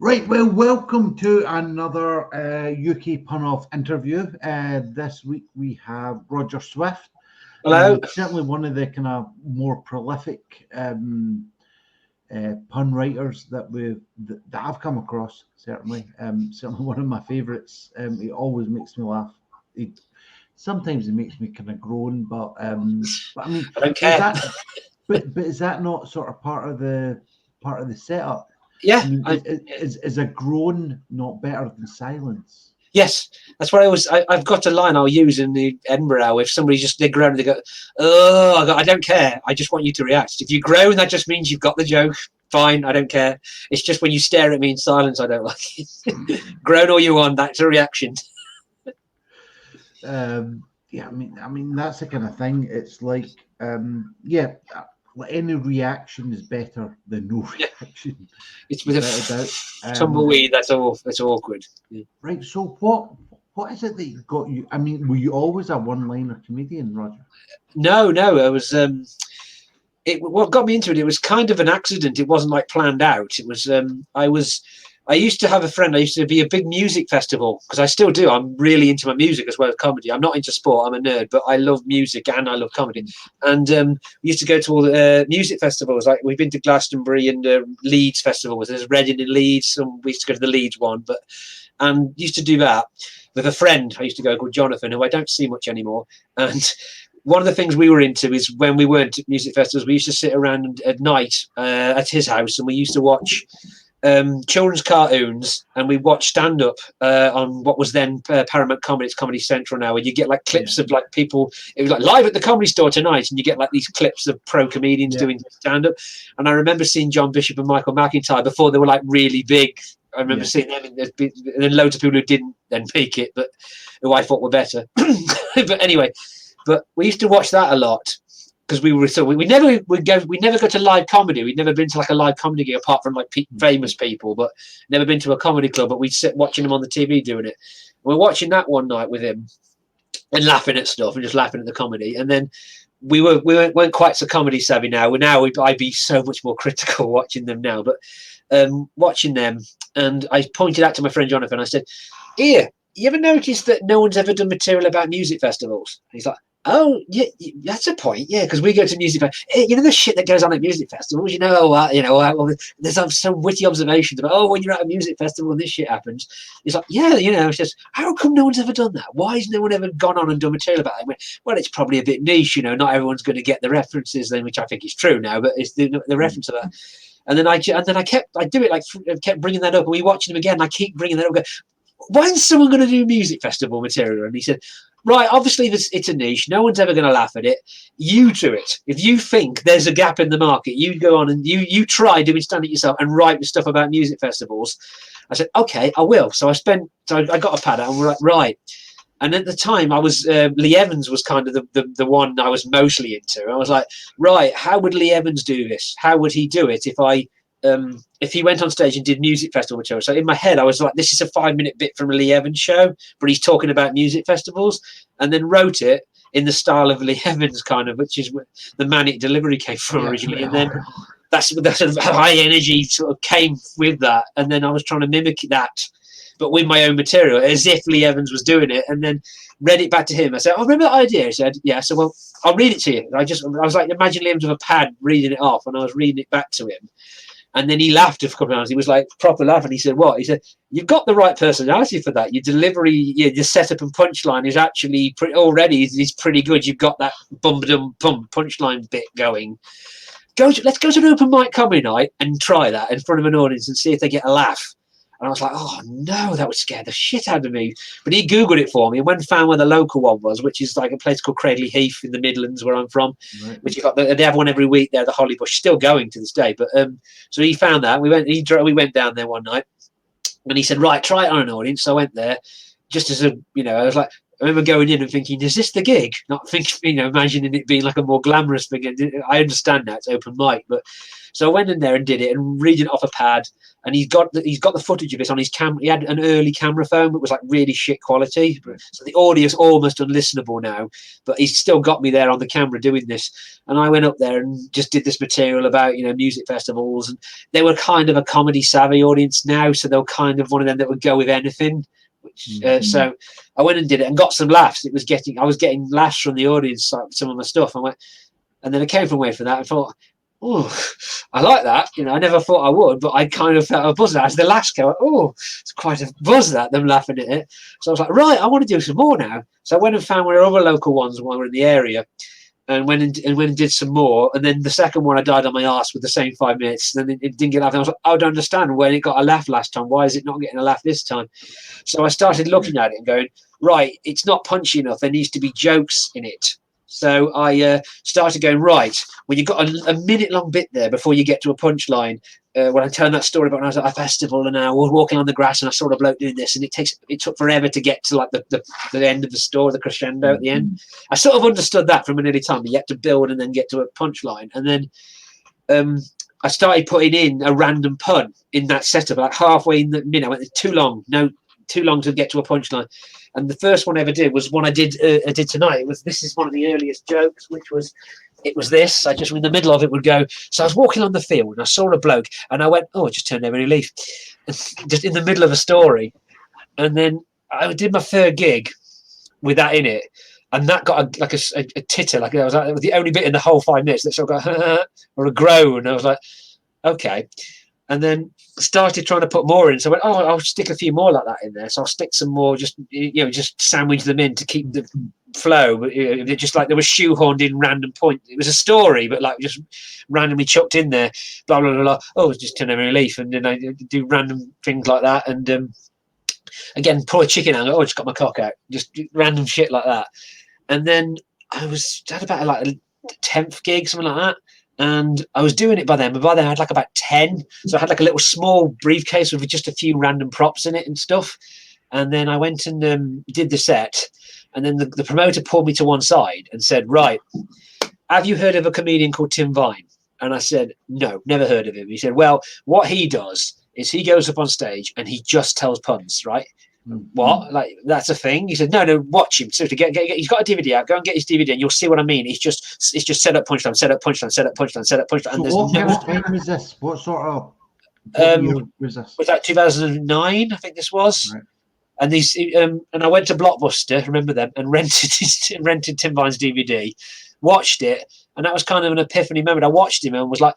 Right, well, welcome to another UK Pun-Off interview. This week we have Roger Swift. Hello. Certainly one of the kind of more prolific pun writers that I've come across. Certainly one of my favourites. He always makes me laugh. Sometimes he makes me kind of groan, but I mean, I don't care. But is that not sort of part of the setup? Yeah. I mean, is a groan not better than silence? Yes, that's what I've got a line I'll use in the Edinburgh. If somebody just they groan, they go, "Oh, I don't care. I just want you to react. If you groan, that just means you've got the joke. Fine, I don't care. It's just when you stare at me in silence, I don't like it. Groan all you want. That's a reaction." Yeah, I mean that's the kind of thing. It's like, any reaction is better than no reaction. It's with a tumbleweed. That's awkward. Yeah. Right. So what is it that got you? I mean, were you always a one-liner comedian, Roger? No. I was. What got me into it? It was kind of an accident. It wasn't like planned out. It was. I used to have a friend. I used to be a big music festival because I still do. I'm really into my music as well as comedy. I'm not into sport. I'm a nerd, but I love music and I love comedy. And we used to go to all the music festivals. Like we've been to Glastonbury and Leeds festivals. There's Reading in Leeds. And we used to go to the Leeds one, and used to do that with a friend. I used to go called Jonathan, who I don't see much anymore. And one of the things we were into is when we weren't at music festivals, we used to sit around at night at his house, and we used to watch children's cartoons, and we watched stand-up on what was then Paramount Comedy. It's Comedy Central now, and you get like clips of like people. It was like live at the Comedy Store tonight, and you get like these clips of pro comedians doing stand-up. And I remember seeing John Bishop and Michael McIntyre before they were like really big. I remember seeing them, and then loads of people who didn't then make it, but who I thought were better. But anyway, but we used to watch that a lot. Because we never go to live comedy. We'd never been to like a live comedy gig apart from like famous people, but never been to a comedy club. But we'd sit watching him on the TV doing it. And we're watching that one night with him and laughing at stuff and just laughing at the comedy. And then we weren't quite so comedy savvy now. I'd be so much more critical watching them now. But watching them, and I pointed out to my friend Jonathan. I said, "Here, you ever noticed that no one's ever done material about music festivals?" And he's like, "Oh, yeah, that's a point. Yeah, because we go to music festivals. Hey, you know the shit that goes on at music festivals. There's some witty observations about when you're at a music festival and this shit happens. It's like, yeah, it's just how come no one's ever done that? Why has no one ever gone on and done material about it? Well, it's probably a bit niche. Not everyone's going to get the references then, which I think is true now. But it's the reference of that. And then I kept bringing that up. And we watching them again. And I keep bringing that up. When's someone going to do music festival material?" And he said, "Right, obviously it's a niche. No one's ever going to laugh at it. You do it. If you think there's a gap in the market, you go on and you try doing stand-up yourself and write stuff about music festivals." I said, "Okay, I will." So I got a pad out and we're like, right. And at the time, I was Lee Evans was kind of the one I was mostly into. I was like, right, how would Lee Evans do this? How would he do it if he went on stage and did music festival material? So in my head, I was like, this is a 5-minute bit from a Lee Evans show, but he's talking about music festivals, and then wrote it in the style of Lee Evans, kind of, which is where the manic delivery came from originally. And then that's sort of high energy sort of came with that. And then I was trying to mimic that, but with my own material, as if Lee Evans was doing it, and then read it back to him. I said, "Oh, remember that idea?" He said, "Yeah." So, well, I'll read it to you. I was like, imagine Lee Evans with a pad reading it off, and I was reading it back to him. And then he laughed a couple of times. He was like proper laughing. He said, "What?" He said, "You've got the right personality for that. Your delivery, your setup and punchline is actually is pretty good. You've got that bum punchline bit going. Let's go to an open mic comedy night and try that in front of an audience and see if they get a laugh." And I was like, "Oh no, that would scare the shit out of me." But he Googled it for me and went and found where the local one was, which is like a place called Cradley Heath in the Midlands, where I'm from. Right. Which they have one every week there, the Hollybush, still going to this day. But so he found that. We went down there one night, and he said, "Right, try it on an audience." So I went there, just as I was like, I remember going in and thinking, "Is this the gig?" Not thinking, imagining it being like a more glamorous thing. I understand that it's open mic, but So I went in there and did it and read it off a pad. And he's got the footage of it on his camera. He had an early camera phone, but it was like really shit quality. So the audio is almost unlistenable now. But he's still got me there on the camera doing this. And I went up there and just did this material about, you know, music festivals. And they were kind of a comedy savvy audience now, so they were kind of one of them that would go with anything. So I went and did it and got some laughs. I was getting laughs from the audience, like some of my stuff. And then I came from away from that and thought, oh, I like that. You know, I never thought I would, but I kind of felt a buzz at it. As the laughs go, oh, it's quite a buzz that them laughing at it. So I was like, right, I want to do some more now. So I went and found one of other local ones while we were in the area, and went and did some more. And then the second one, I died on my arse with the same 5 minutes. Then it didn't get a laugh. And I was like, I don't understand when it got a laugh last time. Why is it not getting a laugh this time? So I started looking at it and going, right, it's not punchy enough. There needs to be jokes in it. So I started going, right, when you've got a minute-long bit there before you get to a punchline, when I tell that story about when I was at a festival and I was walking on the grass and I saw a bloke doing this, and it took forever to get to like the end of the story, the crescendo at the end. I sort of understood that from an early time. You had to build and then get to a punchline. And then I started putting in a random pun in that setup, like halfway in the minute. I went, too long to get to a punchline. And the first one I ever did was one I did tonight. This is one of the earliest jokes, which was, it was this. I just, in the middle of it, would go, so I was walking on the field and I saw a bloke and I went, oh, I just turned over a leaf. Just in the middle of a story. And then I did my third gig with that in it. And that got a titter. Like it was the only bit in the whole 5 minutes that sort of got, or a groan. I was like, okay. And then started trying to put more in. So I went, oh, I'll stick a few more like that in there. So I'll stick some more, just sandwich them in to keep the flow. But just like there was shoehorned in random point. It was a story, but like just randomly chucked in there. Blah blah blah. Blah. Oh, it's just turn over a leaf, and then I do random things like that. And again, pull a chicken out. Oh, I just got my cock out. Just random shit like that. And then I had about like a 10th gig, something like that. And I was doing it by then, but by then I had like about 10. So I had like a little small briefcase with just a few random props in it and stuff. And then I went and did the set. And then the promoter pulled me to one side and said, right, have you heard of a comedian called Tim Vine? And I said, no, never heard of him. He said, well, what he does is he goes up on stage and he just tells puns, right? What? Like, that's a thing? He said, no, watch him. So he's got a DVD out. Go and get his DVD and you'll see what I mean. It's just set up punchline, set up punchline, set up punchline, set up punchline. So what kind of time was this? What sort of year was this? Was that 2009? I think this was. Right. And these and I went to Blockbuster, remember them, and rented Tim Vine's DVD, watched it, and that was kind of an epiphany moment. I watched him and was like,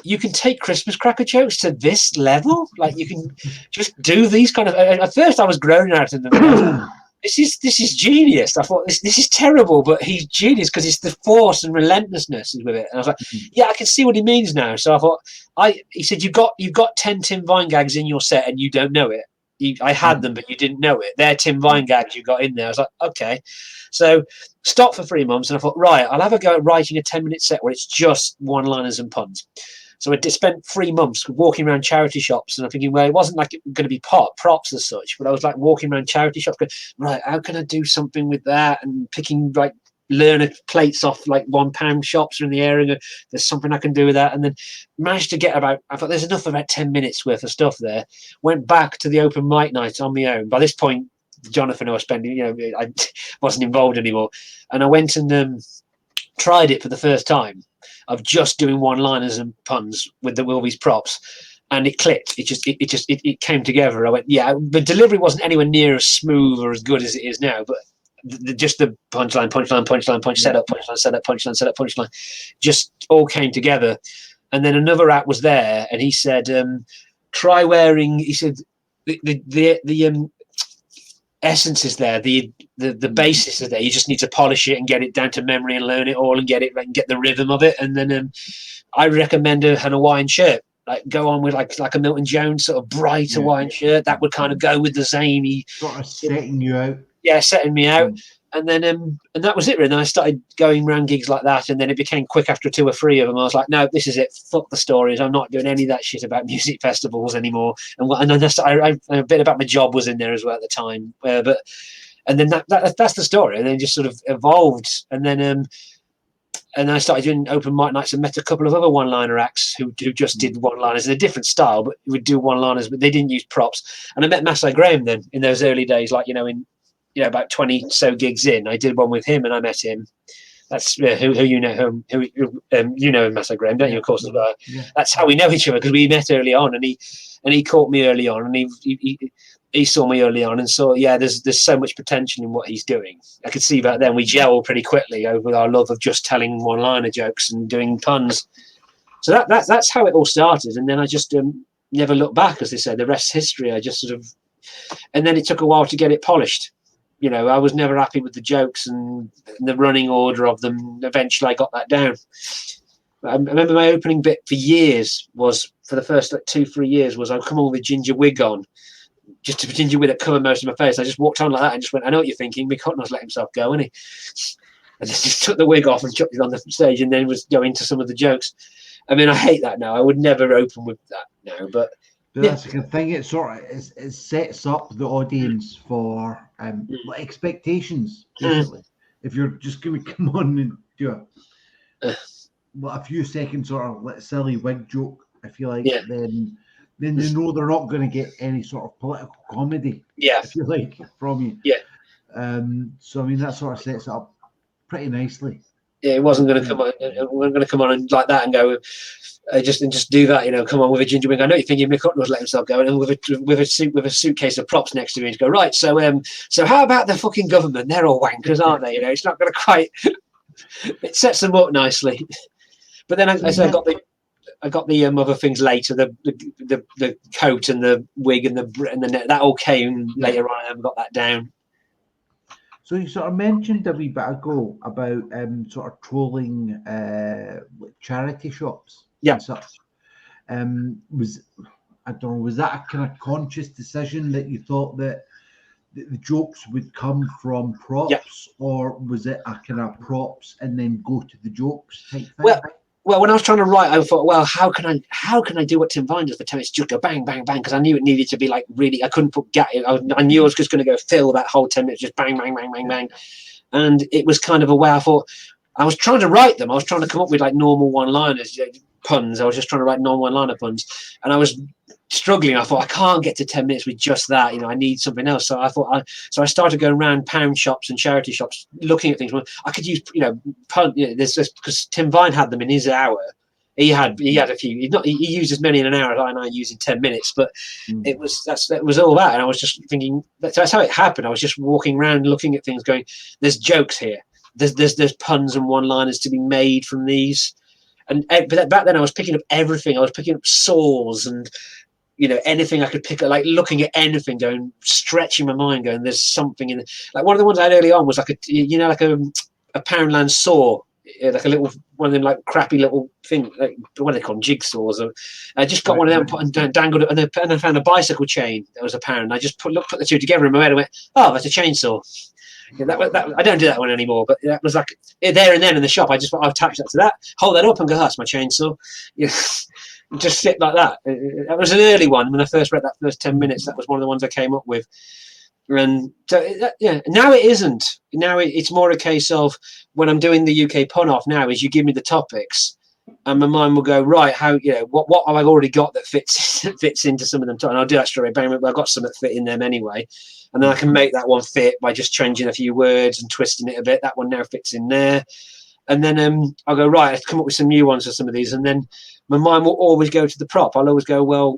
you can take Christmas cracker jokes to this level? Like, you can just do these kind of. At first, I was groaning out in them. This is genius. I thought this is terrible, but he's genius because it's the force and relentlessness with it. And I was like, yeah, I can see what he means now. So I thought, he said, you've got 10 Tim Vine gags in your set and you don't know it. I had them, but you didn't know it. They're Tim Vine gags you got in there. I was like, okay. So stopped for 3 months, and I thought, right, I'll have a go at writing a 10-minute set where it's just one-liners and puns. So I spent 3 months walking around charity shops, and I'm thinking, well, it wasn't like it was going to be props as such, but I was like walking around charity shops going, right, how can I do something with that? And picking like learner plates off like £1 shops in the area. And there's something I can do with that. And then managed to get I thought there's enough of about 10 minutes worth of stuff there. Went back to the open mic night on my own. By this point, Jonathan and I was spending, I wasn't involved anymore. And I went and tried it for the first time of just doing one-liners and puns with all these props. And it clicked. It came together. I went, yeah, the delivery wasn't anywhere near as smooth or as good as it is now, but just the punchline, set up, punchline, just all came together. And then another act was there, and he said, try wearing, he said, the essence is there, the basis is there. You just need to polish it and get it down to memory and learn it all and get the rhythm of it. And then I recommend an Hawaiian shirt. Like go on with like a Milton Jones sort of bright Hawaiian shirt that would kind of go with the zany, sort of setting you out. Yeah, setting me out. And then and that was it really. And then I started going around gigs like that, and then it became quick after 2 or 3 of them. I was like, no, this is it. Fuck the stories. I'm not doing any of that shit about music festivals anymore. And then a bit about my job was in there as well at the time. And then that's the story. And then just sort of evolved. And then and I started doing open mic nights and met a couple of other one-liner acts who just did one-liners in a different style, but would do one-liners, but they didn't use props. And I met Masai Graham then in those early days, like, about 20 so gigs in. I did one with him and I met him. That's who you know you know Masai Graham, don't you? Of course, that's how we know each other, because we met early on, and he caught me early on, and he saw me early on, and saw there's so much potential in what he's doing. I could see back then we gelled pretty quickly over our love of just telling one-liner jokes and doing puns. So that's how it all started, and then I just never looked back, as they say. The rest's history. I just sort of, and then it took a while to get it polished. I was never happy with the jokes and the running order of them. Eventually, I got that down. I remember my opening bit for years was, for the first 2-3 years, was I'd come on with a ginger wig on, just a ginger wig that covered most of my face. I just walked on like that and just went, I know what you're thinking. Mick Hucknall's let himself go, isn't he? And just took the wig off and chucked it on the stage, and then was going to some of the jokes. I mean, I hate that now. I would never open with that now, but that's the thing. It sort of it sets up the audience for expectations, basically. If you're just going to come on and do a few seconds sort of silly wig joke, I feel like, then they know they're not going to get any sort of political comedy, if you like, from you. So I mean, that sort of sets it up pretty nicely. Yeah, it wasn't going to come on. We're going to come on and like that and go, just do that. Come on with a ginger wig. I know you're thinking Mick Hucknall's let himself go, and with a suitcase of props next to me, and go, right. So how about the fucking government? They're all wankers, aren't they? It's not going to quite. It sets them up nicely. But then I got the other things later. The coat and the wig and the net, that all came later on. I haven't got that down. So you sort of mentioned a wee bit ago about sort of trolling charity shops and such. Was that a kind of conscious decision that you thought that the jokes would come from props, or was it a kind of props and then go to the jokes type thing? Well, when I was trying to write, I thought, well, how can I do what Tim Vine does for 10 minutes? Just go bang, bang, bang, because I knew it needed to be like really. I couldn't put I knew I was just going to go fill that whole 10 minutes, just bang, bang, bang, bang, bang, and it was kind of a way. I thought I was trying to write them. I was trying to come up with like normal one-liners, puns. I was just trying to write normal one-liner puns, and I was struggling. I thought I can't get to 10 minutes with just that. I need something else. So I thought I started going around pound shops and charity shops looking at things. Well, I could use pun. There's just, because Tim Vine had them in his hour. He had a few. He used as many in an hour as I use in 10 minutes. But that was all that. And I was just thinking that's how it happened. I was just walking around looking at things, going, "There's jokes here. There's puns and one-liners to be made from these." But back then I was picking up everything. I was picking up saws and anything I could pick up, like looking at anything, going, stretching my mind, going, there's something in it. Like one of the ones I had early on was like a Poundland saw, like a little one of them, like crappy little thing, like what are they called, jigsaws. Or I just got one of them, put and dangled it, and I found a bicycle chain that was a pound. I just put the two together in my head and went, oh, that's a chainsaw. That I don't do that one anymore, but that was like there and then in the shop. I'll attach that to that, hold that up, and go, that's my chainsaw. Just sit like that. That was an early one. When I first read that first 10 minutes, that was one of the ones I came up with. And so, now it isn't. Now it's more a case of, when I'm doing the UK pun off now, is you give me the topics, and my mind will go, right, how, what have I already got that fits into some of them, and I'll do that straight away. Bang, I've got some that fit in them anyway, and then I can make that one fit by just changing a few words and twisting it a bit. That one now fits in there. And then I'll go, right, I've come up with some new ones for some of these. And then my mind will always go to the prop. I'll always go, well,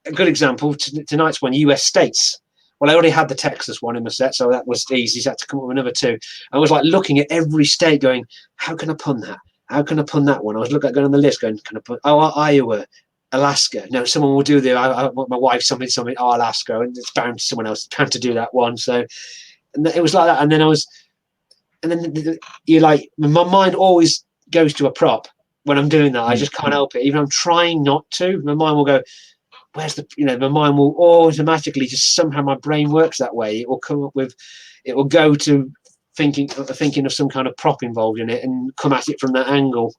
a good example, tonight's one, US states. Well, I already had the Texas one in my set, so that was easy. So I had to come up with another two. I was like looking at every state going, how can I pun that? How can I pun that one? I was looking at going on the list going, can I pun, Iowa, Alaska. No, someone will do my wife, something, Alaska. And it's bound to someone else, bound to do that one. So and it was like that. And then you're like, my mind always goes to a prop when I'm doing that. I just can't help it. Even I'm trying not to, my mind will go, where's my mind will automatically just, somehow my brain works that way. It will come up with, it will go to thinking of some kind of prop involved in it and come at it from that angle.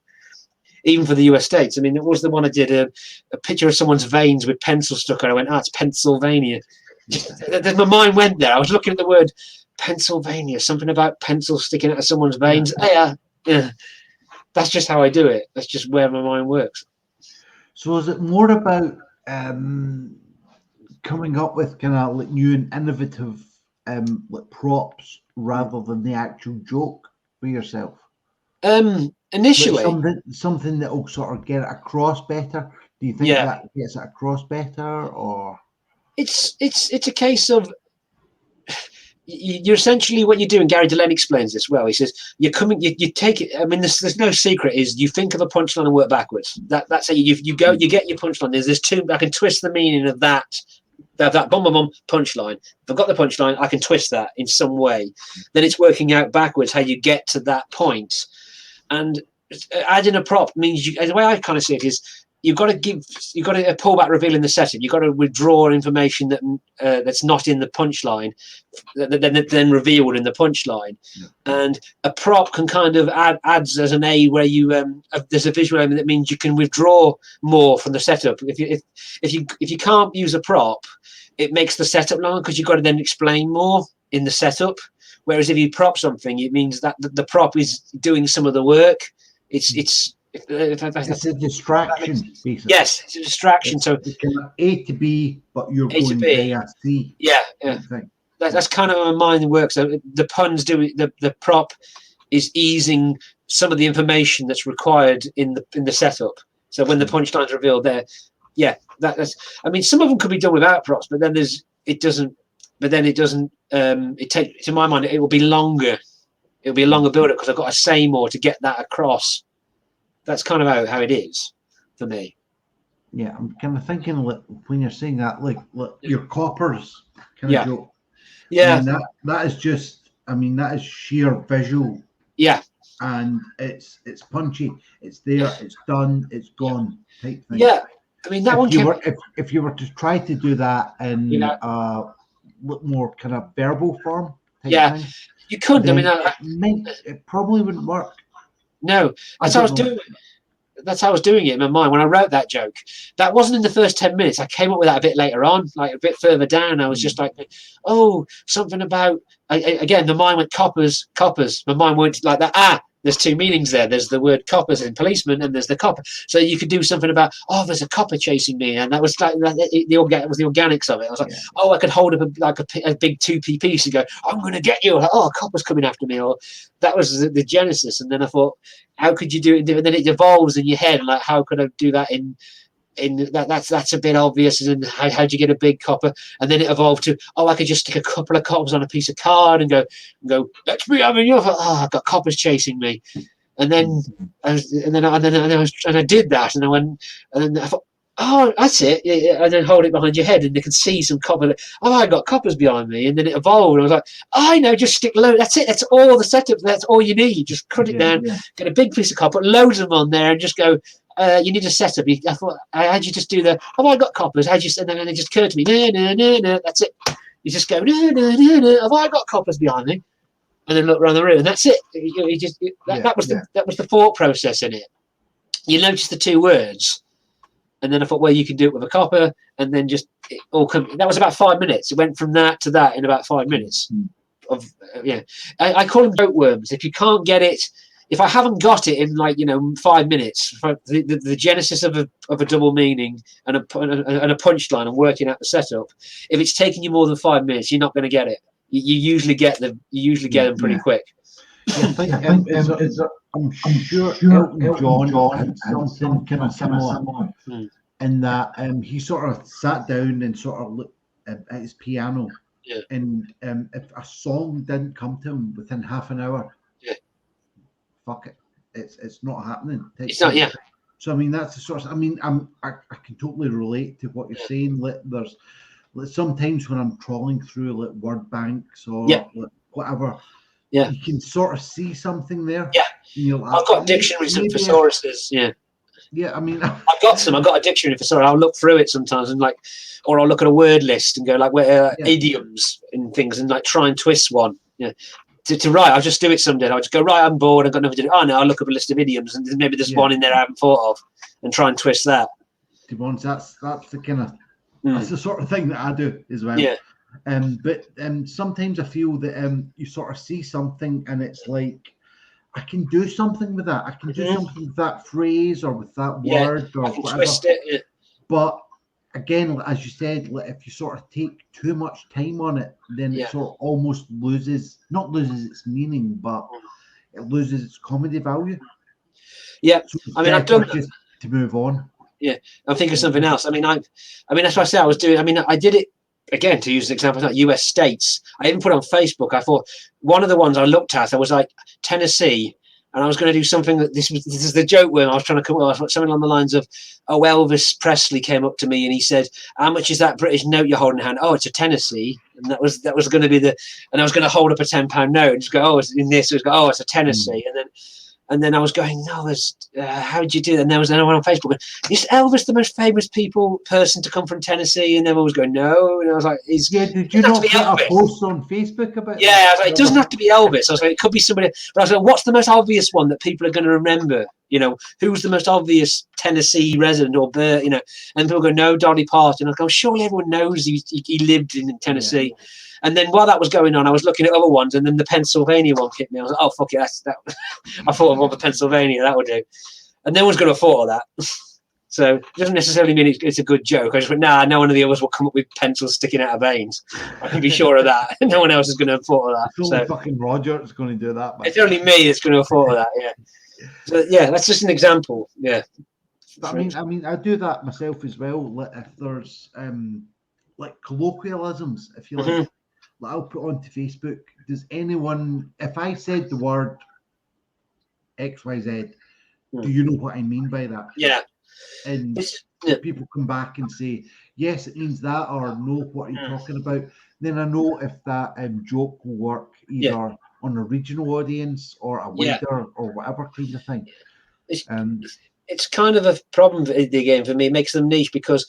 Even for the US states. I mean, it was the one I did a picture of someone's veins with pencil stuck on. I went, it's Pennsylvania. My mind went there. I was looking at the word Pennsylvania, something about pencil sticking out of someone's veins. Yeah. that's just how I do it. That's just where my mind works. So is it more about coming up with kind of like new and innovative like props rather than the actual joke for yourself? Like Initially, something that will sort of get it across better. Do you think yeah, that gets it across better, or it's a case of you're essentially what you do, and Gary Delaney explains this well. He says you take it. I mean, there's no secret. Is you think of a punchline and work backwards. That's how you get your punchline. There's two. I can twist the meaning of that boom boom boom punchline. If I've got the punchline, I can twist that in some way. Then it's working out backwards how you get to that point. And adding a prop means the way I kind of see it is you've got to pull back reveal in the setting. You've got to withdraw information that's not in the punchline, then revealed in the punchline. Yeah. And a prop can kind of adds as an A where you there's a visual element that means you can withdraw more from the setup. If you can't use a prop, it makes the setup longer because you've got to then explain more in the setup. Whereas if you prop something, it means that the prop is doing some of the work. It's a distraction, basically. Yes, it's a distraction. So it's kind of A to B, but you're going via C. Yeah. That's kind of how my mind works. The puns do the prop is easing some of the information that's required in the setup. So when the punchline's revealed there, that's. I mean, some of them could be done without props, but then it doesn't. To my mind, it will be longer. It'll be a longer build-up because I've got to say more to get that across. That's kind of how it is for me. Yeah, I'm kind of thinking like, when you're saying that, like your coppers kind of joke. Yeah, I mean, that is just. I mean, that is sheer visual. Yeah, and it's punchy. It's there. It's done. It's gone. Type thing. Yeah, I mean that if you were to try to do that in more kind of verbal form. Thing, you could. I mean, it probably wouldn't work. No, that's how I was doing it. That's how I was doing it in my mind when I wrote that joke. That wasn't in the first 10 minutes. I came up with that a bit later on, like a bit further down. I was just like, oh, something about, again, the mind went coppers. My mind went like that. There's two meanings there. There's the word coppers in policeman, and there's the copper. So you could do something about, oh, there's a copper chasing me, and that was like the organics of it. I was like, oh, I could hold up a big 2p piece and go, I'm going to get you. Like, oh, a copper's coming after me. Or that was the genesis. And then I thought, how could you do it? And then it evolves in your head. Like, how could I do that in that's a bit obvious. And how do you get a big copper? And then it evolved to, oh, I could just stick a couple of coppers on a piece of card and go, let's be having you. I've got coppers chasing me. And then I did that, and I went, and then I thought, oh, that's it. And then hold it behind your head, and you can see some copper. Oh, I got coppers behind me, and then it evolved. And I was like, oh, I know, just stick load. That's it. That's all the setup. That's all you need. Just cut it down, get a big piece of copper, loads of them on there, and just go. You need a setup. I thought, how'd you just do the? Oh, I got coppers. How'd you? And then it just occurred to me, no. That's it. You just go, no. Have I got coppers behind me? And then look around the room, and that's it. That was the thought process in it. You notice the two words, and then I thought, well, you can do it with a copper, and then just it all come. That was about 5 minutes. It went from that to that in about 5 minutes. I call them joke worms. If you can't get it. If I haven't got it in 5 minutes, the genesis of a double meaning and a punchline and working out the setup, if it's taking you more than 5 minutes, you're not going to get it. You usually get them. You usually get them pretty quick. I'm sure Elton John had something kind of similar in that he sort of sat down and sort of looked at his piano, and if a song didn't come to him within half an hour. Fuck it, it's not happening. It's not, So I mean, that's the sort of. I mean, I can totally relate to what you're saying. There's sometimes when I'm trawling through word banks or whatever, you can sort of see something there. Yeah, I've got dictionaries and thesauruses. Yeah, I mean, I've got some. I've got a dictionary for thesaurus. I'll look through it sometimes and or I'll look at a word list and go where idioms and things and try and twist one. To write, I'll just do it someday. I'll just go, right, I'm bored, I've got nothing to do. Oh no, I'll look up a list of idioms and maybe there's one in there I haven't thought of and try and twist that. To be honest, that's the kind of that's the sort of thing that I do as well. But sometimes I feel that you sort of see something and it's like I can do something with that. I can do something with that phrase or with that word or I can whatever. twist it. Yeah. But again, as you said, if you sort of take too much time on it, then it sort of almost not loses its meaning, but it loses its comedy value. Yeah, So it's I mean, I've better done that. just to move on. Yeah, I'm thinking of something else. I mean, that's what I said. I was doing. I mean, I did it again to use an example. It's not U.S. states. I even put it on Facebook. I thought one of the ones I looked at, I was like Tennessee, and I was going to do something that this is the joke where I was trying to come up with something along the lines of, oh, Elvis Presley came up to me and he said, "How much is that British note you're holding in hand?" Oh, it's a Tennessee, and that was going to be and I was going to hold up a £10 note and just go, oh, it's in this. It was go, oh, it's a Tennessee, and then I was going, no, how did you do that? And then I went on Facebook, going, is Elvis the most famous person to come from Tennessee? And everyone was going, no. And I was like, did you not put a post on Facebook about that? I was like, it doesn't have to be Elvis. I was like, it could be somebody. But I was like, what's the most obvious one that people are going to remember? You know, who's the most obvious Tennessee resident or you know? And people go, no, Dolly Parton. I go, surely everyone knows he lived in Tennessee. Yeah. And then while that was going on, I was looking at other ones, and then the Pennsylvania one hit me. I was like, oh, fuck it, that. I thought of one for Pennsylvania, that would do. And no one's going to thought of that. So it doesn't necessarily mean it's a good joke. I just went, nah, no one of the others will come up with pencils sticking out of veins. I can be sure of that. No one else is going to have thought of that. It's only fucking Roger that's going to do that. It's only me that's going to have thought of that, yeah. So, yeah, that's just an example, yeah. But I mean, I do that myself as well. If there's like colloquialisms, if you like, I'll put onto Facebook. Does anyone, if I said the word XYZ, do you know what I mean by that? Yeah. And people come back and say, yes, it means that, or no, what are you talking about? Then I know if that joke will work either on a regional audience or a wider or whatever kind of thing. It's kind of a problem again for me. It makes them niche because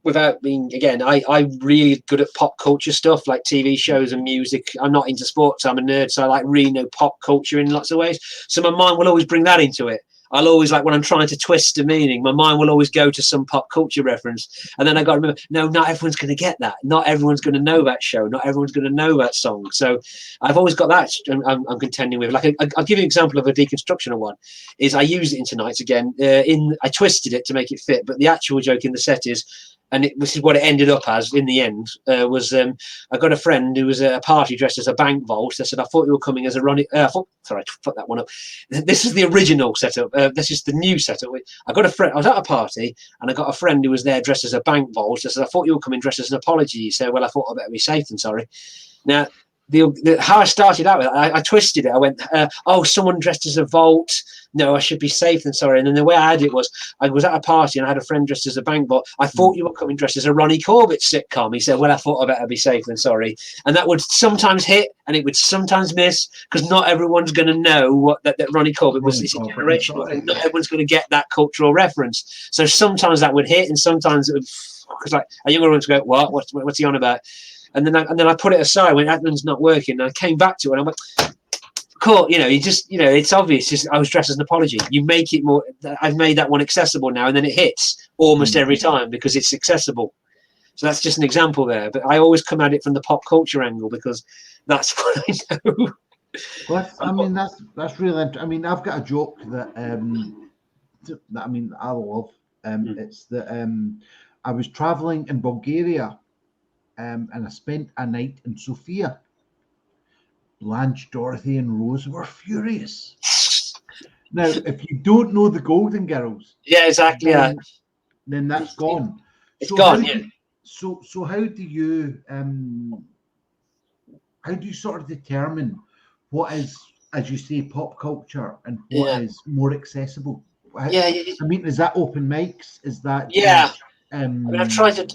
without being, again, I'm really good at pop culture stuff like TV shows and music. I'm not into sports. I'm a nerd. So I like really know pop culture in lots of ways. So my mind will always bring that into it. I'll always, like when I'm trying to twist the meaning, my mind will always go to some pop culture reference. And then I got to remember, no, not everyone's going to get that. Not everyone's going to know that show. Not everyone's going to know that song. So I've always got that I'm contending with. Like I'll give you an example of a deconstructional one. Is I use it in tonight's again. I twisted it to make it fit, but the actual joke in the set is, and this is what it ended up as in the end, was I got a friend who was at a party dressed as a bank vault. I said, I thought you were coming as a Ronnie. Sorry, I put that one up. This is the original setup. This is the new setup. I got a friend. I was at a party and I got a friend who was there dressed as a bank vault. I said, I thought you were coming dressed as an apology. He said, well, I thought I better be safe than sorry. Now, how I started out with it, I twisted it. I went, oh, someone dressed as a vault. No, I should be safe than sorry. And then the way I had it was, I was at a party and I had a friend dressed as a bank vault. I thought you were coming dressed as a Ronnie Corbett sitcom. He said, well, I thought I better be safe than sorry. And that would sometimes hit and it would sometimes miss because not everyone's going to know that Ronnie Corbett was. It's a generational thing. Not everyone's going to get that cultural reference. So sometimes that would hit and sometimes it would, because like a younger one would go, what? What's he on about? And then I put it aside when Adman's not working. And I came back to it and I went, cool, it's obvious. I was dressed as an apology. You make it more. I've made that one accessible now, and then it hits almost every time because it's accessible. So that's just an example there. But I always come at it from the pop culture angle because that's what I know. Well, that's really interesting. I mean, I've got a joke that I love. It's that I was traveling in Bulgaria, and I spent a night in Sofia. Blanche, Dorothy, and Rose were furious. Now, if you don't know the Golden Girls, exactly, then that's gone. It's gone. So how do you sort of determine what is, as you say, pop culture and what is more accessible? I mean, is that open mics? Is that I mean, I've tried to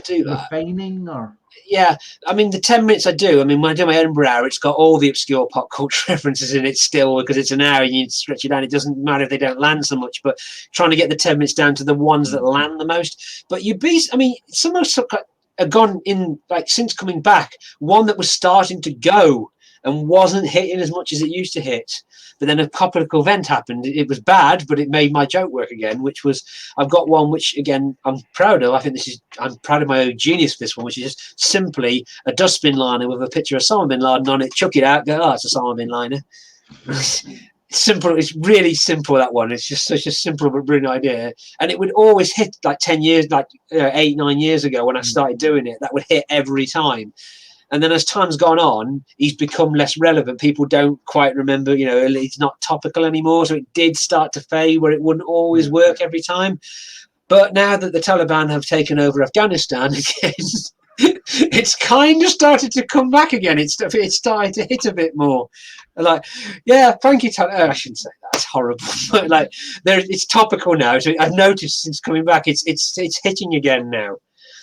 do that. Refining or. Yeah, I mean, the 10 minutes I do, I mean, when I do my Edinburgh hour, it's got all the obscure pop culture references in it still because it's an hour and you need to stretch it down. It doesn't matter if they don't land so much, but trying to get the 10 minutes down to the ones that land the most. But some of them have gone in, like, since coming back, one that was starting to go and wasn't hitting as much as it used to hit. But then a topical event happened. It was bad, but it made my joke work again, which was, I've got one which, again, I'm proud of. I'm proud of my own genius for this one, which is just simply a dustbin liner with a picture of Osama bin Laden on it. Chuck it out, go, oh, it's Osama bin Laden. Simple. It's really simple, that one. It's just such a simple but brilliant idea, and it would always hit like 10 years, like 8-9 years ago when I started doing it. That would hit every time. And then as time's gone on, he's become less relevant. People don't quite remember, he's not topical anymore. So it did start to fade where it wouldn't always work every time. But now that the Taliban have taken over Afghanistan again, it's kind of started to come back again. It's started to hit a bit more. Like, yeah, thank you, Taliban. I shouldn't say that. It's horrible. But like, it's topical now. So I've noticed since coming back, it's hitting again now.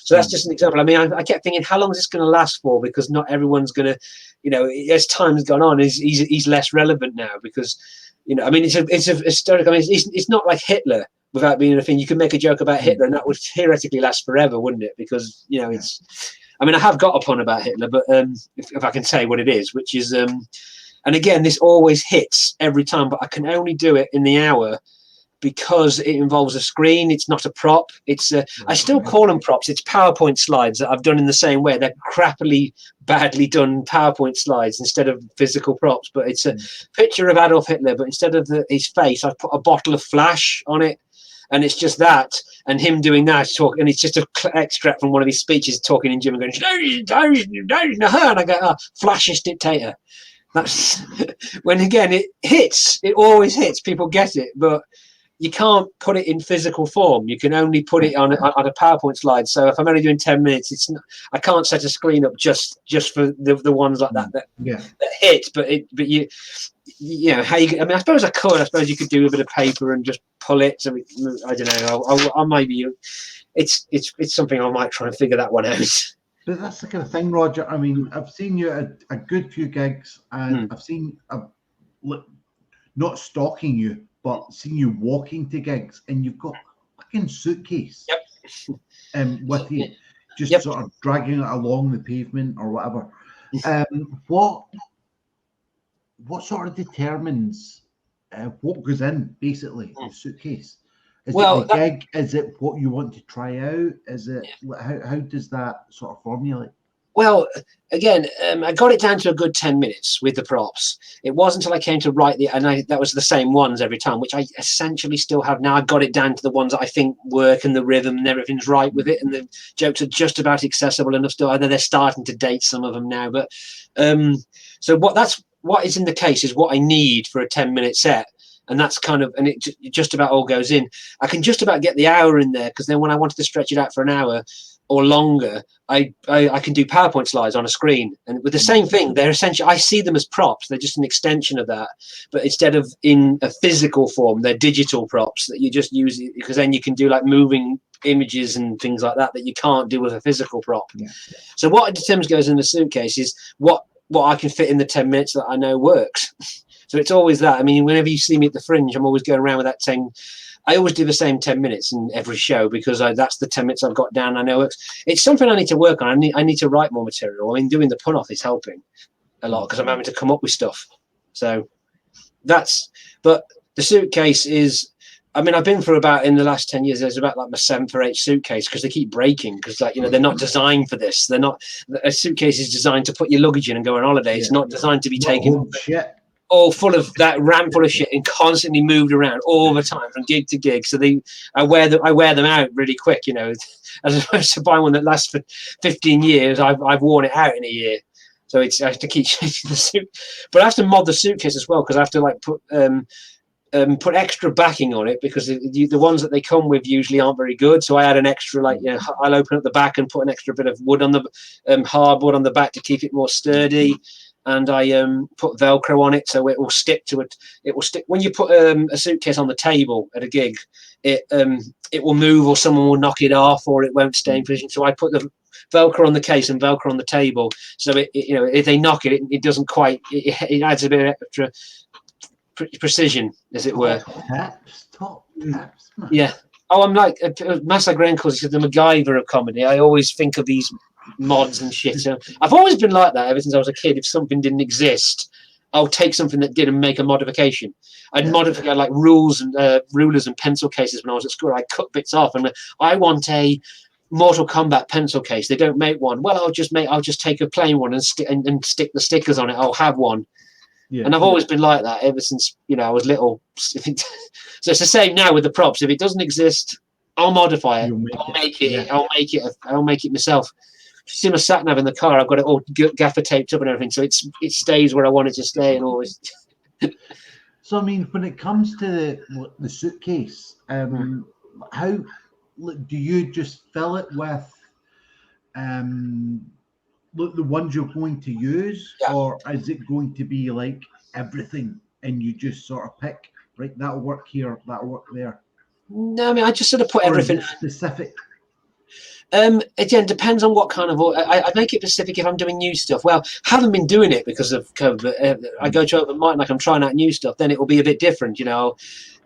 So that's just an example. I mean, I kept thinking, how long is this going to last for? Because not everyone's going to, as time's gone on, he's less relevant now because, I mean, it's a historic. I mean, it's not like Hitler without being a thing. You could make a joke about Hitler and that would theoretically last forever, wouldn't it? Because, it's, I mean, I have got a pun about Hitler, but if I can say what it is, which is, and again, this always hits every time, but I can only do it in the hour because it involves a screen. It's not a prop. It's I still call them props. It's PowerPoint slides that I've done in the same way. They're crappily, badly done PowerPoint slides instead of physical props. But it's a picture of Adolf Hitler, but instead of his face, I've put a bottle of Flash on it, and it's just that and him doing that talk, and it's just an extract from one of his speeches talking in German, going, and I go, oh, fascist dictator. That's when again it hits. It always hits. People get it, but you can't put it in physical form. You can only put it on a PowerPoint slide. So if I'm only doing 10 minutes, it's not, I can't set a screen up just for the ones like that hit. But you how you? I mean, I suppose I could. I suppose you could do a bit of paper and just pull it. So I don't know. I maybe it's something I might try and figure that one out. But that's the kind of thing, Roger. I mean, I've seen you at a good few gigs, and I've seen not stalking you, but seeing you walking to gigs, and you've got a fucking suitcase with you, just sort of dragging it along the pavement or whatever. What sort of determines what goes in, basically, the suitcase? Is it the gig? Is it what you want to try out? Is it how does that sort of formulate? Well, again, I got it down to a good 10 minutes with the props. It wasn't until I came to write that was the same ones every time, which I essentially still have now. I got it down to the ones that I think work and the rhythm and everything's right with it, and the jokes are just about accessible enough still. Either they're starting to date some of them now, but so what is in the case is what I need for a 10-minute set. And that's kind of, and it just about all goes in. I can just about get the hour in there, because then when I wanted to stretch it out for an hour or longer, I can do PowerPoint slides on a screen. And with the same thing, they're essentially, I see them as props. They're just an extension of that. But instead of in a physical form, they're digital props that you just use, because then you can do like moving images and things like that you can't do with a physical prop. Yeah. So what determines goes in the suitcase is what I can fit in the 10 minutes that I know works. So it's always that. I mean, whenever you see me at the Fringe, I'm always going around with that saying, I always do the same 10 minutes in every show, because that's the 10 minutes I've got down. I know it's something I need to work on. I need to write more material. I mean, doing the pun off is helping a lot, because I'm having to come up with stuff. So but the suitcase is, I mean, I've been for about, in the last 10 years, there's about like my 7th or 8th suitcase, because they keep breaking, because they're not designed for this. They're not, a suitcase is designed to put your luggage in and go on holiday. It's not designed to be taken. Shit. All full of that ram full of shit and constantly moved around all the time from gig to gig. So I wear them out really quick, as opposed to buying one that lasts for 15 years. I've worn it out in a year. So I have to keep changing the suit, but I have to mod the suitcase as well, because I have to like put extra backing on it, because the ones that they come with usually aren't very good. So I add an extra, I'll open up the back and put an extra bit of wood on the hardwood on the back to keep it more sturdy. And I put Velcro on it, so it will stick to it. It will stick when you put a suitcase on the table at a gig. It will move, or someone will knock it off, or it won't stay in position. So I put the Velcro on the case and Velcro on the table, so if they knock it, it doesn't quite. It adds a bit of extra precision, as it were. Top taps, man. Yeah. Oh, I'm like Massa Graham calls it the MacGyver of comedy. I always think of these mods and shit. So I've always been like that ever since I was a kid. If something didn't exist, I'll take something that did and make a modification. I'd modify like rulers and pencil cases when I was at school. I cut bits off, and I want a Mortal Kombat pencil case. They don't make one. Well, I'll just take a plain one and stick the stickers on it. I'll have one. Yeah. And I've always been like that ever since, you know, I was little. So it's the same now with the props. If it doesn't exist, I'll modify it. I'll make it. Yeah. I'll make it myself. See my sat nav in the car. I've got it all gaffer taped up and everything, so it stays where I want it to stay and always. So I mean, when it comes to the suitcase, how do you just fill it with the ones you're going to use, or is it going to be like everything and you just sort of pick, right, that'll work here, that'll work there? No, I mean, I just sort of put everything specific. Again, depends on what kind of. I make it specific if I'm doing new stuff. Well, haven't been doing it because of COVID. I go to open mic like I'm trying out new stuff. Then it will be a bit different, you know.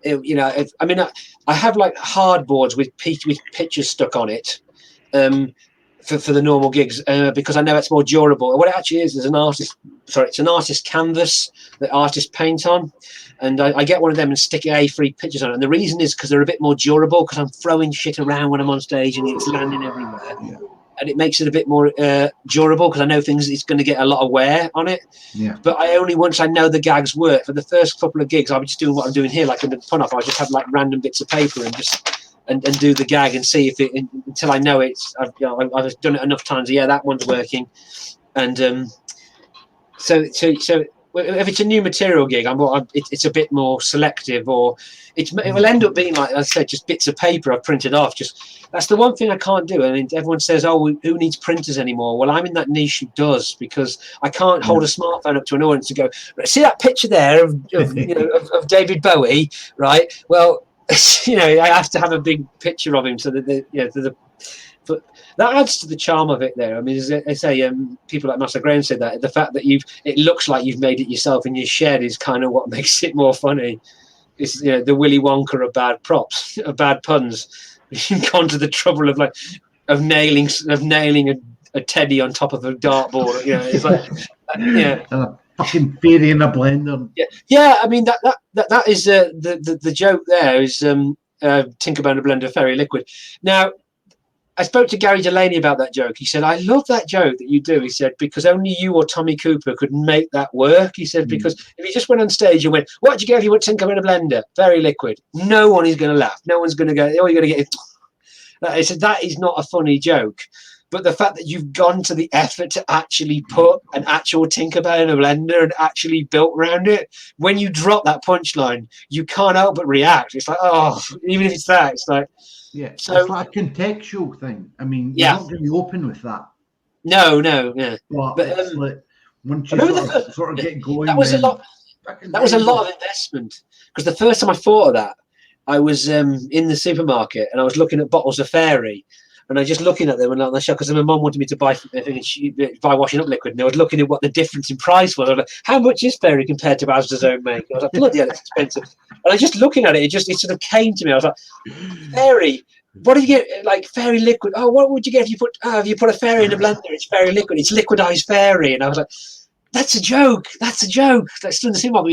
I have like hardboards with pictures stuck on it. For the normal gigs, because I know it's more durable. What it actually is an artist. Sorry, it's an artist canvas that artists paint on, and I get one of them and stick A3 pictures on it. And the reason is because they're a bit more durable. Because I'm throwing shit around when I'm on stage and it's landing everywhere, and it makes it a bit more durable. Because I know it's going to get a lot of wear on it. Yeah. But once I know the gags work. For the first couple of gigs, I'll be just doing what I'm doing here, like in the pun off. I just have like random bits of paper and just. And do the gag and see if it until I know it's. I've done it enough times. Yeah, that one's working, and so if it's a new material gig, it's a bit more selective, or it will end up being like I said, just bits of paper I've printed off. Just that's the one thing I can't do. I mean, everyone says, "Oh, who needs printers anymore?" Well, I'm in that niche who does, because I can't hold a smartphone up to an audience and go, "See that picture there of David Bowie, right?" Well. You know, I have to have a big picture of him so that but that adds to the charm of it there. I mean, as I say, people like Master Graham said that the fact that it looks like you've made it yourself in your shed is kind of what makes it more funny. It's the Willy Wonka of bad props, of bad puns. You've gone to the trouble of nailing a teddy on top of a dartboard. You know, it's like fucking fairy in a blender. Yeah. I mean that is the joke. There is Tinkerbell in a blender, fairy liquid. Now, I spoke to Gary Delaney about that joke. He said, "I love that joke that you do." He said, "Because only you or Tommy Cooper could make that work." He said, "Because if you just went on stage and went, 'What'd you get if you put Tinkerbell in a blender? Fairy liquid.' No one is going to laugh. No one's going to go. Oh, you're going to get." I said that is not a funny joke. But the fact that you've gone to the effort to actually put an actual Tinkerbell in a blender and actually built around it, when you drop that punchline, you can't help but react. It's like, oh, even if it's that, it's like... Yeah, so, it's like a contextual thing. I mean, you're not going to be open with that. No, yeah. But it's like, once you sort of get going... That was a lot of investment. Because the first time I thought of that, I was in the supermarket and I was looking at bottles of Fairy. And I was just looking at them and on the shop, because my mum wanted me to buy washing up liquid, and I was looking at what the difference in price was. I was like, how much is Fairy compared to Asda's own make? I was like, bloody hell, it's expensive. And I was just looking at it, it sort of came to me. I was like, Fairy, what do you get? Like Fairy liquid? Oh, what would you get if you put a Fairy in a blender? It's Fairy liquid. It's liquidized Fairy. And I was like, that's a joke. That's a joke. That's still the same one.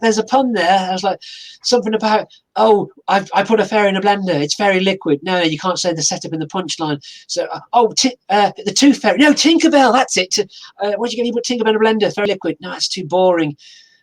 There's a pun there. I was like, something about, I put a Fairy in a blender. It's Fairy liquid. No, you can't say the setup in the punchline. So, the Tooth Fairy. No, Tinkerbell. That's it. What do you get? You put Tinkerbell in a blender. Fairy liquid. No, it's too boring.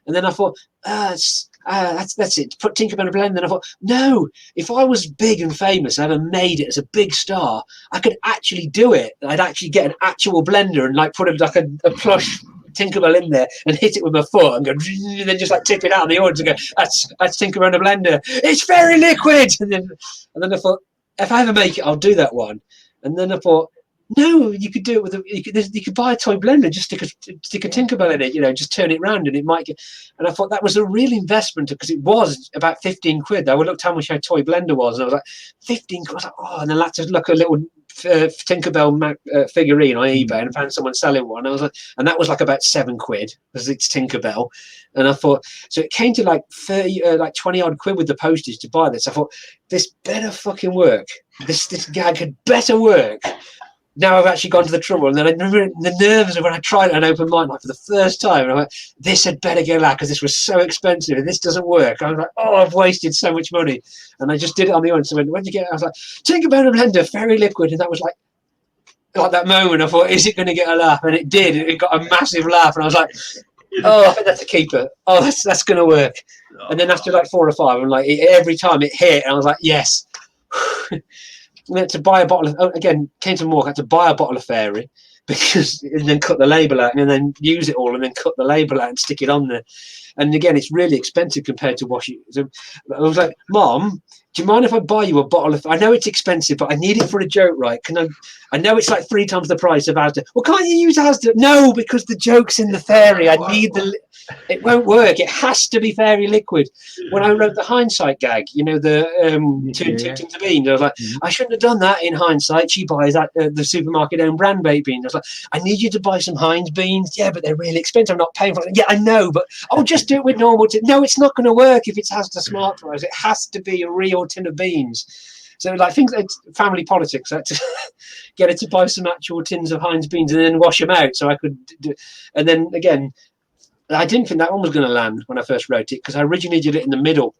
And then I thought, that's it. Put Tinkerbell in a blender. And I thought, no, if I was big and famous and ever made it as a big star, I could actually do it. I'd actually get an actual blender and like put a plush Tinkerbell in there and hit it with my foot and go, and then just like tip it out in the audience and go, that's Tinkerbell in a blender. It's Fairy liquid. And then I thought, if I ever make it, I'll do that one. And then I thought, no, you could do it with you could buy a toy blender, just stick a Tinkerbell in it, just turn it round and it might get. And I thought that was a real investment, because it was about 15 quid. I looked how much a toy blender was, and I was like, 15 quid. I was like, oh, and then I had to look a little Tinkerbell figurine on eBay and found someone selling one. I was like, and that was like about 7 quid, because it's Tinkerbell. And I thought, so it came to like 20 odd quid with the postage to buy this. I thought, this better fucking work. This gag had better work. Now I've actually gone to the trouble, and then I remember the nerves of when I tried it on open mic night for the first time, and I went, this had better go out, because this was so expensive and this doesn't work. I was like, oh, I've wasted so much money. And I just did it on the audience. So when did you get it? I was like, Tinkerbell in a blender, Fairy liquid. And that was like that moment I thought, is it going to get a laugh? And it did. It got a massive laugh. And I was like, Oh, I think that's a keeper. Oh, that's going to work. And then after like 4 or 5, I'm like, every time it hit, and I was like, yes. We had to buy a bottle of, again, came to Mork, I had to buy a bottle of Fairy because, and then cut the label out and then use it all and then cut the label out and stick it on there. And again, it's really expensive compared to washing. So I was like, Mom, do you mind if I buy you a bottle of, I know it's expensive, but I need it for a joke, right? I know it's like 3 times the price of Asda. Well, can't you use Asda? No, because the joke's in the Fairy. I need it won't work. It has to be Fairy liquid. When I wrote the hindsight gag, you know, the two tins of beans, I was like, I shouldn't have done that in hindsight. She buys at the supermarket own brand baked beans. I was like, I need you to buy some Heinz beans. Yeah, but they're really expensive. I'm not paying for it. Yeah, I know, but I'll just do it with normal tin. No, it's not going to work if it's Asda Smart Fries. It has to be a real tin of beans. So like things like family politics, I had to get her to buy some actual tins of Heinz beans and then wash them out so I could do. And then again, I didn't think that one was going to land when I first wrote it because I originally did it in the middle.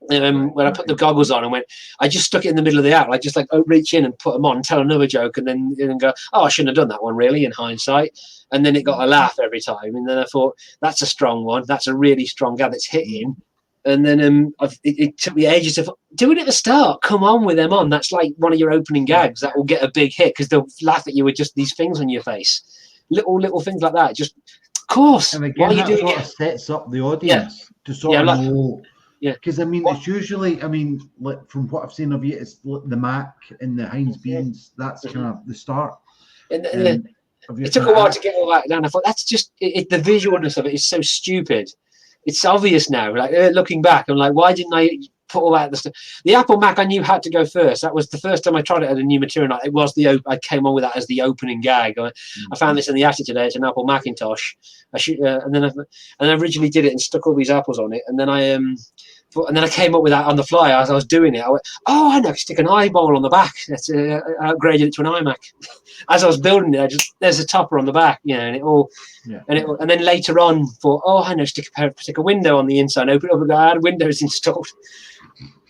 When I put the goggles on and went, I just stuck it in the middle of the act. I just like reach in and put them on, tell another joke, and then go, oh, I shouldn't have done that one really in hindsight. And then it got a laugh every time. And then I thought, that's a strong one. That's a really strong gag that's hitting. And then it took me ages to do it at the start. Come on with them on. That's like one of your opening gags that will get a big hit because they'll laugh at you with just these things on your face, little things like that. Just, of course. And again, that sort of sets up the audience to sort of know. Yeah, because I mean, it's usually, I mean, like, from what I've seen of you, it's the Mac and the Heinz beans. That's kind of the start. It took a while to get all that down. I thought that's just the visualness of it is so stupid. It's obvious now. Like looking back, I'm like, why didn't I put all that? The Apple Mac I knew had to go first. That was the first time I tried it at a new material night. It was I came on with that as the opening gag. I found this in the attic today. It's an Apple Macintosh. And then I originally did it and stuck all these apples on it, and then I came up with that on the fly as I was doing it. I went, oh, I know, stick an eyeball on the back. That's I upgraded it to an iMac. As I was building it, there's a topper on the back, you know, and it all, and then later on, thought, oh, I know, stick a window on the inside. Open it up, and I had windows installed.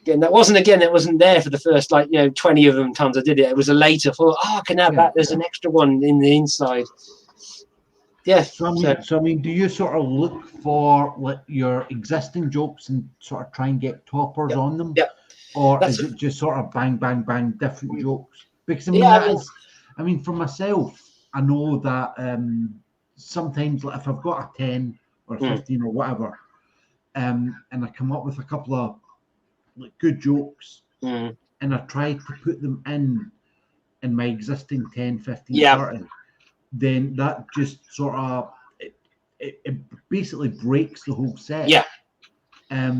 Again, it wasn't there for the first 20 of them times I did it. It was a later thought, oh, I can add that. There's an extra one in the inside. Yeah. So I mean, do you sort of look for like your existing jokes and sort of try and get toppers on them? Yeah. Or is it just sort of bang, bang, bang, different jokes? Because I mean, for myself, I know that sometimes, like if I've got a 10 or 15 or whatever, and I come up with a couple of like good jokes, and I try to put them in my existing 10, 15, 30. Then that just sort of it basically breaks the whole set. Yeah. How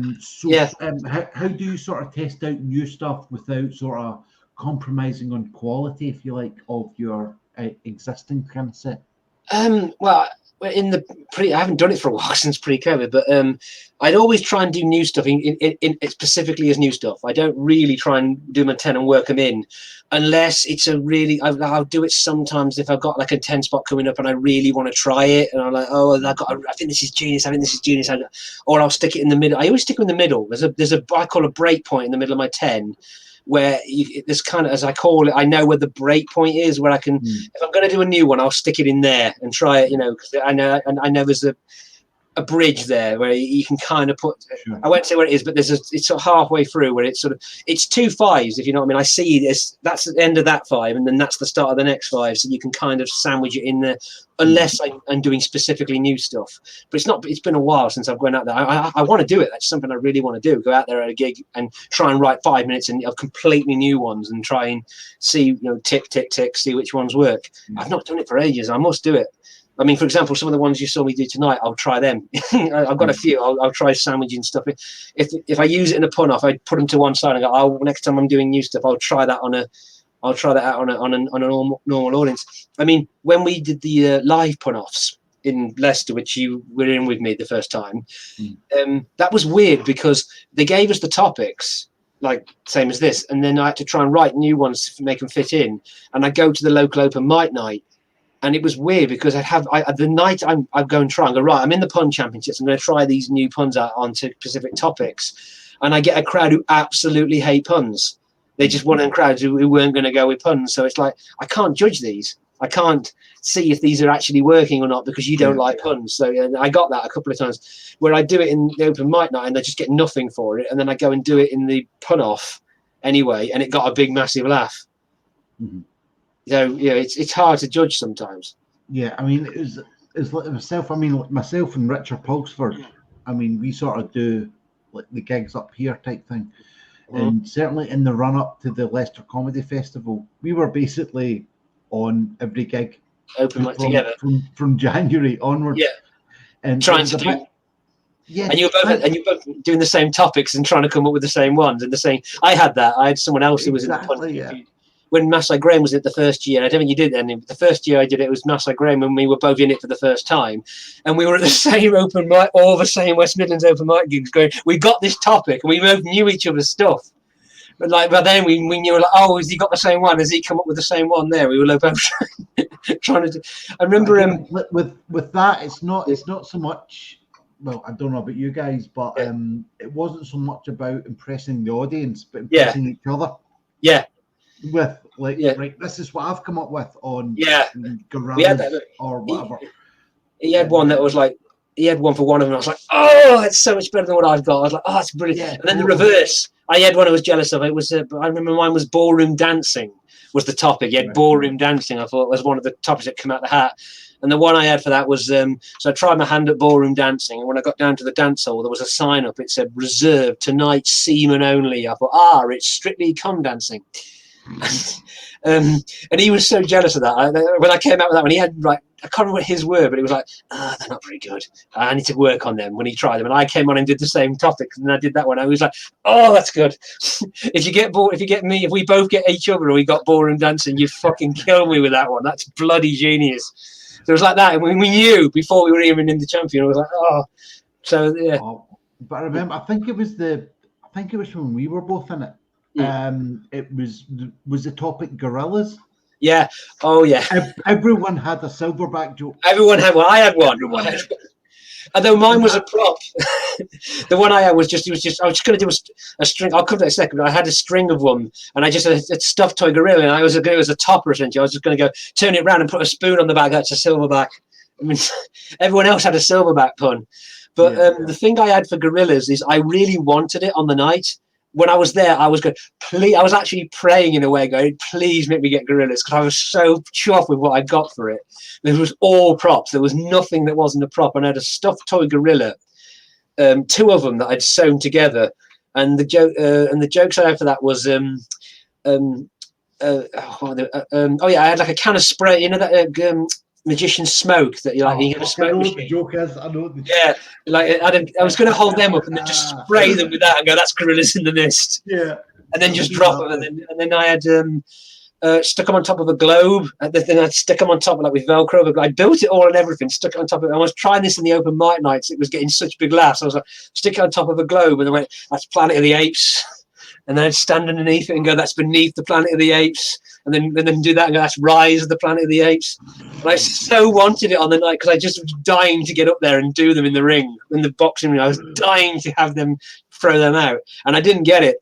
do you sort of test out new stuff without sort of compromising on quality, if you like, of your existing kind of set? Well, I haven't done it for a while since pre-COVID, but I'd always try and do new stuff in specifically as new stuff. I don't really try and do my 10 and work them in, unless it's I'll do it sometimes if I've got like a 10 spot coming up and I really want to try it, and I'm like, oh, I think this is genius. Or I'll stick it in the middle. I always stick in the middle. There's a I call a break point in the middle of my 10. Where there's kind of, as I call it, I know where the break point is, where I can, if I'm going to do a new one, I'll stick it in there and try it, because I know there's a bridge there where you can kind of put, I won't say where it is, but it's sort of halfway through where it's it's 2 5s, if you know what I mean. I see this, that's the end of that 5, and then that's the start of the next 5, so you can kind of sandwich it in there, unless I'm doing specifically new stuff. But it's been a while since I've gone out there. I want to do it. That's something I really want to do, go out there at a gig and try and write 5 minutes and completely new ones and try and see, tick, tick, tick, see which ones work. I've not done it for ages. I must do it. I mean, for example, some of the ones you saw me do tonight, I'll try them. I've got a few. I'll try sandwiching stuff. If I use it in a pun off, I put them to one side and go, oh, next time I'm doing new stuff, I'll try that out on a normal audience. I mean, when we did the live pun offs in Leicester, which you were in with me the first time, that was weird because they gave us the topics, like same as this, and then I had to try and write new ones to make them fit in. And I go to the local open mic night. And it was weird because the night I go and try and go, right, I'm in the pun championships. I'm going to try these new puns out onto specific topics. And I get a crowd who absolutely hate puns. They just want crowds who weren't going to go with puns. So it's like, I can't judge these. I can't see if these are actually working or not because you don't like puns. So I got that a couple of times where I do it in the open mic night and I just get nothing for it, and then I go and do it in the pun off anyway, and it got a big massive laugh. Mm-hmm. So yeah, it's hard to judge sometimes. Yeah, I mean, it's like myself. I mean, like myself and Richard Pulsford. I mean, we sort of do like the gigs up here type thing. And certainly in the run up to the Leicester Comedy Festival, we were basically on every gig open mic together from January onwards. Yeah, and trying to do. Yeah, and you're both doing the same topics and trying to come up with the same ones and the same. I had that. I had someone else who was in the pun. Yeah. When Masai Graham was it the first year, I don't think you did then. The first year I did it was Masai Graham when we were both in it for the first time, and we were at the same open mic, all the same West Midlands open mic gigs. Going, we got this topic, and we both knew each other's stuff. But like, by then we knew like, oh, has he got the same one? Has he come up with the same one? There, we were both trying to do. I remember with that, it's not so much. Well, I don't know about you guys, but it wasn't so much about impressing the audience, but impressing each other. Yeah. With right, this is what I've come up with on Gorillas or whatever. He had one that was like, he had one for one of them. I was like, oh, that's so much better than what I've got. I was like, oh, that's brilliant. Yeah, and then the reverse, I had one I was jealous of. It was, I remember mine was ballroom dancing was the topic. He had ballroom dancing. I thought was one of the topics that came out of the hat. And the one I had for that was, so I tried my hand at ballroom dancing. And when I got down to the dance hall, there was a sign up. It said, reserved tonight, seamen only. I thought, it's strictly cum dancing. And he was so jealous of that. When I came out with that one, he had like, I can't remember what his word, but he was like, they're not very good. I need to work on them when he tried them. And I came on and did the same topics, and I did that one. I was like, oh, that's good. If we both get each other and we got ballroom dancing, you fucking kill me with that one. That's bloody genius. So it was like that. And we knew before we were even in the champion. I was like, oh. So yeah. But I remember, I think it was when we were both in it. It was the topic gorillas. Yeah. Oh yeah. Everyone had a silverback joke. Everyone had one. I had one. Although mine was a prop. The one I had was I was just going to do a string. I'll come to that in a second. I had a string of one, and I just had a stuffed toy gorilla, and it was a topper essentially. I was just going to go turn it around and put a spoon on the back. That's a silverback. I mean, everyone else had a silverback pun, but the thing I had for gorillas is I really wanted it on the night. When I was there, I was going, please. I was actually praying in a way, going, please make me get gorillas, because I was so chuffed with what I got for it. There was all props. There was nothing that wasn't a prop. And I had a stuffed toy gorilla, two of them that I'd sewn together. And the jokes I had for that was, I had like a can of spray. You know that magician smoke that you like. You get a smoke machine. I know. Yeah, like I was going to hold them up and then just spray them with that and go, "That's gorillas in the mist." Yeah, and then just drop them, and then I had stuck them on top of a globe. And then I'd stick them on top like with Velcro. But I built it all and everything, stuck it on top of it. I was trying this in the open mic nights. It was getting such big laughs. I was like, stick it on top of a globe, and then went, "That's Planet of the Apes." And then I'd stand underneath it and go, "That's beneath the Planet of the Apes." And then do that and go, "That's Rise of the Planet of the Apes." And I so wanted it on the night because I just was dying to get up there and do them in the ring, in the boxing ring. I was dying to have them throw them out, and I didn't get it.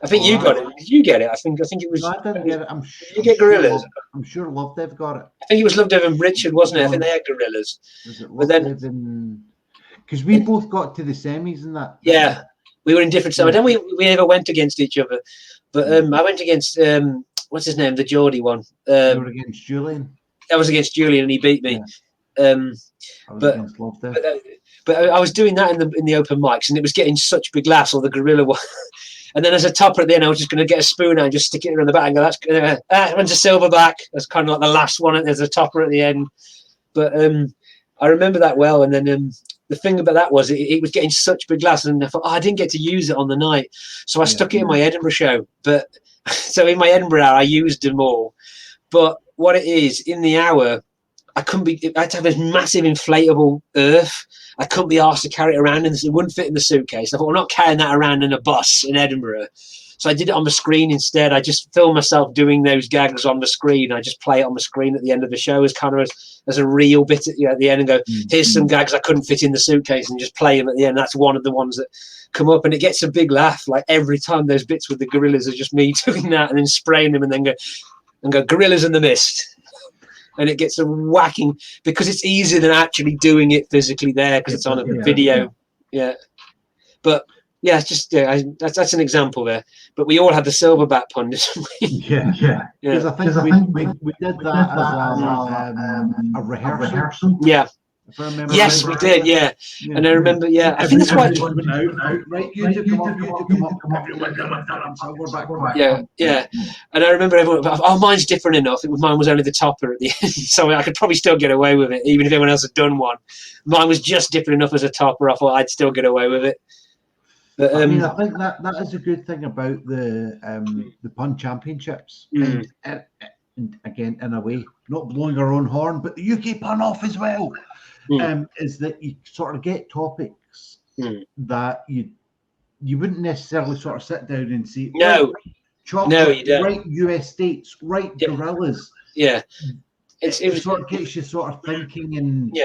I think you got it. Did you get it? I think it was. No, I didn't get it. I'm sure. You get gorillas. I'm sure Lovedev got it. I think it was Lovedev and Richard, wasn't it? I think they had gorillas. Was it Lovedev? Because we both got to the semis and that. Yeah. We were in different semis. Then we never went against each other. But I went against what's his name, the Geordie one. You were against Julian. I was against Julian, and he beat me. I was against Lovedev. But I was doing that in the open mics, and it was getting such big laughs. Or the gorilla one. And then as a topper at the end, I was just going to get a spoon out and just stick it around the back and go, that one's a silverback. That's kind of like the last one. There's a topper at the end. But I remember that well. And then the thing about that was it was getting such big laughs, and I thought, I didn't get to use it on the night. So I stuck it in my Edinburgh show. But so in my Edinburgh hour, I used them all. But what it is, in the hour, I had to have this massive inflatable earth. I couldn't be asked to carry it around, and it wouldn't fit in the suitcase. I thought, I'm not carrying that around in a bus in Edinburgh. So I did it on the screen instead. I just filmed myself doing those gags on the screen. I just play it on the screen at the end of the show as kind of as a real bit at the end and go, here's some gags I couldn't fit in the suitcase, and just play them at the end. That's one of the ones that come up, and it gets a big laugh. Like every time those bits with the gorillas are just me doing that and then spraying them and then go gorillas in the mist. and it gets a whacking because it's easier than actually doing it physically there because it's on a video. Yeah. But yeah, it's just that's an example there. But we all had the silverback pun, didn't we? Yeah. Because I think we did that as a rehearsal. Yeah. If I remember yes, right. we did. Yeah. And I remember. Yeah, I think that's why. Went out, right, you two come up. Everyone silverback. Yeah. And I remember everyone. Oh, mine's different enough. Mine was only the topper at the end, so I could probably still get away with it, even if everyone else had done one. Mine was just different enough as a topper. I thought I'd still get away with it. But, I mean, I think that is a good thing about the pun championships, and again, in a way, not blowing our own horn, but the UK pun off as well. Is that you sort of get topics that you wouldn't necessarily sort of sit down and see. No, right, chocolate, no, you don't. Right, US states, right, gorillas. Yeah, it sort of gets you sort of thinking, and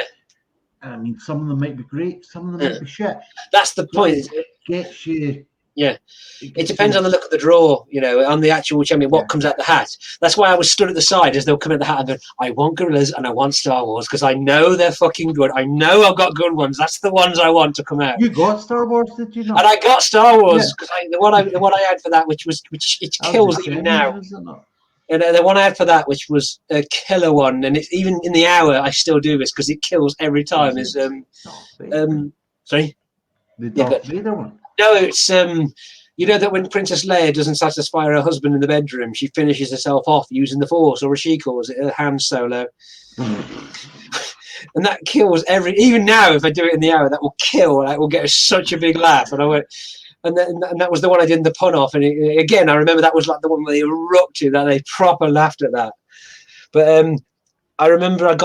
I mean, some of them might be great, some of them might be shit. That's the point. It gets you. Yeah, it depends on the look of the draw, on the actual champion, what comes out the hat. That's why I was stood at the side as they'll come at the hat and go, I want gorillas and I want Star Wars because I know they're fucking good. I know I've got good ones. That's the ones I want to come out. You got Star Wars, did you not? And I got Star Wars because the one I had for that, which it kills even now. And the one I had for that, which was a killer one, and it's even in the hour I still do this because it kills every time. Is sorry, the Darth Vader one. No, it's that when Princess Leia doesn't satisfy her husband in the bedroom, she finishes herself off using the Force, or as she calls it, a Han Solo. And that kills even now. If I do it in the hour, that will kill. That will get such a big laugh. And I went, and that was the one I did the pun off. And again, I remember that was like the one where they erupted, that they proper laughed at that. But I remember I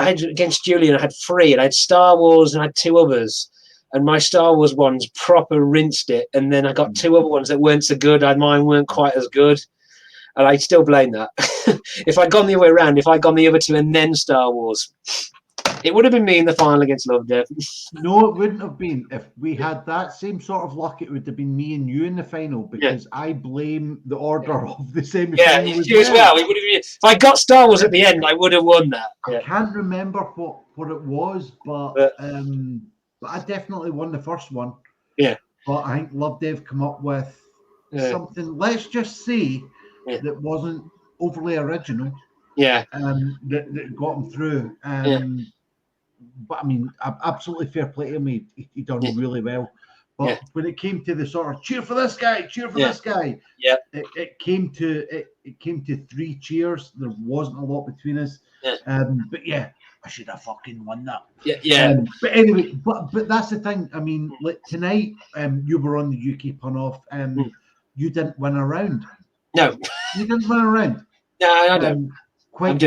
had against Julian, I had 3, and I had Star Wars and I had 2 others. And my Star Wars ones proper rinsed it, and then I got 2 other ones that weren't so good. Mine weren't quite as good, and I still blame that. If I'd gone the other way around, if I'd gone the other 2 and then Star Wars, it would have been me in the final against Love Death. No, it wouldn't have been. If we had that same sort of luck, it would have been me and you in the final, because I blame the order of the semi-final. Yeah, you as well. It would have been, if I got Star Wars at the end, I would have won that. I can't remember what it was, but I definitely won the first one. Yeah. But I think Love Dev come up with something, let's just say, that wasn't overly original. Yeah. That got him through. But I mean, absolutely fair play to him. He done really well. But when it came to the sort of cheer for this guy, this guy, it came to 3 cheers. There wasn't a lot between us. But I should have fucking won that. But anyway, but that's the thing. I mean, like tonight, you were on the UK pun off. You didn't win a round. No, you didn't win a round. No, I don't. Quite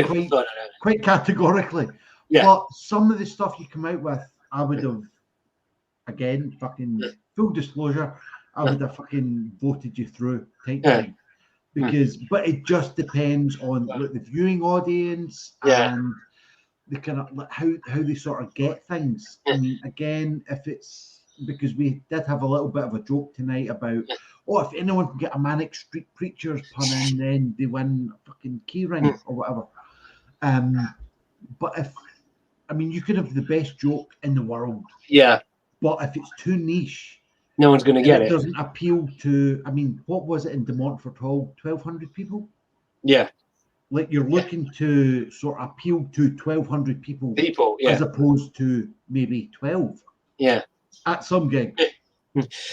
categorically. But some of the stuff you come out with, I would have, again, fucking full disclosure, I would have fucking voted you through type thing. Because, but it just depends on the viewing audience and the kind of how they sort of get things. I mean, again, if it's because we did have a little bit of a joke tonight about, if anyone can get a Manic Street Preachers pun in, then they win a fucking key ring or whatever. But you could have the best joke in the world. Yeah. But if it's too niche, no one's going to get it. It doesn't appeal to. I mean, what was it in De Montfort Hall? 1,200 people. Yeah. Like you're looking to sort of appeal to 1,200 people. As opposed to maybe 12. Yeah. At some gig.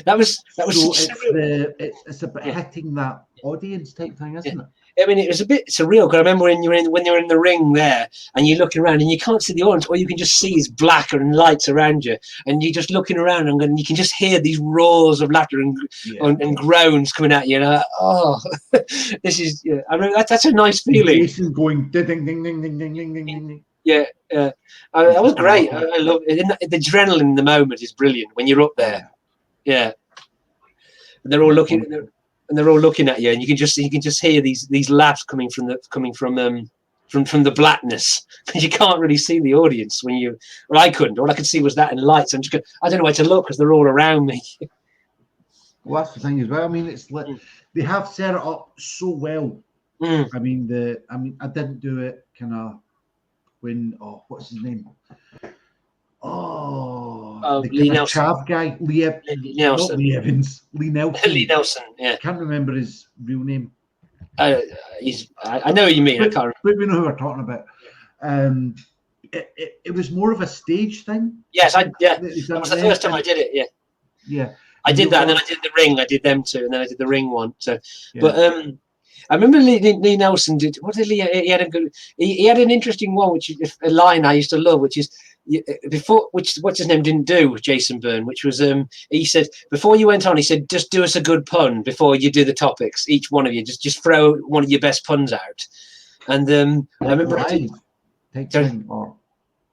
That was. So it's about hitting that audience type thing, isn't it? I mean, it was a bit surreal because I remember when you're in the ring there and you're looking around and you can't see the audience, all you can just see is black and lights around you, and you're just looking around and you can just hear these roars of laughter and groans coming at you. And this is. I mean, that's a nice feeling. Jason going ding ding ding ding ding ding ding ding. Yeah, that was great. I love it. The adrenaline in the moment is brilliant when you're up there. Yeah, and they're all looking. And they're all looking at you, and you can just hear these laughs coming from the blackness, because you can't really see the audience when you. Well, I couldn't. All I could see was that and lights. I'm just going, I don't know where to look because they're all around me. Well, that's the thing as well. I mean, it's like they have set it up so well. I mean, I didn't do it kind of when what's his name? Oh, The Lee kind of Nelson. chav guy, Lee Nelson. not Lee Evans, Lee Nelson. Lee Nelson. Yeah. I can't remember his real name. I know what you mean. But, I can't remember. But we know who we're talking about. It was more of a stage thing. Yes, that was the first time I did it. Yeah. Yeah. I did that, and then I did the ring. I did them two, and then I did the ring one. So, but I remember Lee Nelson did. What did Lee? He had a good. He had an interesting one, which is a line I used to love, which is before which what's his name didn't do with Jason Byrne, which was he said before you went on, he said just do us a good pun before you do the topics. Each one of you just throw one of your best puns out. And I remember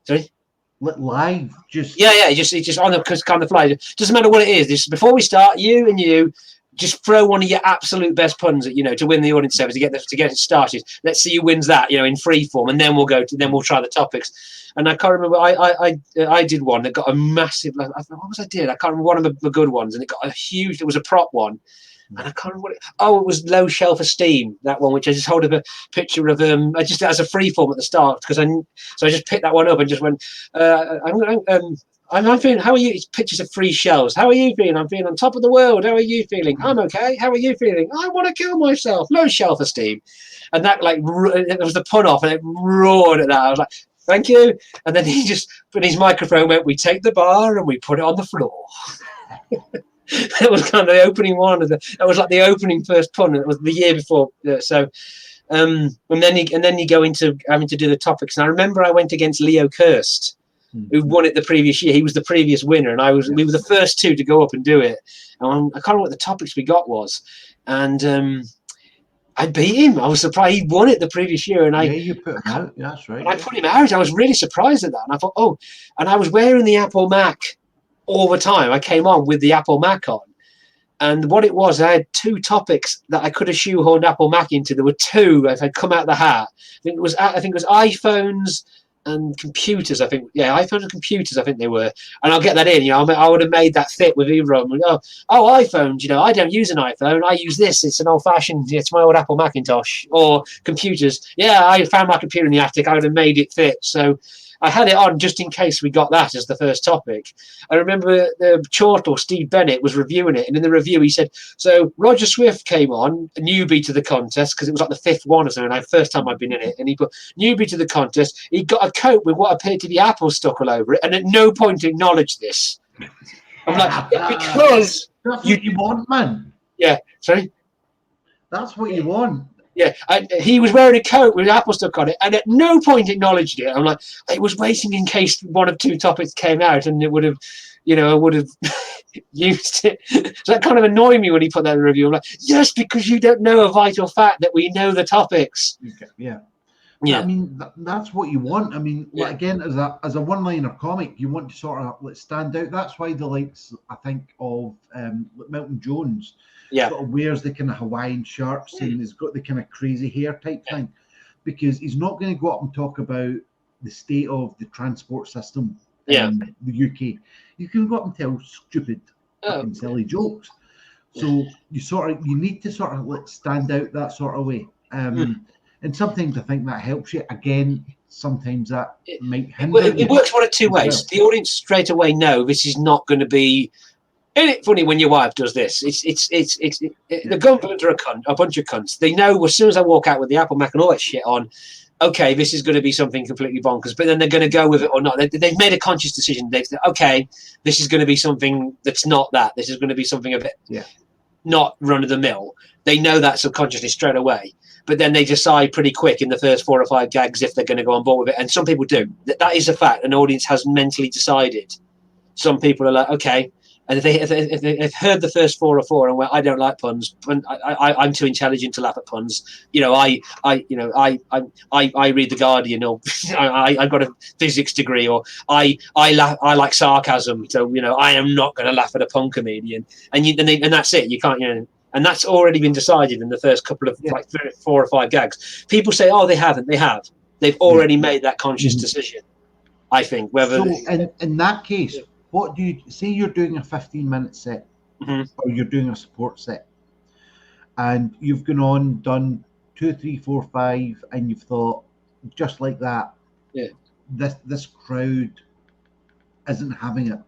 sorry. Live, just just on the fly. Doesn't matter what it is. This before we start, you just throw one of your absolute best puns at to win the audience service to get it started. Let's see who wins that, in free form, and then we'll try the topics. And I can't remember. I did one that got a massive. What was I did? I can't remember one of the good ones, and it got a huge. It was a prop one. And I can't remember it was low self-esteem, that one, which I just hold up a picture of I just as a free form at the start because I just picked that one up and just went I'm feeling, how are you? It's pictures of free shells. How are you feeling? I'm feeling on top of the world. How are you feeling? I'm okay. How are you feeling? I want to kill myself. Low self-esteem. And that it was the pun off and it roared at that. I was like, thank you. And then he just put his microphone went, we take the bar and we put it on the floor. It was kind of the opening one. That was like the opening first pun. It was the year before. And then you go into having to do the topics. And I remember I went against Leo Kirst, who won it the previous year. He was the previous winner, and we were the first two to go up and do it. And I can't remember what the topics we got was. And I beat him. I was surprised. He won it the previous year, and you put him out. That's right. And I put him out. I was really surprised at that. And I thought, and I was wearing the Apple Mac all the time. I came on with the Apple Mac on, and what it was, I had two topics that I could have shoehorned Apple Mac into. There were two if I'd come out the hat. I think it was iPhones and computers. iPhones and computers. I think they were, and I'll get that in. I would have made that fit with either of them. iPhones. I don't use an iPhone. I use this. It's an old-fashioned. It's my old Apple Macintosh. Or computers. Yeah, I found my computer in the attic. I would have made it fit. So I had it on just in case we got that as the first topic. I remember the Chortle, Steve Bennett, was reviewing it, and in the review he said, so Roger Swift came on, a newbie to the contest, because it was like the fifth one or something, first time I'd been in it, and he put, newbie to the contest, he got a coat with what appeared to be apples stuck all over it, and at no point acknowledged this. I'm like, because... That's what you want, man. Yeah, sorry? That's what you want. Yeah, he was wearing a coat with apple stuck on it, and at no point acknowledged it. I'm like, I was waiting in case one of two topics came out, and it would have, I would have used it. So that kind of annoyed me when he put that in the review. I'm like, yes, because you don't know a vital fact that we know the topics. Yeah. Yeah. I mean, that's what you want. I mean, again, as a one-liner comic, you want to sort of stand out. That's why the likes, I think, of Milton Jones. Sort of wears the kind of Hawaiian shirts and he's got the kind of crazy hair type thing, because he's not going to go up and talk about the state of the transport system in the UK. You can go up and tell stupid, fucking silly jokes. So you need to sort of stand out that sort of way. And sometimes I think that helps you. Again, sometimes that might hinder you. It works one of two ways. The audience straight away know this is not going to be. Isn't it funny when your wife does this? The government are a bunch of cunts. They know as soon as I walk out with the Apple Mac and all that shit on, okay, this is going to be something completely bonkers. But then they're going to go with it or not. They've made a conscious decision. They've said, okay, this is going to be something that's not that. This is going to be something a bit not run of the mill. They know that subconsciously straight away. But then they decide pretty quick in the first 4 or 5 gags if they're going to go on board with it. And some people do. That is a fact. An audience has mentally decided. Some people are like, okay. And if they've heard the first 4 or 4 and went, I don't like puns, I'm too intelligent to laugh at puns. I read the Guardian, or I've got a physics degree, or I like sarcasm, so I am not going to laugh at a pun comedian. And that's it. You can't, and that's already been decided in the first couple of 4 or 5 gags. People say, oh, they haven't. They have. They've already made that conscious decision. I think whether in that case. What do you say? You're doing a 15-minute set, or you're doing a support set, and you've gone on, done 2, 3, 4, 5, and you've thought, just like that, Yeah. this crowd isn't having it.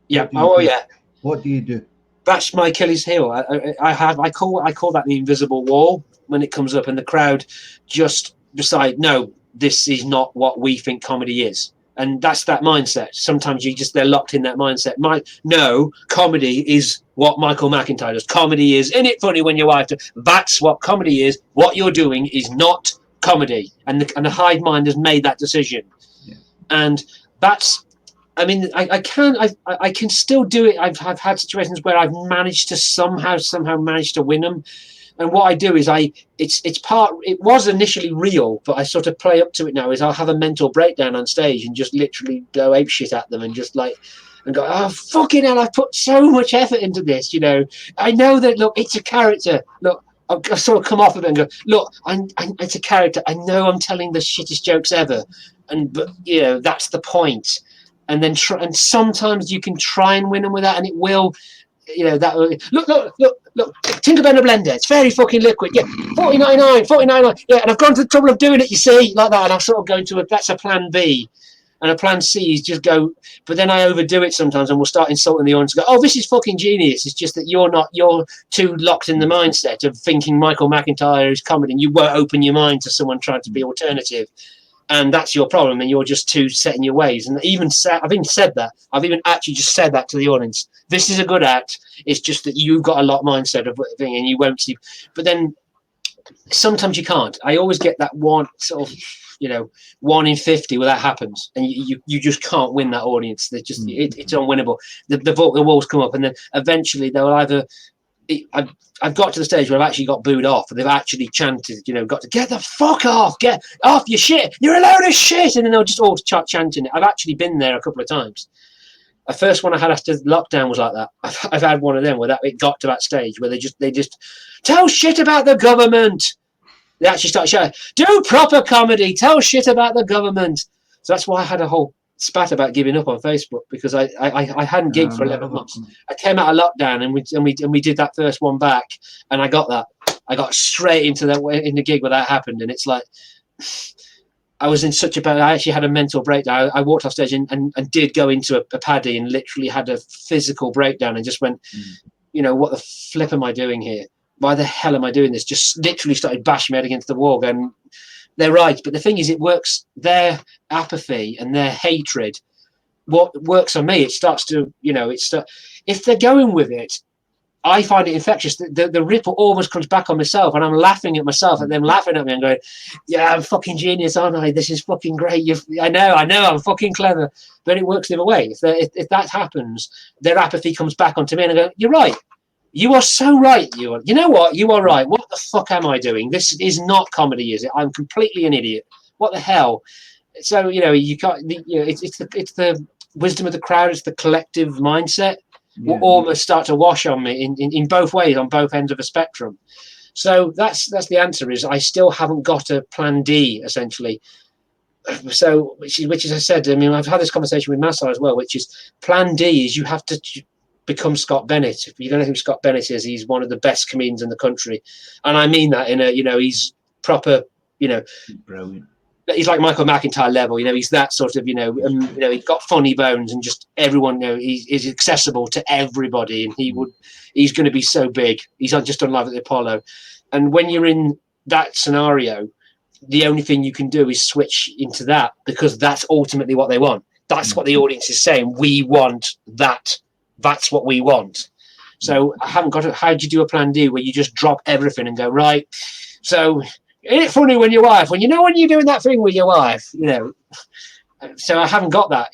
Yeah. Oh, yeah. What do you do? That's my Achilles heel. I call that the invisible wall when it comes up, and the crowd just decide, no, this is not what we think comedy is. And that's that mindset. Sometimes they're locked in that mindset. No, comedy is what Michael McIntyre does. Comedy is, isn't it funny when your wife does? That's what comedy is. What you're doing is not comedy. And the hive mind has made that decision. Yeah. And that's, I mean, I can still do it. I've had situations where I've managed to somehow manage to win them. And what I do is it was initially real, but I sort of play up to it now. Is I'll have a mental breakdown on stage and just literally go ape shit at them and just like, and go, oh fucking hell, I've put so much effort into this. You know, I know that. Look, it's a character. Look, I'll sort of come off of it and go, look, it's a character. I know I'm telling the shittest jokes ever, but you know that's the point. And then and sometimes you can try and win them with that, and it will. You know that look, Tinkerbell blender, it's very fucking liquid. Yeah, 49.99. Yeah, and I've gone to the trouble of doing it, you see, like that. And I'm sort of going to that's a plan B, and a plan C is just go. But then I overdo it sometimes, and we'll start insulting the audience. And go, oh, this is fucking genius. It's just that you're too locked in the mindset of thinking Michael McIntyre is comedy, and you won't open your mind to someone trying to be alternative. And that's your problem, and you're just too set in your ways. And I've even said that. I've even actually just said that to the audience. This is a good act. It's just that you've got a lot mindset of thing, and you won't see. But then sometimes you can't. I always get that one sort of, 1 in 50 where that happens, and you just can't win that audience. They're just it's unwinnable. The walls come up, and then eventually they'll either. I've got to the stage where I've actually got booed off, and they've actually chanted, got to get the fuck off, get off your shit, you're a load of shit, and then they'll just all start chanting it. I've actually been there a couple of times. The first one I had after lockdown was like that. I've had one of them where it got to that stage where they just tell shit about the government. They actually start shouting, do proper comedy, tell shit about the government. So that's why I had a whole spat about giving up on Facebook, because I hadn't gigged for 11 months. I came out of lockdown and we did that first one back, and I got that. I got straight into the gig where that happened, and it's like I was in such a bad. I actually had a mental breakdown. I walked off stage and did go into a paddy and literally had a physical breakdown and just went, what the flip am I doing here? Why the hell am I doing this? Just literally started bashing my head against the wall, going, they're right. But the thing is, it works. Their apathy and their hatred, what works on me, it starts to, if they're going with it, I find it infectious. The ripple almost comes back on myself, and I'm laughing at myself and them laughing at me and going, yeah, I'm fucking genius, aren't I? This is fucking great. I know, I'm fucking clever. But it works the other way. If that happens, their apathy comes back onto me, and I go, you're right. You are so right. You know what? You are right. What the fuck am I doing? This is not comedy, is it? I'm completely an idiot. What the hell? So you can't. It's the wisdom of the crowd. It's the collective mindset. Will almost start to wash on me in both ways, on both ends of a spectrum. So that's the answer. Is I still haven't got a plan D, essentially. So which is I said. I mean, I've had this conversation with Massa as well. Which is plan D is you have to become Scott Bennett. If you don't know who Scott Bennett is, he's one of the best comedians in the country, and I mean that in a he's proper brilliant. He's like Michael McIntyre level, he's that sort of, he's got funny bones and just everyone, he's accessible to everybody, and he's going to be so big. He's just on Live at the Apollo. And when you're in that scenario, the only thing you can do is switch into that, because that's ultimately what they want. That's what the audience is saying. We want that. That's what we want. So I haven't got how do you do a plan D where you just drop everything and go, right, so isn't it funny when you're doing that thing with your wife, So I haven't got that,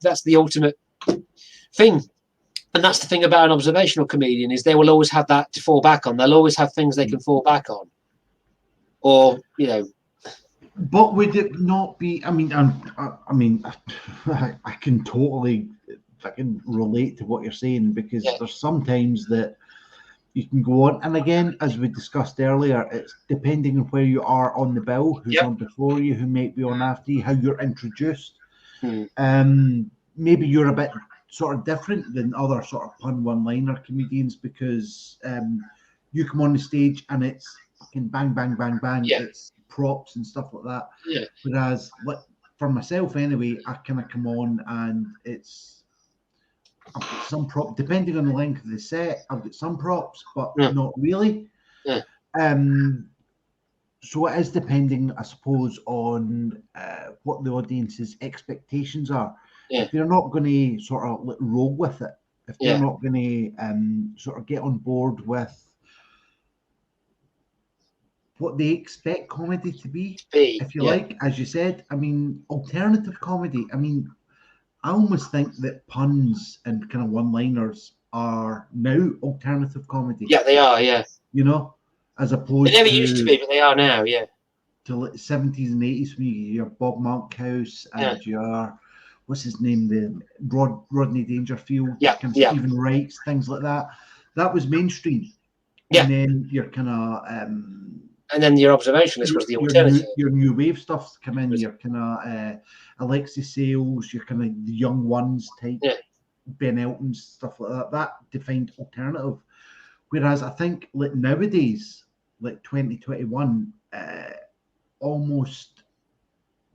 that's the ultimate thing. And that's the thing about an observational comedian, is they will always have that to fall back on. They'll always have things they can fall back on. Or, But would it not be, I can totally relate to what you're saying, because there's sometimes that you can go on, and again, as we discussed earlier, it's depending on where you are on the bill, who's on before you, who might be on after you, how you're introduced. Maybe you're a bit sort of different than other sort of pun one-liner comedians, because you come on the stage and it's fucking bang, bang, bang, bang. It's props and stuff like that. Whereas for myself anyway, I kind of come on and I've got some prop, depending on the length of the set, I've got some props, but not really. Yeah. So it is depending, I suppose, on what the audience's expectations are. Yeah. If they're not going to sort of roll with it, if they're not going to sort of get on board with what they expect comedy to be, if you like, as you said, I mean, alternative comedy, I mean, I almost think that puns and kind of one-liners are now alternative comedy. Yeah, they are, yeah. You know, as opposed they never used to be, but they are now, yeah. To the 70s and 80s, when your Bob Monkhouse and your, what's his name, the Rodney Dangerfield, kind of Stephen Wrights, things like that. That was mainstream. Yeah. And then your kind of... and then your observationalist was the alternative. Your new wave stuff's come in, your kind of Alexis Sales, your kind of the Young Ones type, Ben Elton, stuff like that. That defined alternative. Whereas I think like nowadays, like 2021, almost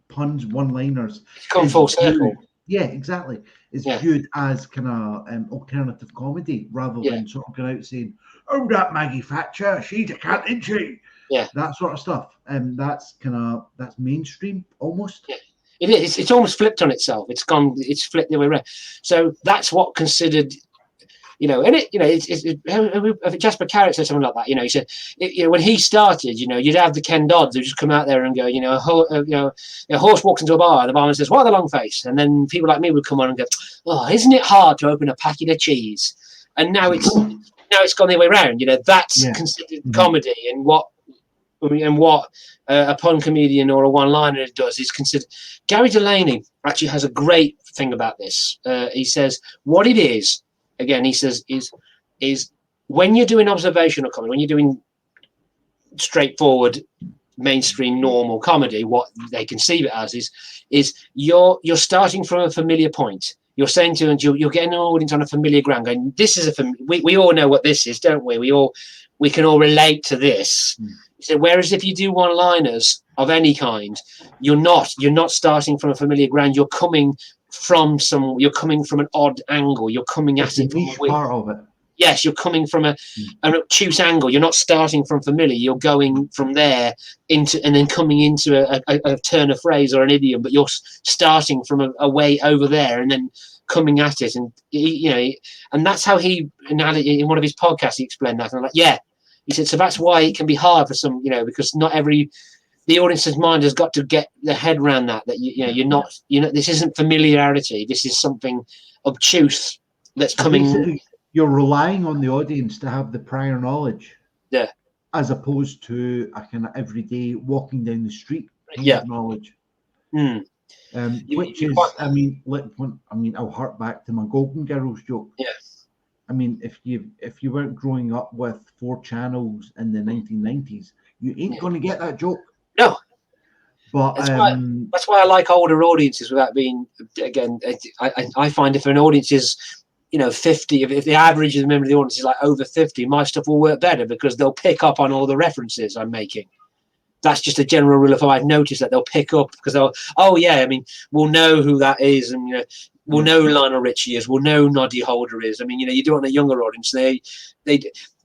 puns, one-liners. It's come full circle. Yeah, exactly. It's viewed as kind of alternative comedy rather than sort of going out saying, "Oh, that Maggie Thatcher, she's a cunt, isn't she?" Yeah, that sort of stuff. That's mainstream almost. Yeah, it is. It's almost flipped on itself. It's flipped the way around. So that's what considered, and it's Jasper Carrot said something like that. He said, when he started, you'd have the Ken Dodds who just come out there and go, a horse walks into a bar, and the barman says, "What a long face," and then people like me would come on and go, "Oh, isn't it hard to open a packet of cheese?" And now it's gone the other way around. That's considered comedy, and what a pun comedian or a one-liner does is considered. Gary Delaney actually has a great thing about this. He says what it is. Again, he says is when you're doing observational comedy, when you're doing straightforward, mainstream, normal comedy, what they conceive it as is you're starting from a familiar point. You're saying to, and you're getting an audience on a familiar ground. Going, this is we all know what this is, don't we? We can all relate to this. So whereas if you do one-liners of any kind, you're not starting from a familiar ground. You're coming from an odd angle. You're coming at it from a part of it. Yes, you're coming from an obtuse angle. You're not starting from familiar. You're going from there into and then coming into a turn of phrase or an idiom, but you're starting from a way over there and then coming at it. And and that's how he in one of his podcasts he explained that. And I'm like, yeah, he said, so that's why it can be hard for some, because not the audience's mind has got to get their head around that you're not, this isn't familiarity. This is something obtuse that's coming. You're relying on the audience to have the prior knowledge, as opposed to a kind of everyday walking down the street knowledge. Which is, I'll hark back to my Golden Girls joke. Yes. I mean, if you weren't growing up with 4 channels in the 1990s, you ain't going to get that joke. No. But that's why I like older audiences. Without being, again, I find if an audience is 50, if the average of the member of the audience is like over 50, my stuff will work better because they'll pick up on all the references I'm making. That's just a general rule of thumb. I've noticed that they'll pick up because we'll know who that is, and we'll know who Lionel Richie is, we'll know Noddy Holder is. You do it on a younger audience.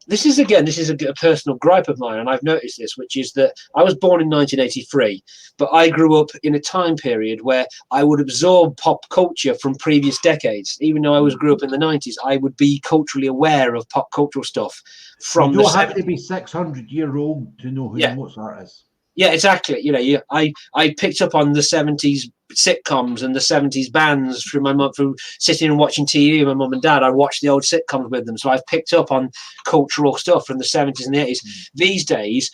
This is a personal gripe of mine, and I've noticed this, which is that I was born in 1983, but I grew up in a time period where I would absorb pop culture from previous decades. Even though I grew up in the 90s, I would be culturally aware of pop cultural stuff from the 70s. You don't have to be 600-year-old to know who Mozart is. Yeah, exactly. I picked up on the 70s sitcoms and the 70s bands through my mum, through sitting and watching TV with my mum and dad. I watched the old sitcoms with them. So I've picked up on cultural stuff from the 70s and the 80s. These days,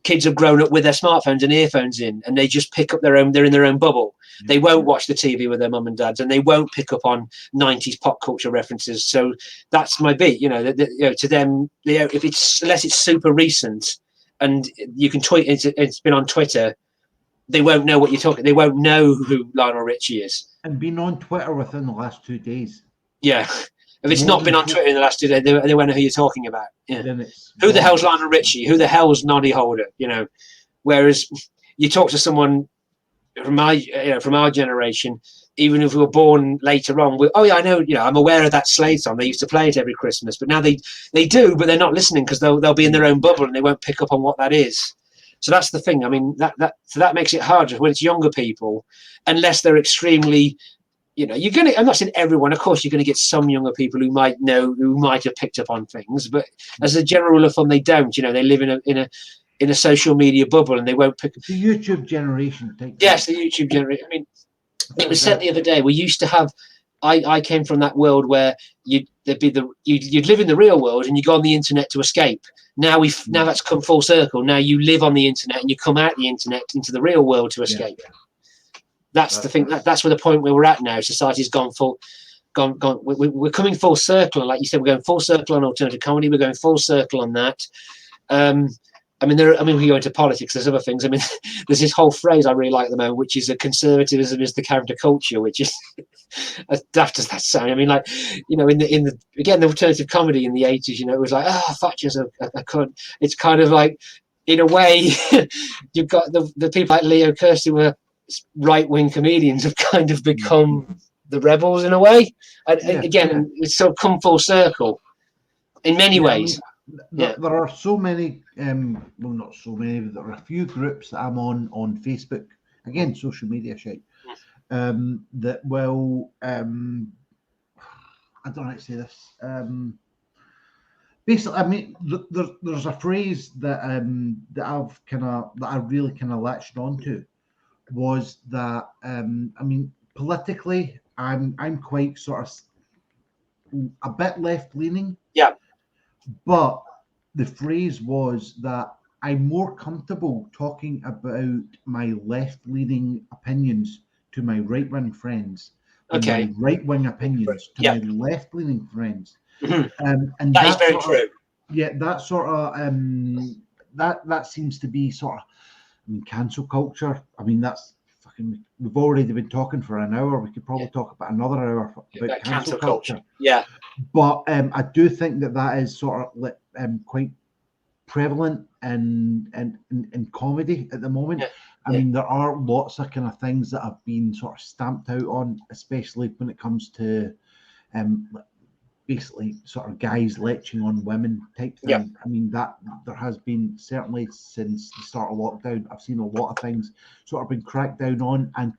kids have grown up with their smartphones and earphones in, and they just pick up they're in their own bubble. They won't watch the TV with their mum and dads, and they won't pick up on 90s pop culture references. So that's my beat. To them, unless it's super recent, and you can tweet it's been on Twitter, they won't know what you're talking. They won't know who Lionel Richie is. And been on Twitter within the last 2 days. Yeah. If it's not been on Twitter in the last 2 days, they won't know who you're talking about. Yeah. Who the hell's Lionel Richie? Who the hell's Noddy Holder? Whereas you talk to someone from our generation, even if we were born later on, oh yeah, I know, I'm aware of that Slade song. They used to play it every Christmas, but now they do, but they're not listening because they'll be in their own bubble and they won't pick up on what that is. So that's the thing. I mean, that makes it harder when it's younger people, unless they're extremely, you're going to, I'm not saying everyone, of course, you're going to get some younger people who might have picked up on things, but as a general rule of thumb, they don't. They live in a social media bubble and they won't pick. The YouTube generation. Yes, the YouTube generation. I mean, it was said the other day. We used to have. I came from that world where you'd live in the real world and you go on the internet to escape. Now that's come full circle. Now you live on the internet and you come out the internet into the real world to escape. Yeah. That's the thing. That's where the point where we're at now. Society's gone. We're coming full circle. And like you said, we're going full circle on alternative comedy. We're going full circle on that. We go into politics. There's other things. I mean, there's this whole phrase I really like at the moment, which is that conservatism is the counterculture, which is as daft as that sound. I mean, like, in the alternative comedy in the 80s, it was like, Thatcher's a cunt. It's kind of like, in a way, you've got the people like Leo Kirsty were right-wing comedians have kind of become the rebels in a way. And again, it's sort of come full circle in many ways. There are so many, not so many, but there are a few groups that I'm on Facebook, again, social media shit, that will, I don't know how to say this, basically, I mean, there's a phrase that I really kind of latched onto, was that, politically, I'm quite sort of a bit left-leaning. Yeah. But the phrase was that I'm more comfortable talking about my left-leaning opinions to my right-wing friends and my right-wing opinions to my left-leaning friends. Mm-hmm. And that is very true. Yeah, that sort of that seems to be sort of cancel culture. I mean, that's fucking. We've already been talking for an hour. We could probably talk about another hour about cancel culture. Yeah. But I do think that is sort of quite prevalent in comedy at the moment. Yeah. I mean, there are lots of kind of things that have been sort of stamped out on, especially when it comes to basically sort of guys lecturing on women type thing. Yeah. I mean, that there has been, certainly since the start of lockdown, I've seen a lot of things sort of been cracked down on, and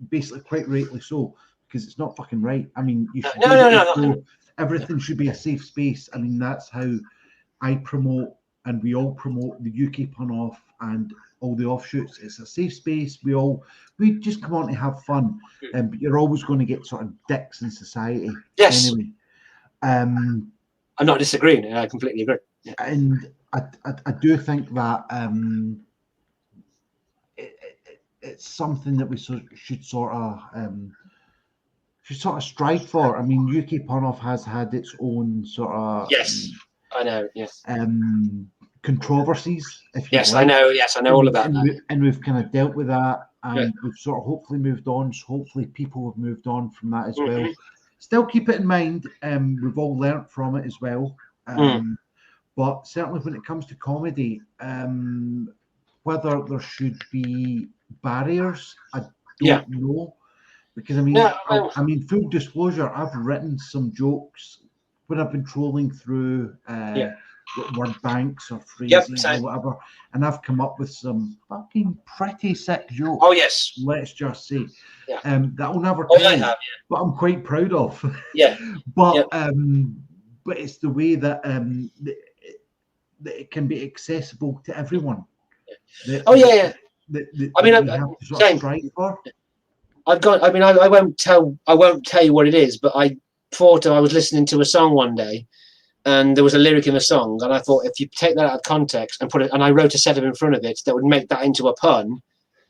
basically quite rightly so. Because it's not fucking right. I mean, you should no. Everything should be a safe space. I mean, that's how I promote, and we all promote the UK Pun-Off and all the offshoots. It's a safe space. We just come on to have fun, but you're always going to get sort of dicks in society. Yes. Anyway, I'm not disagreeing. I completely agree. Yeah. And I do think that it's something that we should sort of strive for. I mean, UK Pun-Off has had its own sort of I know. Yes. Controversies. If you yes, like. I know. Yes, I know all about that. And we've kind of dealt with that, and we've sort of hopefully moved on. So hopefully people have moved on from that as well. Still keep it in mind. We've all learnt from it as well. But certainly when it comes to comedy, whether there should be barriers, I don't know. Because I mean, full disclosure, I've written some jokes when I've been trolling through word banks or phrases or whatever, and I've come up with some fucking pretty sick jokes. Oh yes, let's just say that I'll never tell, but I'm quite proud of. Yeah, but it's the way that that it can be accessible to everyone. I mean, have to sort of strive for. I won't tell you what it is, but I thought I was listening to a song one day, and there was a lyric in the song, and I thought if you take that out of context and put it, and I wrote a setup in front of it that would make that into a pun,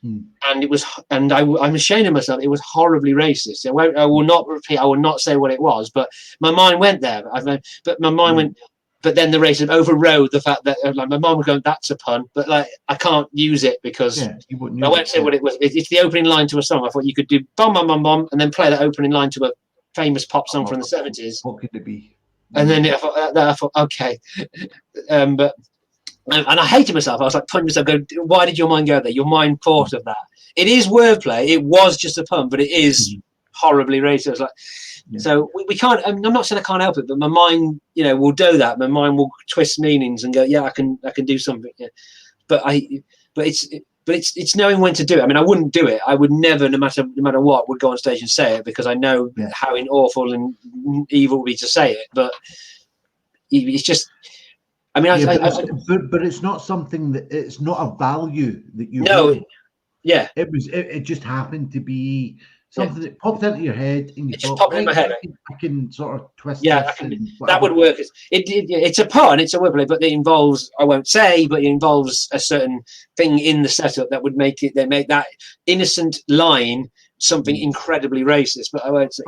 and it was, and I'm ashamed of myself. It was horribly racist. I will not repeat. I will not say what it was, but my mind went there. But my mind went. But then the racism overrode the fact that like my mom would go, "That's a pun," but like I can't use it because I won't say what it was. It's the opening line to a song. I thought you could do "bum bum bum bum" and then play that opening line to a famous pop song from the 70s. What could it be? And then I thought okay, but And I hated myself. I was like punching myself, going, why did your mind go there? Your mind thought of that. It is wordplay. It was just a pun, but it is horribly racist. Like, so we can't. I'm not saying I can't help it, but my mind, will do that. My mind will twist meanings and go, yeah, I can do something. Yeah. But it's knowing when to do it. I mean, I wouldn't do it. I would never, no matter what, would go on stage and say it, because I know how awful and evil it would be to say it. But it's just. I mean, but it's not something that it's not a value that you. No, rated. Yeah. It just happened to be something that popped into your head, and you just popped in my head. I can sort of twist. Yeah, that would work. It's a pun. It's a wordplay, but it involves. I won't say, but it involves a certain thing in the setup that would make it. They make that innocent line something incredibly racist, but I won't say.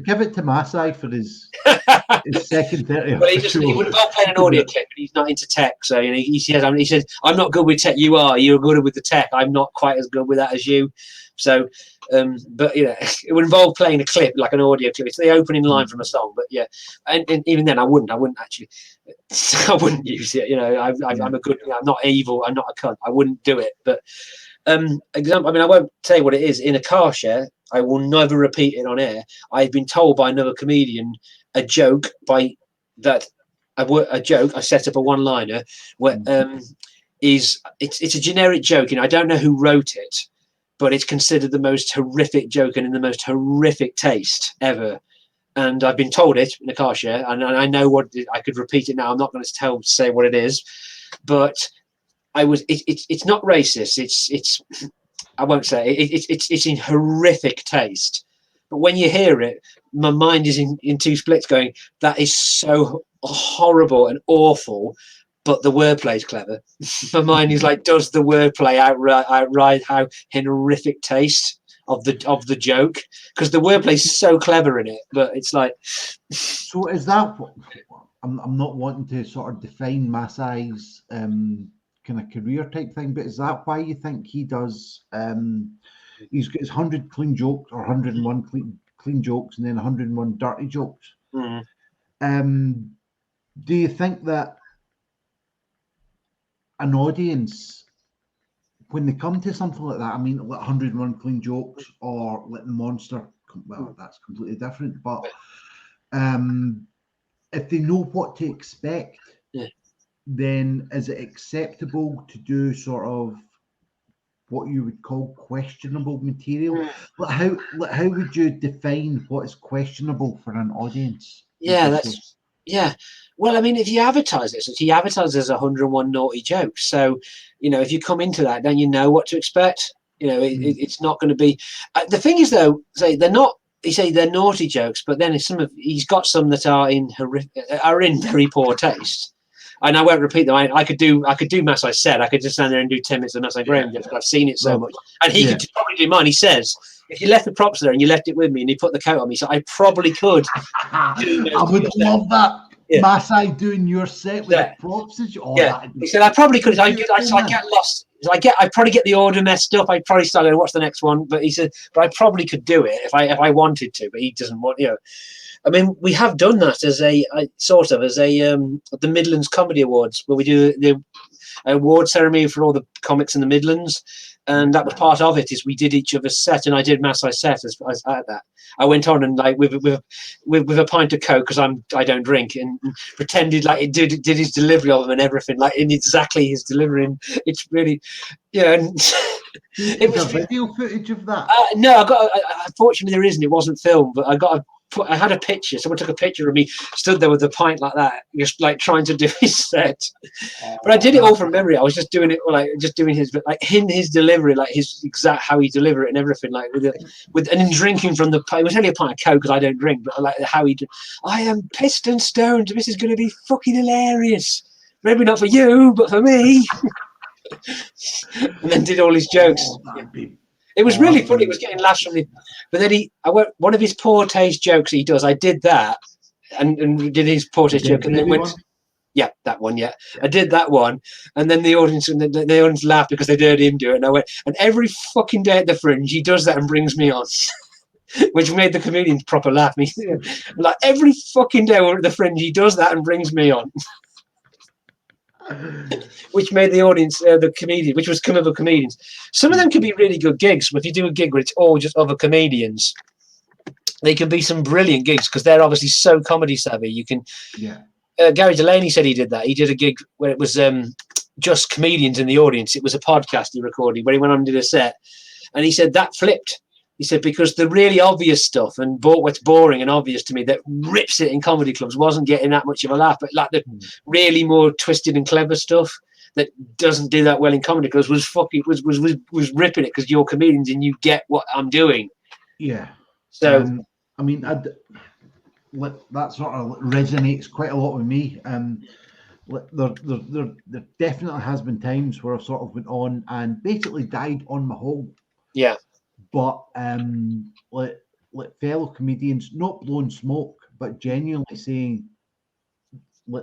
Give it to Masai for his second 30. Well, he would have played an audio clip, but he's not into tech. So he says, "I'm not good with tech. You are. You're good with the tech. I'm not quite as good with that as you." So, but it would involve playing a clip, like an audio clip. It's the opening line from a song. But and even then, I wouldn't actually. I wouldn't use it. I'm a good. I'm not evil. I'm not a cunt. I wouldn't do it. But. Example. I mean, I won't say what it is. In a car share, I will never repeat it on air. I've been told by another comedian a joke I set up a one-liner where it's a generic joke, and I don't know who wrote it, but it's considered the most horrific joke and in the most horrific taste ever. And I've been told it in a car share, and I know what I could repeat it now. I'm not going to say what it is, but. It's not racist. It's I won't say it. It's in horrific taste. But when you hear it, my mind is in two splits, going, "That is so horrible and awful." But the wordplay is clever. My mind is like, does the wordplay outright how horrific taste of the joke? Because the wordplay is so clever in it. But it's like. So is that what I'm not wanting to sort of define Masai's kind of career type thing, but is that why you think he does he's got his 100 clean jokes or 101 clean jokes and then 101 dirty jokes? Do you think that an audience, when they come to something like that, I mean, like 101 clean jokes or like the monster, well, that's completely different, but if they know what to expect, then is it acceptable to do sort of what you would call questionable material? Like how would you define what is questionable for an audience? Well, I mean, if you advertise it, so he advertises 101 naughty jokes. So, if you come into that, then you know what to expect. It's not going to be. The thing is, though, they're not. You say they're naughty jokes, but then he's got some that are in very poor taste. And I won't repeat them. I could do Masai said. I could just stand there and do 10 minutes of Masai Graham. I've seen it so much. And he could probably do mine. He says, if you left the props there and you left it with me and you put the coat on me, so I probably could. I would love that. Masai doing your set with the props. He said, I probably could. I get lost. I probably get the order messed up. I'd probably start going, what's the next one? But he said, but I probably could do it if I wanted to. But he doesn't want, I mean, we have done that as the Midlands Comedy Awards, where we do the award ceremony for all the comics in the Midlands, and that was part of it. Is we did each other's set, and I did Masai's set as at that. I went on and like with a pint of Coke, because I don't drink, and pretended like it did his delivery of them and everything, like in exactly his delivery. And it's really, And it was video footage of that. No, unfortunately there isn't. It wasn't filmed, but I had a picture. Someone took a picture of me stood there with a pint like that, just like trying to do his set. But I did it all from memory. I was just doing it, doing his, his delivery, like his exact how he delivered it and everything, like with and drinking from the. It was only a pint of Coke because I don't drink, but like how he did. I am pissed and stoned. This is going to be fucking hilarious. Maybe not for you, but for me. And then did all his jokes. It was really funny. It was getting laughs from me. But then one of his poor taste jokes he does. I did that and did his poor taste joke, and then went, that one, I did that one, and then the audience laughed because they heard him do it, and I went, and every fucking day at the Fringe he does that and brings me on, which made the comedians proper laugh. Me, like every fucking day we're at the Fringe he does that and brings me on. which made the audience, the comedian, which was come other comedians. Some of them can be really good gigs. If you do a gig where it's all just other comedians, they can be some brilliant gigs because they're obviously so comedy savvy. You can, Gary Delaney said he did that. He did a gig where it was just comedians in the audience. It was a podcast he recorded where he went on and did a set, and he said that flipped. He said because the really obvious stuff and what's boring and obvious to me that rips it in comedy clubs wasn't getting that much of a laugh, but like the really more twisted and clever stuff that doesn't do that well in comedy clubs was ripping it because you're comedians and you get what I'm doing. Yeah. So I mean, that sort of resonates quite a lot with me. There definitely has been times where I've sort of went on and basically died on my home. Yeah. But like fellow comedians, not blowing smoke, but genuinely saying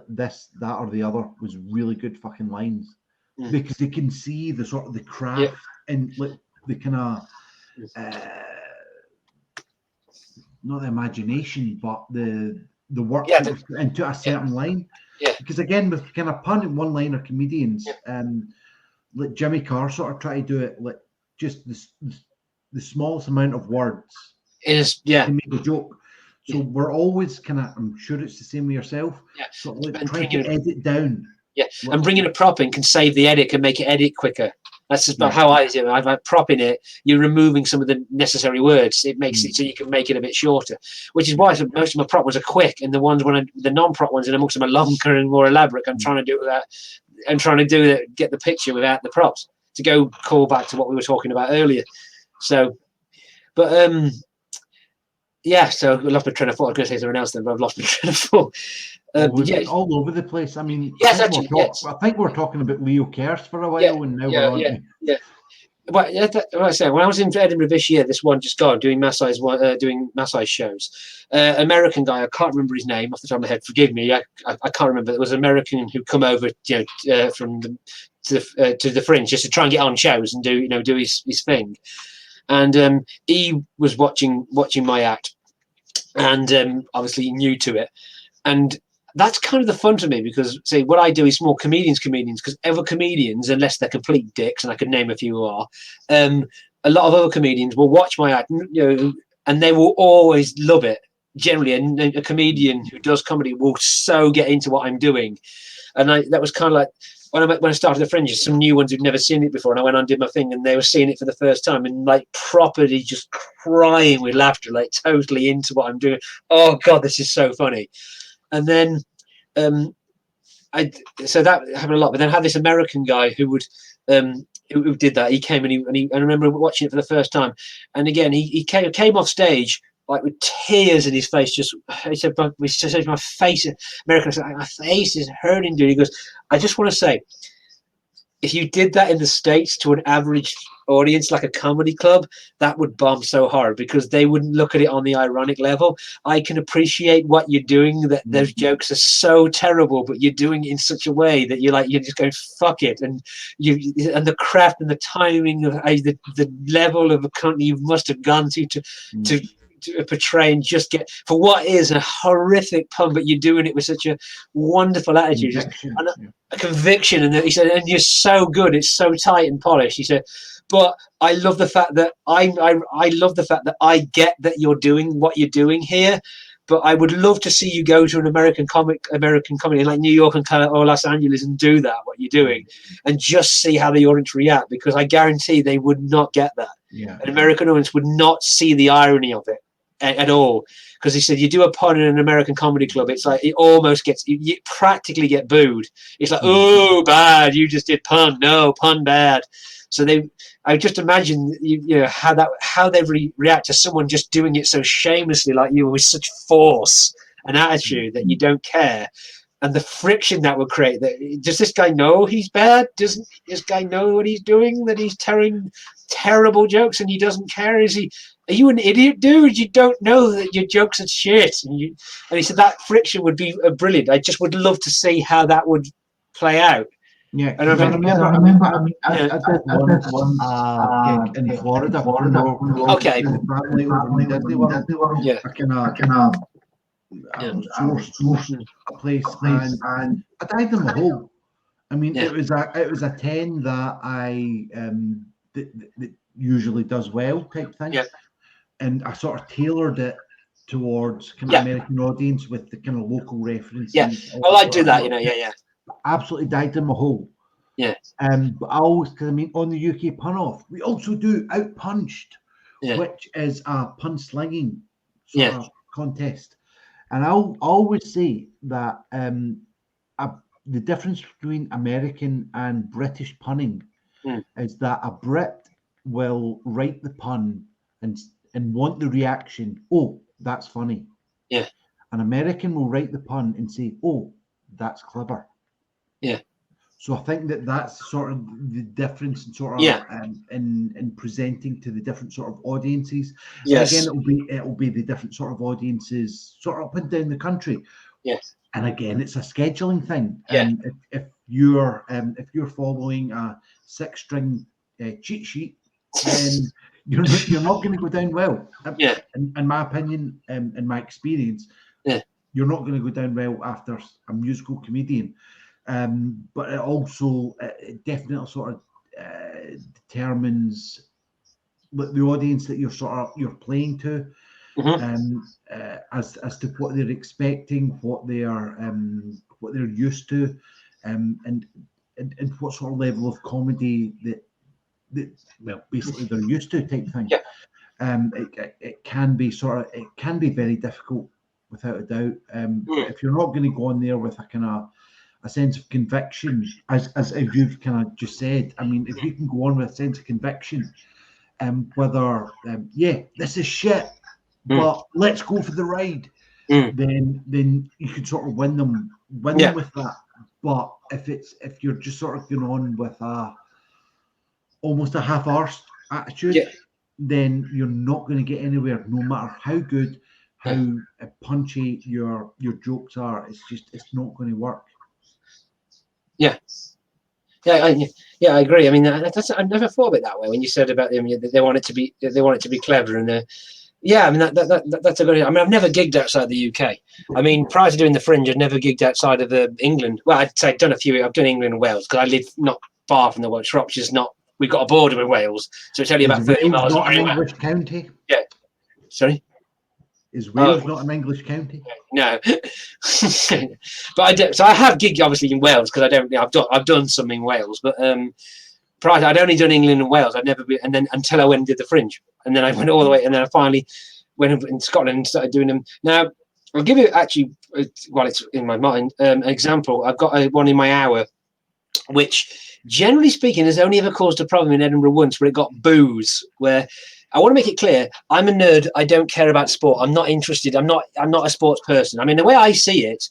this, that, or the other was really good fucking lines, because they can see the sort of the craft and like the kind of not the imagination, but the work that was put into a certain line. Yeah. Because again, with kind of pun and one-liner comedians, like Jimmy Carr sort of try to do it like just the smallest amount of words is to make a joke. So we're always kind of, I'm sure it's the same with yourself. Yeah. So like trying to edit down. Yeah, and bringing a prop in can save the edit, can make it edit quicker. That's just about how I do it. I've prop in it. You're removing some of the necessary words. It makes it so you can make it a bit shorter, which is why most of my prop ones are quick, and the ones the non-prop ones, and amongst them are longer and more elaborate. I'm trying to do that. I'm trying to do it, get the picture without the props to go call back to what we were talking about earlier. So, but yeah. So I've lost my train of thought. I was going to say something else then, but I've lost my train of thought. All over the place. I mean, yes, I think we're talking about Leo Kerst for a while, and now we're on. But like I said, when I was in Edinburgh this year, this one just gone doing massage shows. American guy, I can't remember his name off the top of my head. Forgive me, I can't remember. It was an American who come over, from to the Fringe just to try and get on shows and do his thing. And he was watching my act, and obviously new to it, and that's kind of the fun to me because, say, what I do is more comedians, because other comedians, unless they're complete dicks, and I could name a few who are, a lot of other comedians will watch my act, and they will always love it. Generally, a comedian who does comedy will so get into what I'm doing, and that was kind of like when I started the Fringe, some new ones who'd never seen it before, and I went on and did my thing, and they were seeing it for the first time, and like properly just crying with laughter, like totally into what I'm doing. Oh God, this is so funny. And then, so that happened a lot. But then I had this American guy who did that. He came and I remember watching it for the first time. And again, he came off stage like with tears in his face. He said, my face, American, I said, my face is hurting, dude. He goes, I just want to say, if you did that in the States to an average audience, like a comedy club, that would bomb so hard because they wouldn't look at it on the ironic level. I can appreciate what you're doing, that those jokes are so terrible, but you're doing it in such a way that you're just going, fuck it. And the craft and the timing of the level of a company you must have gone to portray and just get for what is a horrific pun, but you're doing it with such a wonderful attitude, a conviction. And he said, and you're so good, it's so tight and polished. He said, but I love the fact that I love the fact that I get that you're doing what you're doing here, but I would love to see you go to an American comedy like New York or Los Angeles and do that, what you're doing, and just see how the audience react, because I guarantee they would not get that. An American audience would not see the irony of it at all, because he said you do a pun in an American comedy club, it's like it almost gets, you practically get booed. It's like, oh, bad, you just did pun, no, pun bad. So I just imagine how they react to someone just doing it so shamelessly like you, with such force and attitude that you don't care, and the friction that would create. Does this guy know he's bad? Doesn't this guy know what he's doing, that he's telling terrible jokes and he doesn't care? Are you an idiot, dude? You don't know that your jokes are shit. And he said that friction would be brilliant. I just would love to see how that would play out. Yeah, and I remember. I did one gig in Florida. Okay. Family over in Disney World. Yeah. I sourced a place, and I died in the hole. I mean, it was a 10 that that usually does well type thing. Yeah. And I sort of tailored it towards kind of American audience with the kind of local references. Yeah. Well, I do that, yeah. Absolutely died in my hole. Yeah. But I always, because I mean, on the UK pun off, we also do Out Punched, which is a pun slinging sort of contest. And I'll always say that the difference between American and British punning is that a Brit will write the pun and want the reaction, oh, that's funny. Yeah. An American will write the pun and say, oh, that's clever. Yeah. So I think that's sort of the difference in sort of in presenting to the different sort of audiences. Yes. And again, it'll be the different sort of audiences sort of up and down the country. Yes. And again, it's a scheduling thing. Yeah. If you're following a 6-string cheat sheet, then you're not going to go down well. In my opinion, in my experience, you're not going to go down well after a musical comedian. But it also definitely sort of determines the audience that you're playing to, as to what they're expecting, what they're used to, and what sort of level of comedy that basically they're used to type thing. It can be very difficult without a doubt. If you're not going to go on there with a kind of a sense of conviction, as you've kind of just said, I mean, if you can go on with a sense of conviction, whether this is shit, but let's go for the ride, then you could sort of win them with that. But if you're just sort of going on with almost a half-arsed attitude, then you're not going to get anywhere, no matter how good, how punchy your jokes are. It's not going to work. I agree. I mean, I never thought of it that way when you said about them. They want it to be clever, and I mean that's a good. I mean, I've never gigged outside the UK. I mean, prior to doing the Fringe, I'd never gigged outside of England. Well, I'd say I've done England and Wales because I live not far from the Welsh. Shropshire's not. We've got a border with Wales, so it's only about 30 miles. Not an English county. Yeah. Sorry. Is Wales not an English county? No, but I have gigged obviously in Wales because I've done some in Wales, but prior I'd only done England and Wales. I'd never been, and then until I went and did the Fringe, and then I went all the way, and then I finally went in Scotland and started doing them. Now I'll give you actually, while it's in my mind, an example. I've got one in my hour, which generally speaking has only ever caused a problem in Edinburgh once, where it got boos. Where I want to make it clear, I'm a nerd. I don't care about sport. I'm not interested. I'm not a sports person. I mean, the way I see it,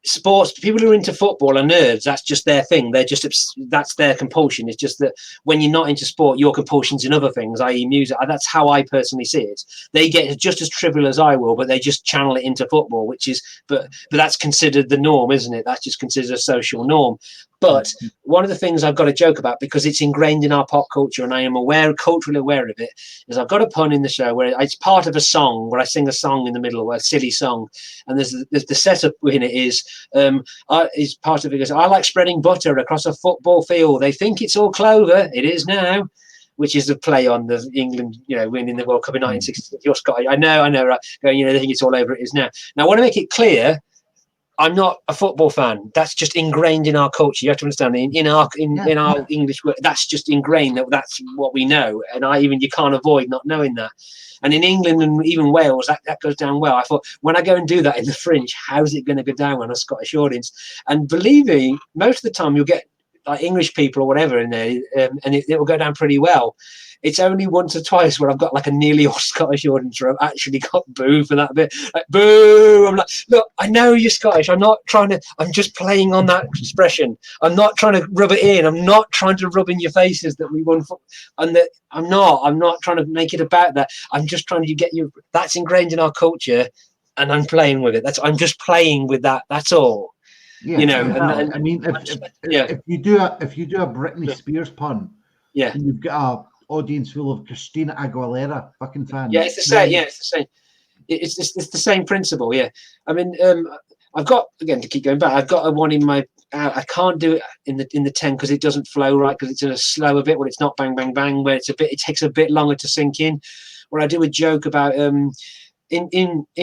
sports, people who are into football are nerds. That's just their thing. That's their compulsion. It's just that when you're not into sport, your compulsion's in other things, i.e. music. That's how I personally see it. They get just as trivial as I will, but they just channel it into football, but that's considered the norm, isn't it? That's just considered a social norm. But one of the things I've got to joke about, because it's ingrained in our pop culture and I am culturally aware of it, is I've got a pun in the show where it's part of a song where I sing a song in the middle, a silly song. And there's the setup in it is part of it goes, I like spreading butter across a football field. They think it's all clover. It is now. Which is a play on the England, winning the World Cup in 1960. You're Scottish. I know, right? Going, they think it's all over. It is now. Now, I want to make it clear, I'm not a football fan. That's just ingrained in our culture. You have to understand, in our English, that's just ingrained. That's what we know, and you can't avoid not knowing that. And in England and even Wales, that goes down well. I thought, when I go and do that in the Fringe, how's it going to go down on a Scottish audience? And believe me, most of the time you'll get like English people or whatever in there, and it will go down pretty well. It's only once or twice where I've got like a nearly all Scottish audience where I've actually got boo for that bit. Like, boo! I'm like, look, I know you're Scottish. I'm just playing on that expression. I'm not trying to rub it in. I'm not trying to rub in your faces that we won. And that I'm not trying to make it about that. I'm just trying to get you. That's ingrained in our culture, and I'm playing with it. I'm just playing with that. That's all. Yeah, I mean, if you do a Britney Spears pun, and you've got a audience full of Christina Aguilera fucking fans. Yeah, it's the same. Yeah, it's the same. It's the same principle. Yeah, I mean, I've got, again, to keep going back, I've got one in my I can't do it in the 10 because it doesn't flow right, because it's in a slower bit when it's not bang bang bang, where it takes a bit longer to sink in. Where I do a joke about in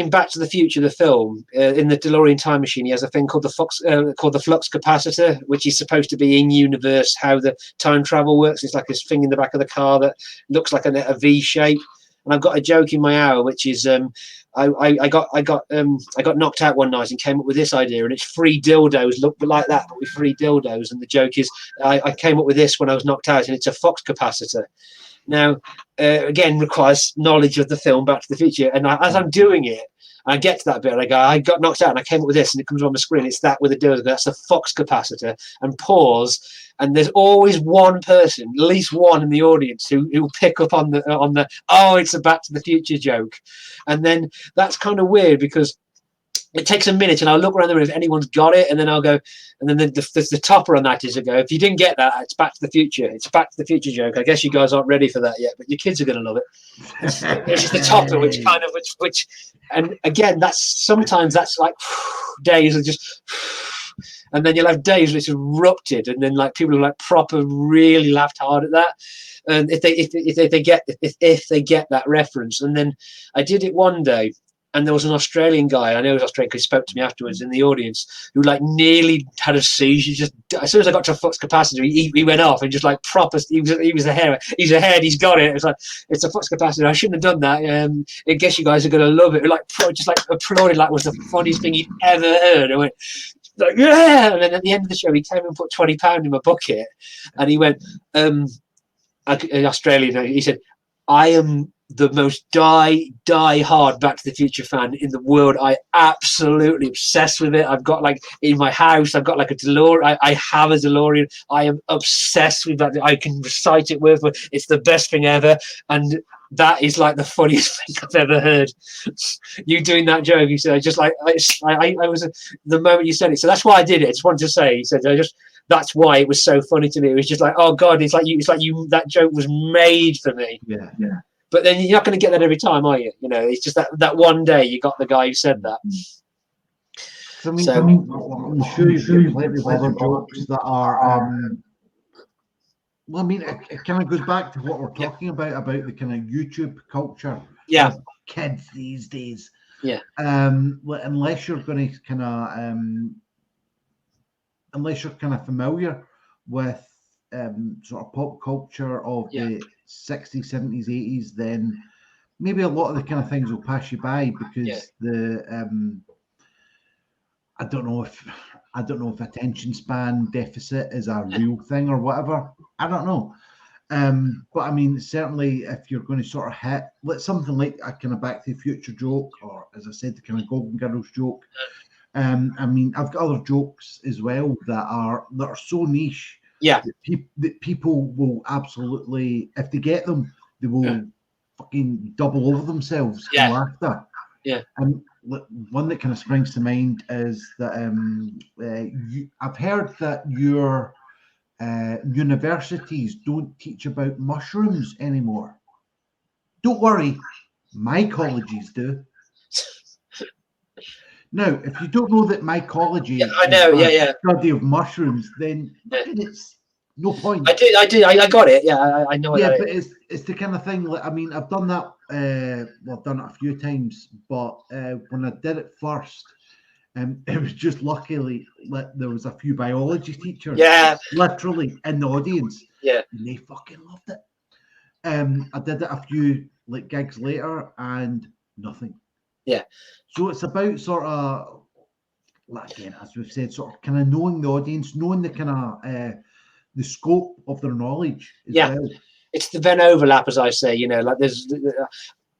Back to the Future, the film, in the DeLorean time machine, he has a thing called the flux capacitor, which is supposed to be in universe how the time travel works. It's like this thing in the back of the car that looks like a V shape. And I've got a joke in my hour, which is I got knocked out one night and came up with this idea, and it's 3 dildos look like that, but with 3 dildos. And the joke is I came up with this when I was knocked out, and it's a flux capacitor. Now, again, requires knowledge of the film Back to the Future. And as I'm doing it, I get to that bit, and I go, I got knocked out, and I came up with this, and it comes on the screen. It's that with a dildo. That's a flux capacitor. And pause. And there's always one person, at least one in the audience, who will pick up on the oh, it's a Back to the Future joke. And then that's kind of weird, because it takes a minute, and I'll look around the room if anyone's got it, and then I'll go, and then the topper on that is to go, if you didn't get that, it's Back to the Future. It's a Back to the Future joke. I guess you guys aren't ready for that yet, but your kids are going to love it. It's just the topper, which, and again, sometimes that's like days of just, and then you'll have days where it's erupted, and then like people are like proper really laughed hard at that. And if they get that reference. And then I did it one day, and there was an Australian guy, I know he was Australian because he spoke to me afterwards in the audience, who like nearly had a seizure. Just as soon as I got to a flux capacitor, he went off and just like proper. He was ahead. He's ahead. He's got it. It's like, it's a flux capacitor. I shouldn't have done that. I guess you guys are gonna love it. Like just like applauded like it was the funniest thing he'd ever heard. I went like, yeah. And then at the end of the show, he came and put £20 in my bucket, and he went, in Australian, he said, I am the most die hard Back to the Future fan in the world. I absolutely obsessed with it. I've got like in my house, I've got like a DeLorean. I have a DeLorean. I am obsessed with that. I can recite it with. It's the best thing ever. And that is like the funniest thing I've ever heard. You doing that joke, you said, just like I was the moment you said it. So that's why I did it. I just wanted to say, he said, that's why it was so funny to me. It was just like, oh God, it's like you. That joke was made for me. Yeah. But then you're not going to get that every time, are you? You know, it's just that one day you got the guy who said that. I mean, I'm sure you've plenty of other jokes that are. Well, I mean, it kind of goes back to what we're talking about the kind of YouTube culture. Yeah. Kids these days. Yeah. Unless you're going to kind of, unless you're kind of familiar with sort of pop culture of the 60s, 70s, 80s, then maybe a lot of the kind of things will pass you by, because I don't know if attention span deficit is a real thing or whatever. I don't know. But I mean, certainly if you're going to sort of hit something like a kind of Back to the Future joke, or as I said, the kind of Golden Girls joke. I mean, I've got other jokes as well that are so niche. Yeah, that people will absolutely, if they get them, they will fucking double over themselves in laughter. Yeah, and one that kind of springs to mind is that I've heard that your universities don't teach about mushrooms anymore. Don't worry, my colleges do. Now, if you don't know that mycology is study of mushrooms, then it's no point. I got it. Yeah, I know. Yeah, but it's the kind of thing. Like, I mean, I've done that. I've done it a few times, but when I did it first, it was just luckily there was a few biology teachers, literally in the audience. Yeah, and they fucking loved it. I did it a few like gigs later, and nothing. Yeah. So it's about sort of, like, again, as we've said, sort of kind of knowing the audience, knowing the kind of the scope of their knowledge as well. It's the Venn overlap, as I say. You know, like there's.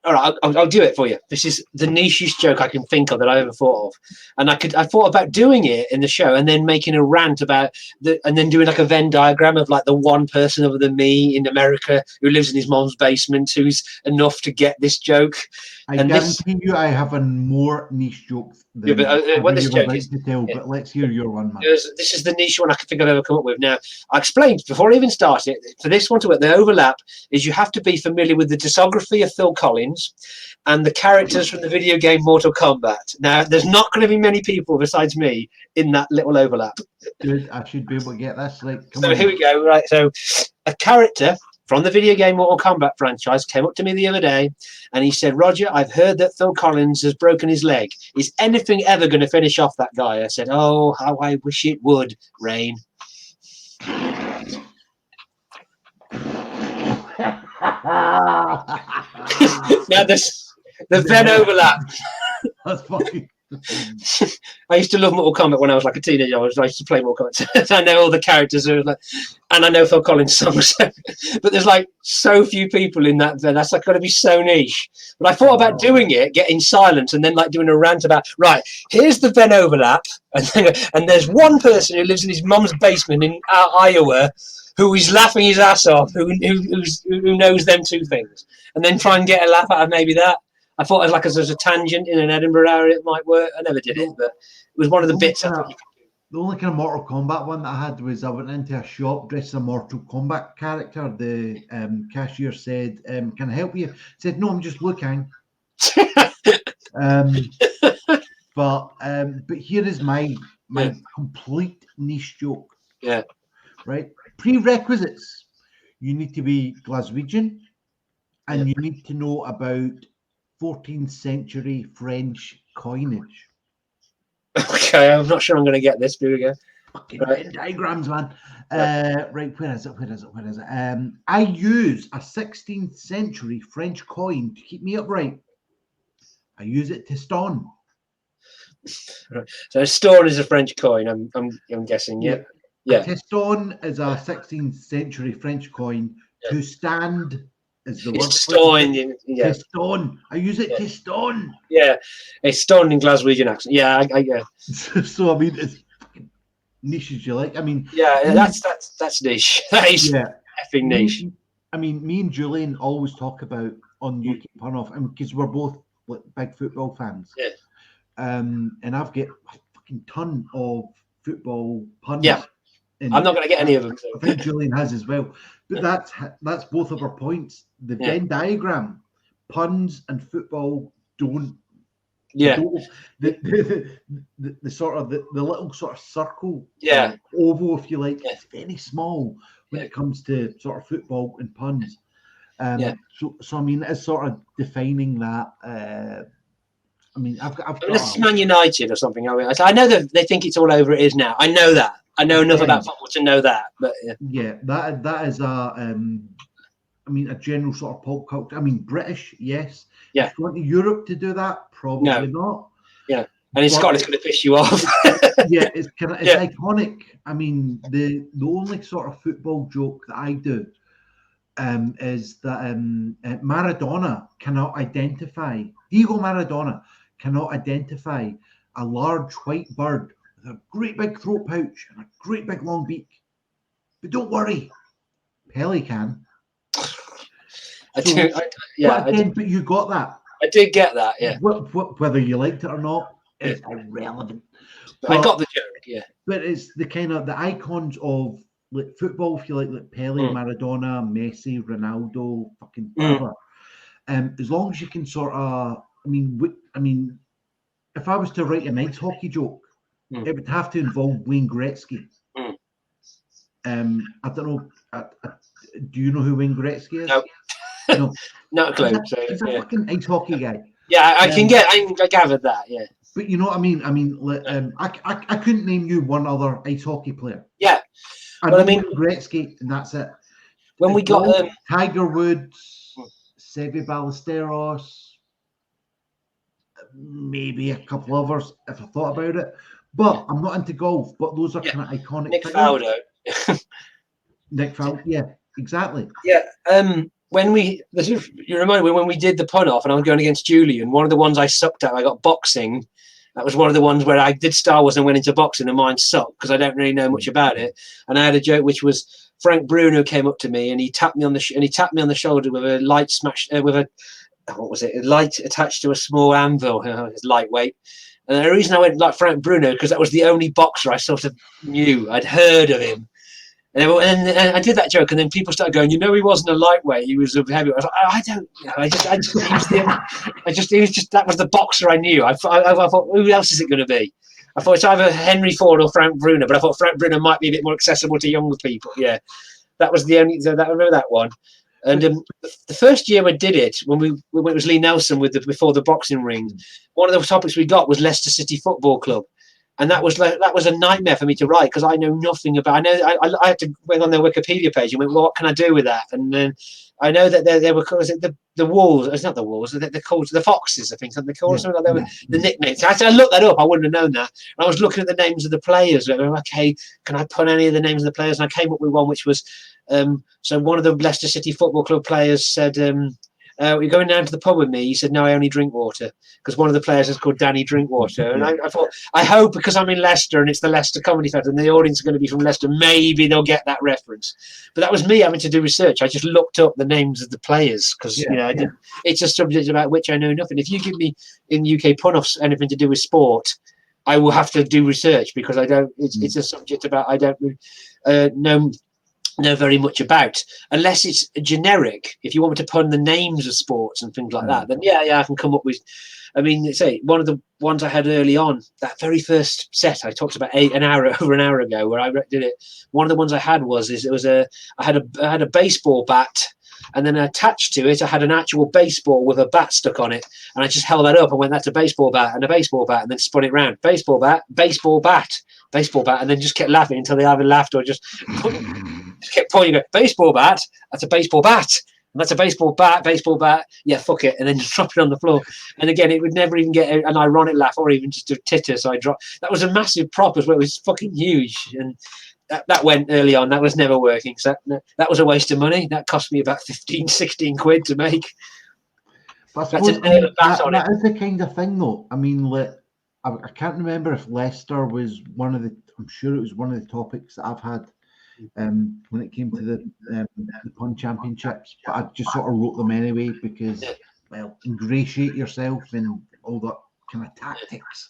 All right, I'll do it for you. This is the nichest joke I can think of that I ever thought of, and I thought about doing it in the show and then making a rant about and then doing like a Venn diagram of like the one person other than me in America who lives in his mom's basement who's enough to get this joke. I guarantee you, I have a more niche joke than what this joke is. To tell, but let's hear your one, man. This is the niche one I think I've ever come up with. Now, I explained before I even started for this one to work. The overlap is you have to be familiar with the discography of Phil Collins. Collins and the characters from the video game Mortal Kombat. Now, there's not going to be many people besides me in that little overlap. Dude, I should be able to get this. Like, come So on. here we go. Right, so a character from the video game Mortal Kombat franchise came up to me the other day and he said, Roger, I've heard that Phil Collins has broken his leg. Is anything ever going to finish off that guy? I said, oh, how I wish it would, Rain. Now the Venn overlap. That's funny. I used to love Mortal Kombat when I was like a teenager. I used to play Mortal Kombat. I know all the characters, and I know Phil Collins songs. But there's like so few people in that. That's like got to be so niche. But I thought about doing it, getting silent, and then like doing a rant about here's the Venn overlap, and there's one person who lives in his mum's basement in Iowa who is laughing his ass off, who knows them two things, and then try and get a laugh out of maybe that. I thought as a tangent in an Edinburgh area it might work. I never did it, but it was one of the bits I thought you could do. The only kind of Mortal Kombat one that I had was I went into a shop dressed as a Mortal Kombat character. The cashier said, can I help you? I said, no, I'm just looking. But here is my complete niche joke. Yeah. Right? Prerequisites. You need to be Glaswegian and you need to know about 14th century French coinage. Okay, I'm not sure I'm going to get this. Here we go. Fucking Venn diagrams, man. Right, where is it? I use a 16th century French coin to keep me upright. I use it to stone. Right. So stone is a French coin. I'm guessing. Yeah. Teston is a 16th century French coin. To stand is the word. Stone. Yeah. Teston. I use it to stone. Yeah. It's stone in Glaswegian accent. Yeah. I So I mean, it's fucking niche as you like. I mean. Yeah. That's niche. That is effing niche. I mean, me and Julian always talk about on UK Pun Off, and because we're both like big football fans. Yeah. And I've got a fucking ton of football puns. Yeah. I'm not going to get any of them. So. I think Julian has as well. But that's both of our points. The Venn diagram, puns and football don't. Yeah. The sort of the little sort of circle. Yeah. Oval, if you like. Yeah. It's very small when it comes to sort of football and puns. So I mean, it's sort of defining that. I mean, I've got. This is Man United or something. I know that they think it's all over. It is now. I know that. I know enough about football to know that. But that is a a general sort of pop culture. I mean, British, yes. Yeah. If you want Europe to do that, probably not. Yeah. And in Scotland, it's going to piss you off. It's iconic. I mean, the only sort of football joke that I do is that Maradona cannot identify. Diego Maradona cannot identify a large white bird with a great big throat pouch and a great big long beak. But don't worry, Pele can. But you got that. I did get that, yeah. Whether you liked it or not, it's irrelevant. I got the joke, yeah. But it's the kind of the icons of like football, if you like Pele, Maradona, Messi, Ronaldo, fucking whatever. As long as you can sort of, I mean, if I was to write an ice hockey joke, it would have to involve Wayne Gretzky. I don't know. Do you know who Wayne Gretzky is? No, not a clue. He's a fucking ice hockey guy. Yeah, I gathered that. Yeah. But you know what I mean? I mean, I couldn't name you one other ice hockey player. Yeah. I mean Gretzky, and that's it. When we got Tiger Woods, Seve Ballesteros, maybe a couple others if I thought about it. But I'm not into golf. But those are kind of iconic. Nick Faldo. Nick Faldo, yeah, exactly. Yeah. You remind me when we did the pun off, and I was going against Julian. One of the ones I sucked at, I got boxing. That was one of the ones where I did Star Wars and went into boxing, and mine sucked because I don't really know much about it. And I had a joke which was Frank Bruno came up to me and he tapped me on the shoulder with a light smash with a light attached to a small anvil. It's lightweight. And the reason I went like Frank Bruno because that was the only boxer I sort of knew. I'd heard of him. And I did that joke, and then people started going, he wasn't a lightweight, he was a heavyweight. I was like, I don't, he was just that was the boxer I knew. I thought, who else is it going to be? I thought it's either Henry Ford or Frank Bruno, but I thought Frank Bruno might be a bit more accessible to younger people. Yeah, that was the only. I remember that one. And the first year we did it, when it was Lee Nelson before the boxing ring. One of the topics we got was Leicester City Football Club. And that was a nightmare for me to write because I know nothing about. I had to went on their Wikipedia page and went, well, what can I do with that? And then I know that they were called the Wolves. It's not the Wolves. They're called the Foxes. I think something called something like that. The nicknames. I looked that up. I wouldn't have known that. And I was looking at the names of the players. Okay, can I put any of the names of the players? And I came up with one which was so one of the Leicester City Football Club players said. You're going down to the pub with me? He said, no, I only drink water, because one of the players is called Danny Drinkwater. And I thought, I hope because I'm in Leicester and it's the Leicester Comedy Festival and the audience are going to be from Leicester, maybe they'll get that reference. But that was me having to do research. I just looked up the names of the players because it's a subject about which I know nothing. If you give me in UK pun-offs anything to do with sport, I will have to do research because I don't. It's a subject about I don't know very much about, unless it's generic. If you want me to pun the names of sports and things like that, then I can come up with. I mean, say one of the ones I had early on, that very first set I talked about over an hour ago, where I did it. One of the ones I had I had a baseball bat, and then attached to it I had an actual baseball with a bat stuck on it, and I just held that up and went, that's a baseball bat, and a baseball bat, and then spun it round, baseball bat, and then just kept laughing until they either laughed or just kept pointing at baseball bat. That's a baseball bat. And that's a baseball bat. Yeah, fuck it. And then just drop it on the floor. And again, it would never even get an ironic laugh or even just a titter. So I dropped. That was a massive prop as well. It was fucking huge. And that went early on. That was never working. So that was a waste of money. That cost me about 15, 16 quid to make. But I suppose that is the kind of thing, though. I mean, I can't remember if Leicester was one of the. I'm sure it was one of the topics that I've had when it came to the pun championships. But I just sort of wrote them anyway because, well, ingratiate yourself and all that kind of tactics.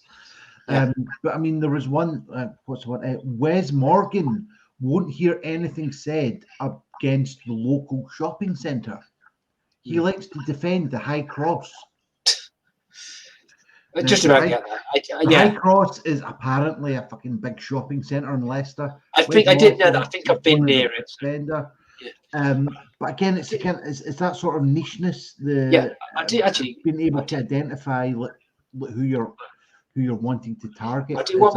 But I mean, there was one. What's the one? Wes Morgan won't hear anything said against the local shopping centre. He likes to defend the High Cross. Just about get that. The High Cross is apparently a fucking big shopping centre in Leicester. I did know that. I think I've been near it. But again, it's that sort of nicheness. I do actually being able to identify who you're wanting to target. I do want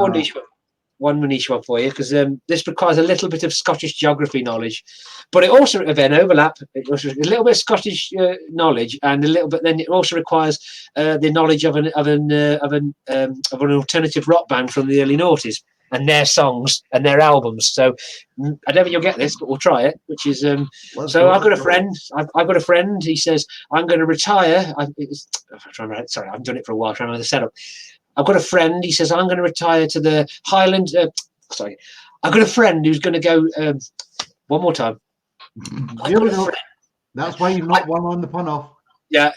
one niche one for you, because this requires a little bit of Scottish geography knowledge, but it also then overlap. It was a little bit of Scottish knowledge, and a little bit. Then it also requires the knowledge of an alternative rock band from the early noughties and their songs and their albums. So I don't think you'll get this, but we'll try it. Which is so I've got a friend. I've got a friend. He says I'm going to retire. Sorry, I've done it for a while. Trying to remember the setup. I've got a friend. He says I'm going to retire to the Highlands. I've got a friend who's going to go. One more time. That's why you've not won on the pun off. Yeah,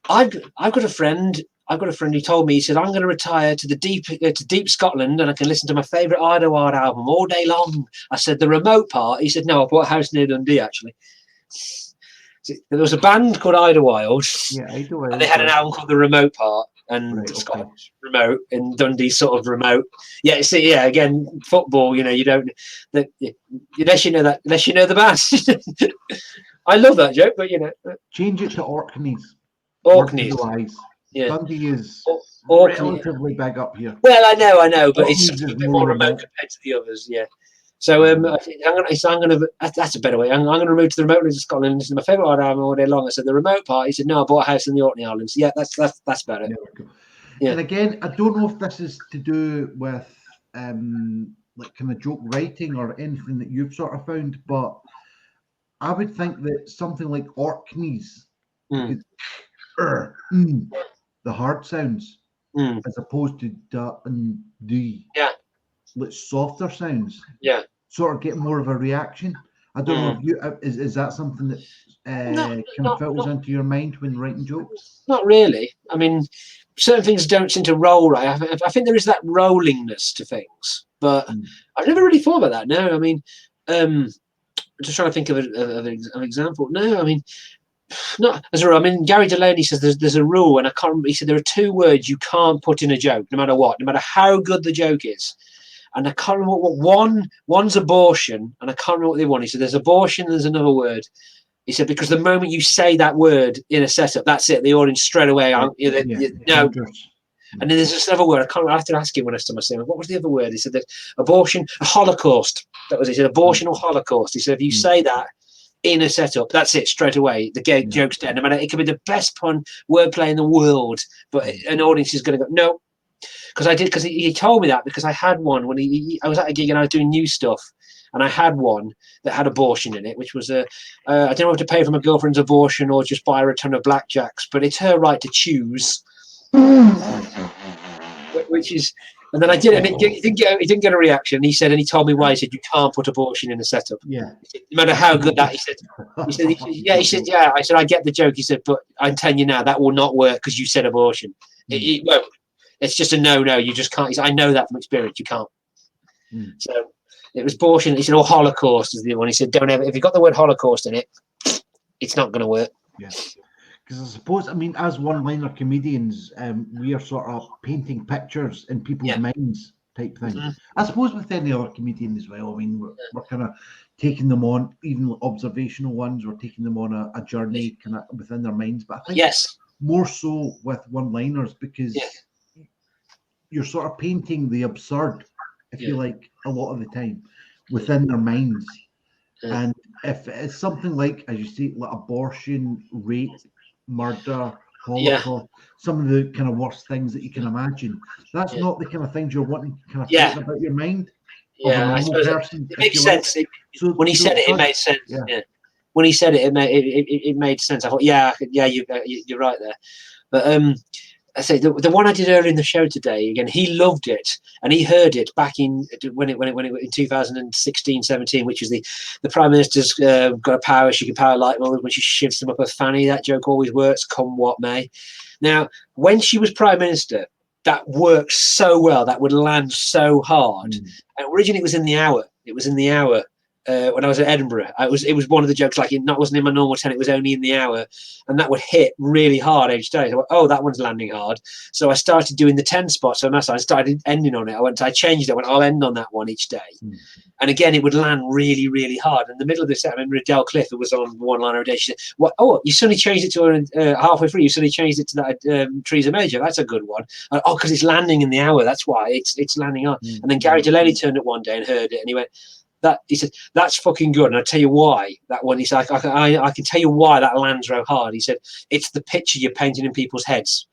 I've got a friend. I've got a friend who told me, he said, I'm going to retire to deep Scotland and I can listen to my favourite Idlewild album all day long. I said, the remote part? He said, no, I bought a house near Dundee, actually. There was a band called Idlewild. Yeah, Idlewild. And they had an album called The Remote Part. And Scottish remote and Dundee sort of remote. Yeah, see, again, football. You don't unless you know the band. I love that joke, but change it to Orkneys. Orkneys. Yeah. Dundee is relatively big up here. Well, I know, but Orkneys it's a bit more remote compared to the others. Yeah. So that's a better way. I'm going to move to the remote lands of Scotland and listen to my favourite album all day long. I said the remote part. He said no, I bought a house in the Orkney Islands. Yeah, that's better. Yeah. And again, I don't know if this is to do with like kind of joke writing or anything that you've sort of found, but I would think that something like Orkneys is the hard sounds as opposed to da and d. Yeah. Like softer sounds, sort of get more of a reaction. I don't know if you is that something that kind of filters into your mind when writing jokes? Not really. I mean, certain things don't seem to roll right. I think there is that rollingness to things, but I've never really thought about that. No, I mean, just trying to think of an example. No, I mean, not as a rule. I mean, Gary Delaney says there's a rule, and I can't remember. He said there are two words you can't put in a joke, no matter what, no matter how good the joke is. And I can't remember what one's abortion, and I can't remember what the other one. He said there's abortion, and there's another word. He said because the moment you say that word in a setup, that's it. The audience straight away, no. And then there's this other word. I have to ask him when I start saying, what was the other word? He said that abortion, a Holocaust. That was it. He said abortion or Holocaust. He said if you say that in a setup, that's it straight away. The joke's dead. No matter, it could be the best pun wordplay in the world, but an audience is going to go no. Because he told me that because I had one when I was at a gig and I was doing new stuff, and I had one that had abortion in it, which was I don't know if to pay for my girlfriend's abortion or just buy her a ton of blackjacks, but it's her right to choose. Which is, and then I did it. And he didn't get a reaction. He said, and he told me why. He said, "You can't put abortion in a setup." Yeah. Said, no matter how good that. He said, yeah. He said, yeah. I said, I get the joke. He said, but I'm telling you now, that will not work because you said abortion. It won't. It's just a no. You just can't. He said, I know that from experience. You can't. So it was abortion. He said, "Oh, Holocaust is the one." He said, "Don't ever. If you've got the word Holocaust in it, it's not going to work." Yeah. Because I suppose, I mean, as one-liner comedians, we are sort of painting pictures in people's minds type thing. I suppose with any other comedian as well. I mean, we're kind of taking them on, even observational ones, we're taking them on a journey kind of within their minds. But I think more so with one-liners because you're sort of painting the absurd, if you like, a lot of the time within their minds. And if it's something like, as you say, like abortion, rape, murder, Holocaust, some of the kind of worst things that you can imagine. That's not the kind of things you're wanting to kind of think about your mind. Yeah, I suppose it makes sense. So, when he said it, it made sense. Yeah. When he said it, it made sense. I thought, you're right there. But I say the one I did earlier in the show today. Again, he loved it, and he heard it back in when it in 2016, 17, which was the Prime Minister's got a power. She can power light bulbs when she shivs them up her fanny. That joke always works, come what may. Now, when she was Prime Minister, that worked so well. That would land so hard. And originally, it was in the hour. It was in the hour. When I was at Edinburgh, it was one of the jokes, like it wasn't in my normal 10, it was only in the hour, and that would hit really hard each day. So I went, oh, that one's landing hard. So I started doing the 10 spots. So I started ending on it. I changed it. I went, I'll end on that one each day. And again, it would land really, really hard. In the middle of the set, I remember Adele Cliff, who was on one liner a day. She said, "What? Oh, you suddenly changed it to halfway through. You suddenly changed it to that Teresa Major. That's a good one." Oh, because it's landing in the hour. That's why it's landing hard. And then Gary Delaney turned up one day and heard it, and he went, he said, "That's fucking good." And I'll tell you why that one. He said, I can tell you why that lands so hard. He said, "It's the picture you're painting in people's heads."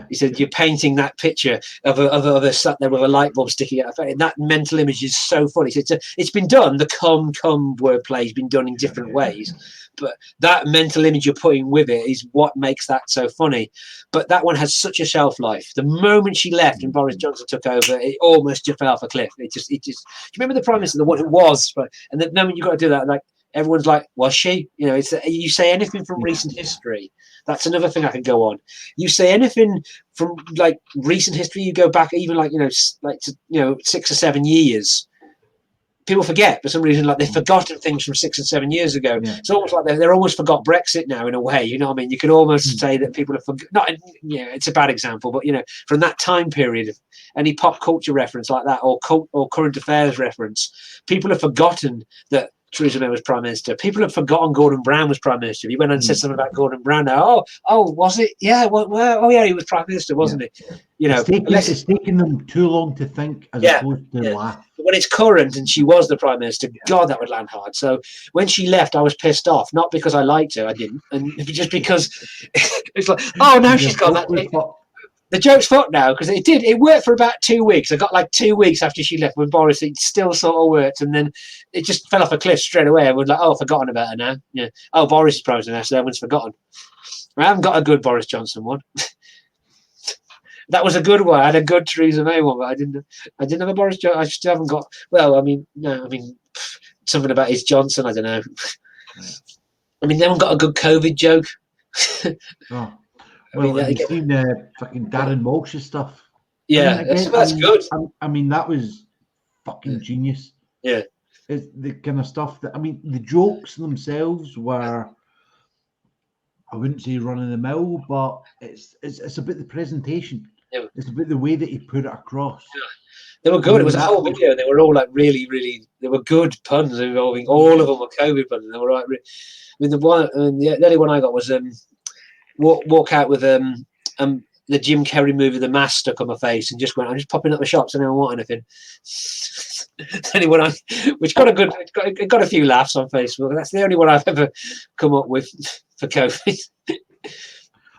He said, "You're painting that picture of a sat there with a light bulb sticking out. And that mental image is so funny." He said, "It's been done. The come wordplay has been done in different ways, but that mental image you're putting with it is what makes that so funny." But that one has such a shelf life. The moment she left and Boris Johnson took over, it almost just fell off a cliff. It just. Do you remember the Prime Minister, the one it was? And the moment you got to do that, like everyone's like, "Was she?" You know, it's you say anything from recent history. That's another thing I could go on. You say anything from like recent history, you go back even like 6 or 7 years. People forget for some reason, like they've forgotten things from 6 and 7 years ago. It's almost like they're almost forgot Brexit now in a way. You know what I mean? You could almost say that people have forgotten. Not, it's a bad example, but from that time period, any pop culture reference like that, or current affairs reference, people have forgotten that Theresa May was Prime Minister. People have forgotten Gordon Brown was Prime Minister. He went and said something about Gordon Brown now. Oh, was it? Yeah. Well, he was Prime Minister, wasn't he? It's taken them too long to think as opposed to laugh. But when it's current and she was the Prime Minister, God, that would land hard. So when she left, I was pissed off, not because I liked her, I didn't, and just because it's like, oh, now she's gone. The joke's fucked now, because it worked for about 2 weeks. I got like 2 weeks after she left with Boris. It still sort of worked, and then it just fell off a cliff straight away. I was like, oh, I've forgotten about her now. Yeah. Oh, Boris is Prime Minister now, so everyone's forgotten. I haven't got a good Boris Johnson one. That was a good one. I had a good Theresa May one, but I didn't have a Boris Johnson. I still haven't got. Well, something about his Johnson. I don't know. I mean, they haven't got a good COVID joke. Oh. Well, have you seen fucking Darren Walsh's stuff? Yeah, that's good. I mean, that was fucking genius. Yeah. it's the kind of stuff that, I mean, the jokes themselves were, I wouldn't say run of the mill, but it's about the presentation. Yeah. It's about the way that he put it across. Yeah. They were good. It was a whole video. They were all like really, really. They were good puns involving. All of them were COVID puns. They were right. I mean, the only one I got was walk out with the Jim Carrey movie, The Mask, stuck on my face, and just went, I'm just popping up the shops. I don't want anything. Which got a few laughs on Facebook. That's the only one I've ever come up with for COVID.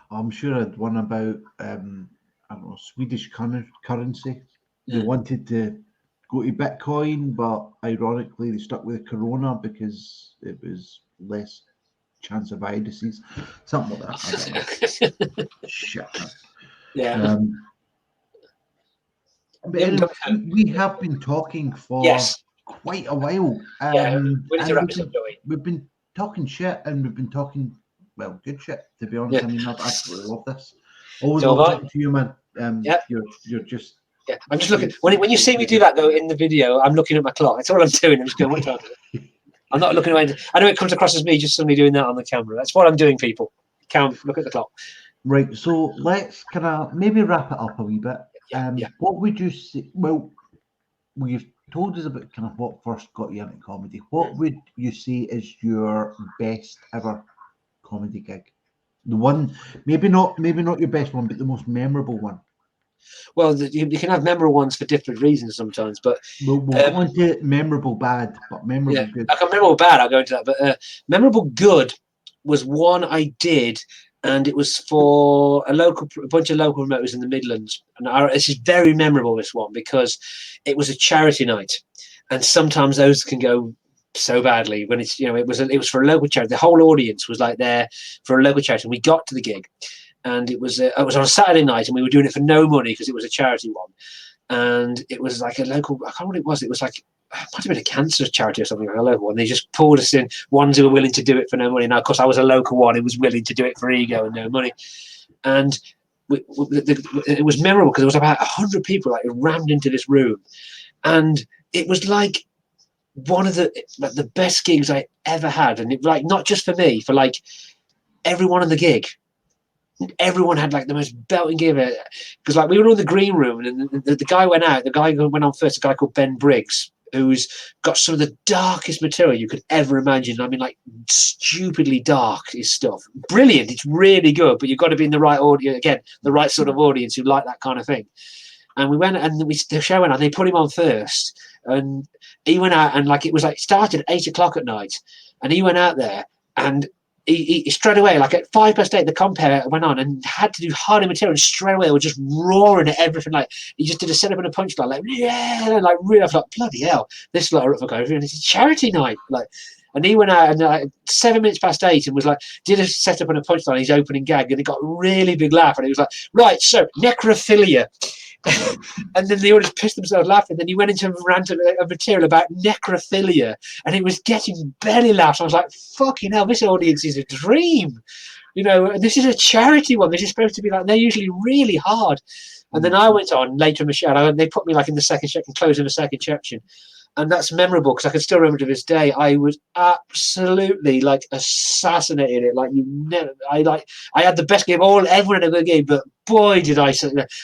I'm sure I'd one about I don't know, Swedish currency. They wanted to go to Bitcoin, but ironically they stuck with Corona because it was less chance of viruses, something like that. I don't know. Shit. Yeah. But anyway, we have been talking for quite a while. We've been talking shit, and we've been talking, well, good shit, to be honest. I mean, I absolutely love this. Always love talking to you, man. You're just... Yeah, I'm just looking. When you see me do that, though, in the video, I'm looking at my clock. That's all I'm doing. I'm just going, what time is it? I'm not looking away. I know it comes across as me just suddenly doing that on the camera. That's what I'm doing, people. Look at the clock. Right, so let's kind of maybe wrap it up a wee bit. What would you say? Well, you've told us about kind of what first got you into comedy. What would you say is your best ever comedy gig? The one, maybe not your best one, but the most memorable one. Well, you can have memorable ones for different reasons sometimes, but we'll go into memorable bad, but memorable good. Like a memorable bad, I'll go into that. But memorable good was one I did, and it was for a bunch of local promoters in the Midlands. And this is very memorable, this one, because it was a charity night, and sometimes those can go so badly when it's, it was for a local charity. The whole audience was like there for a local charity, and we got to the gig. And it was on a Saturday night, and we were doing it for no money because it was a charity one. And it was like a local, I can't remember what it was. It was like, it might have been a cancer charity or something, like a local one. They just pulled us in, ones who were willing to do it for no money. Now, of course, I was a local one who was willing to do it for ego and no money. And it was memorable because there was about 100 people like rammed into this room. And it was like one of the best gigs I ever had. And it, like, not just for me, for like everyone on the gig. Everyone had like the most belting gig because like we were in the green room, and the guy went out. The guy who went on first, a guy called Ben Briggs, who's got some of the darkest material you could ever imagine. I mean, like stupidly dark his stuff. Brilliant. It's really good, but you've got to be in the right audience, again, the right sort of audience who like that kind of thing. And we went, and the show went on. They put him on first, and he went out, and like it was like started at 8 o'clock at night, and he went out there, and he straight away, like at 8:05, the compere went on and had to do harder material, and straight away they were just roaring at everything. Like he just did a setup and a punchline, like like really, I was like, bloody hell, this lot are up for going, and it's a charity night, like. And he went out and 8:07 and was like, did a setup and a punchline, his opening gag, and it got a really big laugh. And he was like, right, so necrophilia. And then they all just pissed themselves laughing. Then he went into a rant of material about necrophilia, and it was getting belly laughs. I was like, fucking hell, this audience is a dream. And this is a charity one. This is supposed to be like, they're usually really hard. And then I went on later in the show, they put me like in the second section, closing the second section. And that's memorable because I can still remember to this day. I was absolutely like assassinated it. Like I had the best game. Everyone had a good game, but boy, did I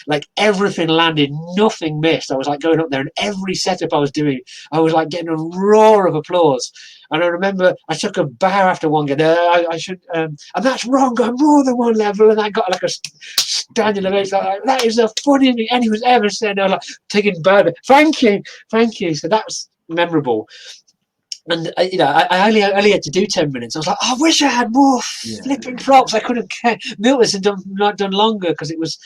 like everything landed, nothing missed. I was like going up there, and every setup I was doing, I was like getting a roar of applause. And I remember I took a bow after one game. I should, and that's wrong. I'm more than one level, and I got like a standing ovation. Like, that is the funniest thing anyone's ever said. I was like taking a bow. Thank you. So that was memorable. And I only had to do 10 minutes. I was like, I wish I had more flipping props. I couldn't care. Milton had done longer because it was,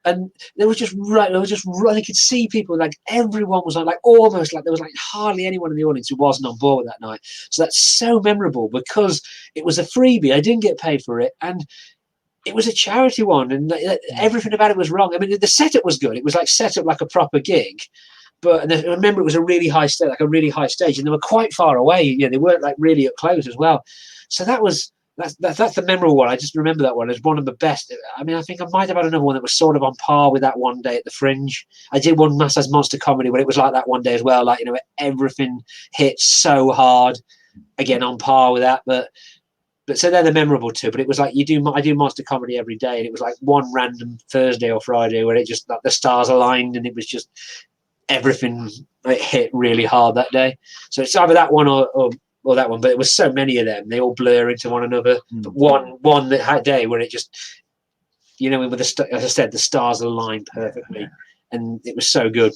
and they were just right. They were just right. I could see people, like everyone was like almost like there was like hardly anyone in the audience who wasn't on board that night. So that's so memorable because it was a freebie. I didn't get paid for it, and it was a charity one, and everything about it was wrong. I mean, the setup was good. It was like set up like a proper gig. But I remember it was a really high stage, and they were quite far away. They weren't like really up close as well. So that was that's the memorable one. I just remember that one as one of the best. I mean, I think I might have had another one that was sort of on par with that one day at the Fringe. I did one Mass Monster Comedy, but it was like that one day as well. Like, you know, everything hit so hard. Again, on par with that, but so they're the memorable two. But it was like I do Monster Comedy every day, and it was like one random Thursday or Friday where it just like the stars aligned, and it was just everything like, hit really hard that day. So it's either that one or that one, but it was so many of them, they all blur into one another. But one that had day where it just, you know, with as I said, the stars aligned perfectly, and it was so good.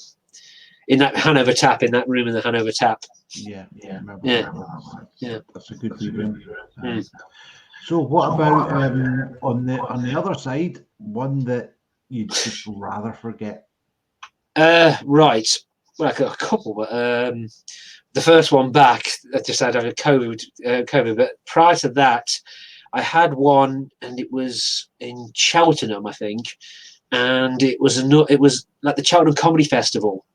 In that Hanover Tap, in that room in the Hanover Tap. Yeah. That's a good room. So what about on the other side, one that you'd just rather forget? Right. Well, I got a couple, but the first one back, I just had COVID, but prior to that, I had one, and it was in Cheltenham, I think, and it was like the Cheltenham Comedy Festival.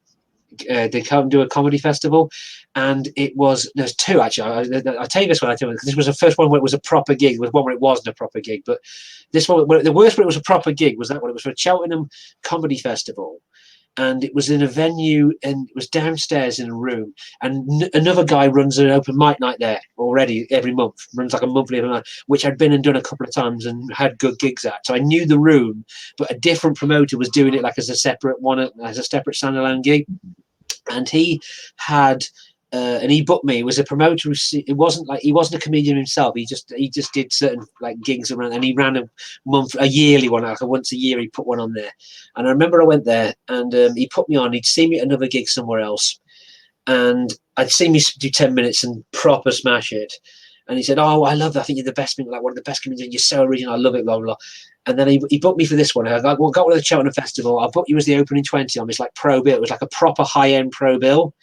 They come do a comedy festival, and there's two actually. I'll tell you this one. Because this was the first one where it was a proper gig. It was one where it wasn't a proper gig, but this one, the worst where it was a proper gig was that one. It was for a Cheltenham Comedy Festival, and it was in a venue, and it was downstairs in a room, and another guy runs an open mic night there already every month, runs like a monthly open mic, which I'd been and done a couple of times and had good gigs at. So I knew the room, but a different promoter was doing it like as a separate standalone gig. And he had, and he booked me. It was a promoter. He wasn't a comedian himself. He just did certain like gigs around, and he ran a yearly one, like once a year. He put one on there, and I remember I went there, and he put me on. He'd seen me at another gig somewhere else, and I'd seen me do 10 minutes and proper smash it. And he said, "Oh, I love that. I think you're the best, like one of the best comedians. You're so original. I love it, blah, blah, blah." And then he booked me for this one. I got one of the Cheltenham Festival. I booked you as the opening 20 on this like pro bill. It was like a proper high-end pro bill.